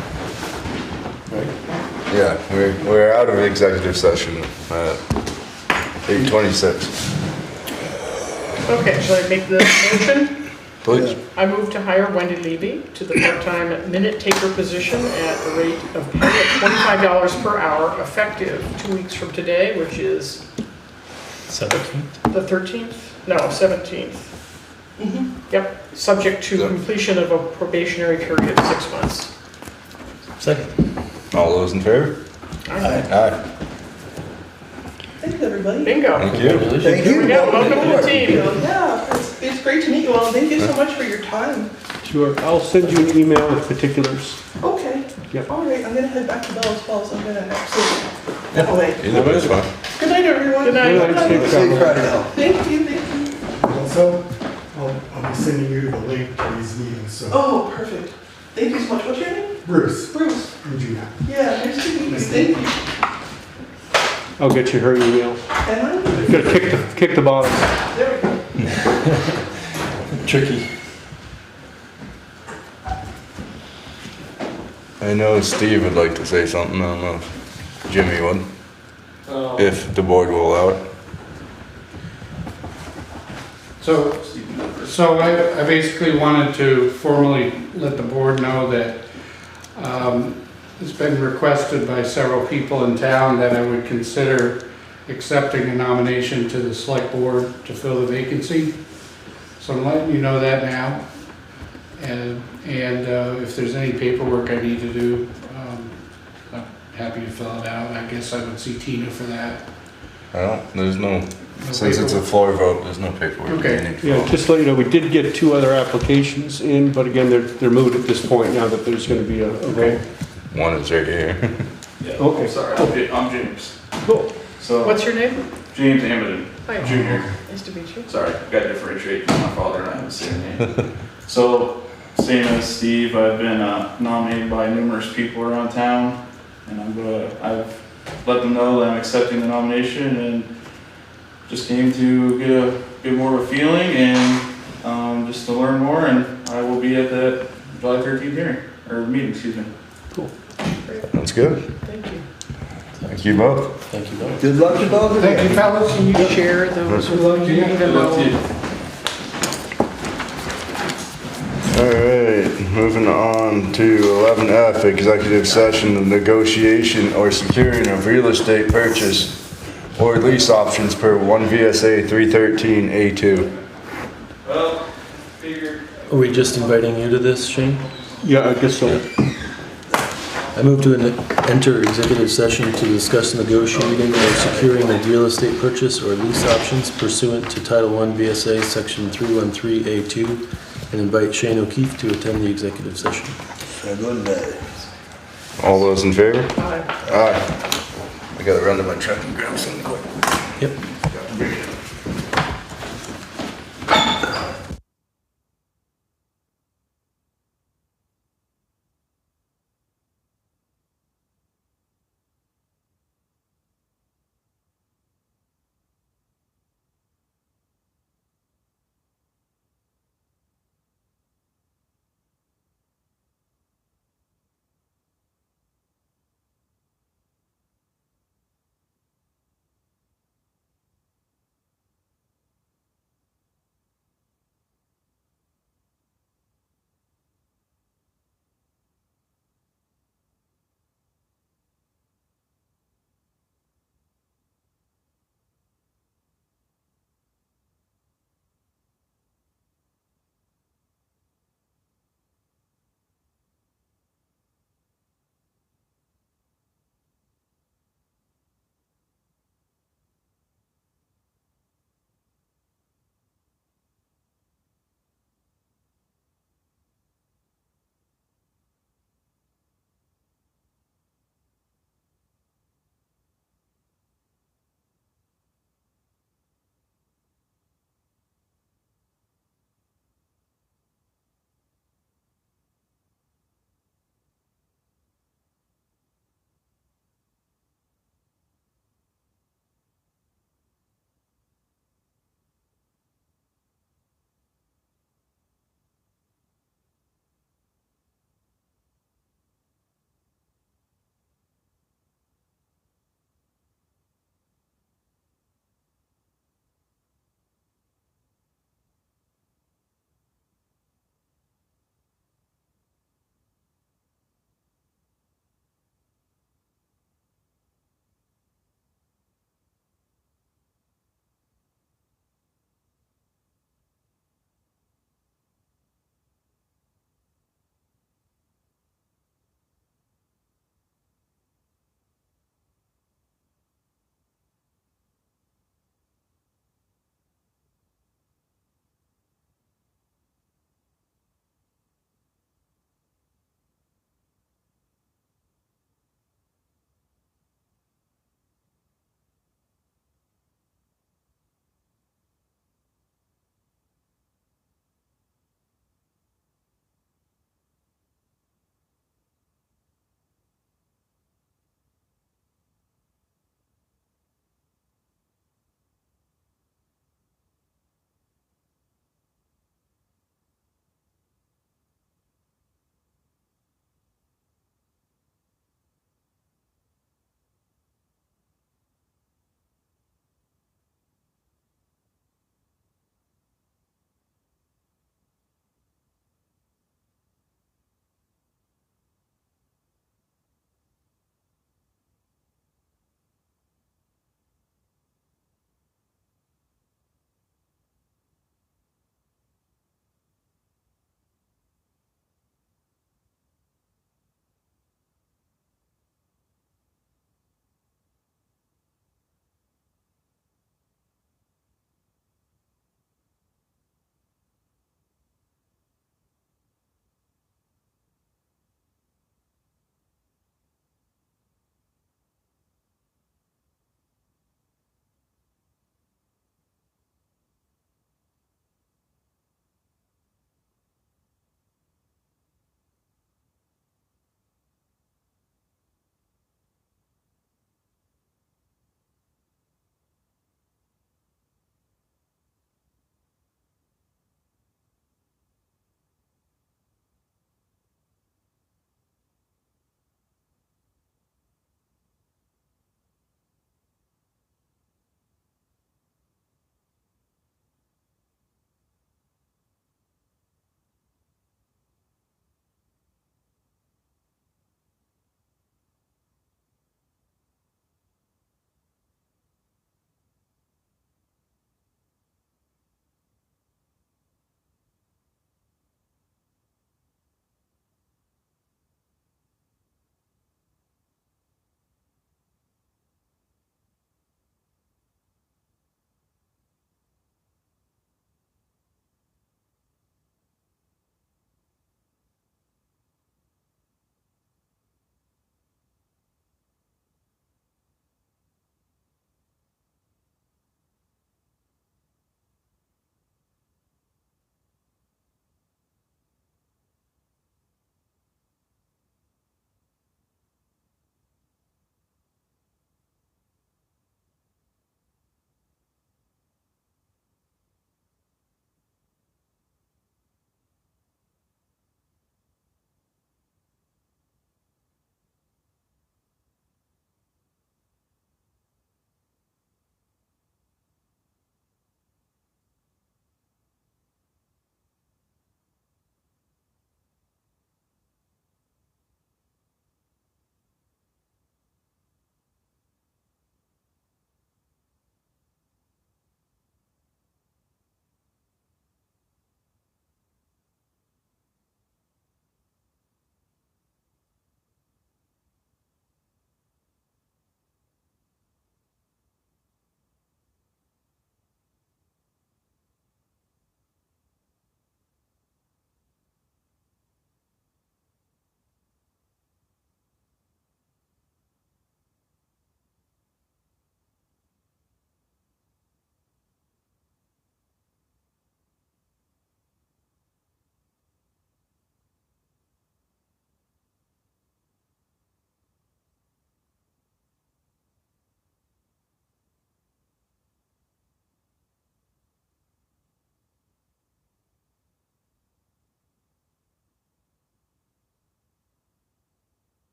Right? Yeah, we're out of executive session at 8:26. Okay, shall I make the motion? Please. I move to hire Wendy Levy to the part-time minute taker position at a rate of pay at $25 per hour, effective 2 weeks from today, which is 17th? the 13th? No, 17th. Yep, subject to completion of a probationary period of 6 months. Second. All those in favor? Aye. Aye. Thank you, everybody. Bingo. Thank you. Thank you. Yeah, welcome to the team. Yeah, it's great to meet you all. Thank you so much for your time. Sure, I'll send you an email with particulars. Okay. Yep. All right, I'm gonna head back to Bell's Falls. I'm gonna actually. Oh, wait. Either way is fine. Good night, everyone. Good night. Good night. Safe travel. Thank you, thank you. Also, I'll be sending you the link to these meetings, so. Oh, perfect. Thank you so much. What's your name? Bruce. Bruce. And Gina. Yeah, nice to meet you. Thank you. I'll get you her email. And I'm Gotta kick the bottom. there we go. Tricky. I know Steve would like to say something. I don't know if Jimmy would, if the board will allow it. So I basically wanted to formally let the board know that it's been requested by several people in town that I would consider accepting a nomination to the select board to fill the vacancy. So I'm letting you know that now. And if there's any paperwork I need to do, I'm happy to fill it out. I guess I would see Tina for that. There's no, since it's a floor vote, there's no paperwork. Okay. you need to Yeah, fill. just to let you know, we did get 2 other applications in, but again, they're moved at this point now that there's gonna be a vote. One is right here. Okay. Sorry, I'm James. Cool. So, What's your name? James Amadon, Hi. Jr. Nice to meet you. Sorry, gotta differentiate from my father and I have the same name. So, same as Steve, I've been nominated by numerous people around town, and I've let them know that I'm accepting the nomination, and just came to get a bit more of a feeling and just to learn more, and I will be at that July 13th hearing, or meeting, excuse me. Cool. That's good. Thank you. Thank you both. Thank you both. Good luck to both of you. Thank you, fellas. Can you share those with me? Even though- Alright, moving on to 11F, executive session, negotiation or securing of real estate purchase or lease options per 1 VSA 313A2. Well, figure. Are we just inviting you to this, Shane? Yeah, I guess so. I move to enter executive session to discuss negotiating or securing of real estate purchase or lease options pursuant to Title I VSA Section 313A2 and invite Shane O'Keefe to attend the executive session. All those in favor? Aye. Aye. I gotta run to my truck and grab something quick. Yep.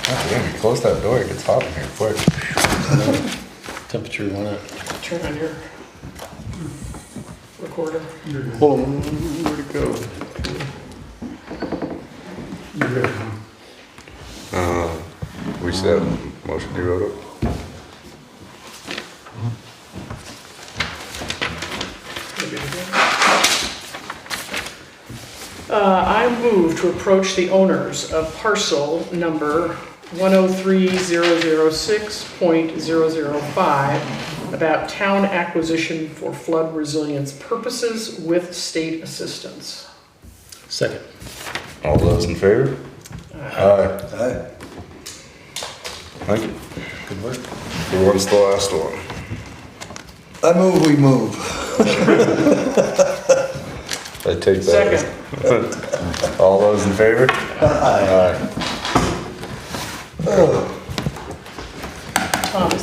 Oh, damn, you close that door, it gets hot in here quick. Temperature went up. Turn on your recorder. Hold on, where'd it go? We said, motion you wrote up. I move to approach the owners of parcel number 103,006.005 about town acquisition for flood resilience purposes with state assistance. Second. All those in favor? Aye. Aye. Thank you. Good work. Who wants the last one? I move, we move. I take that. Second. All those in favor? Aye. Oh. Thomas.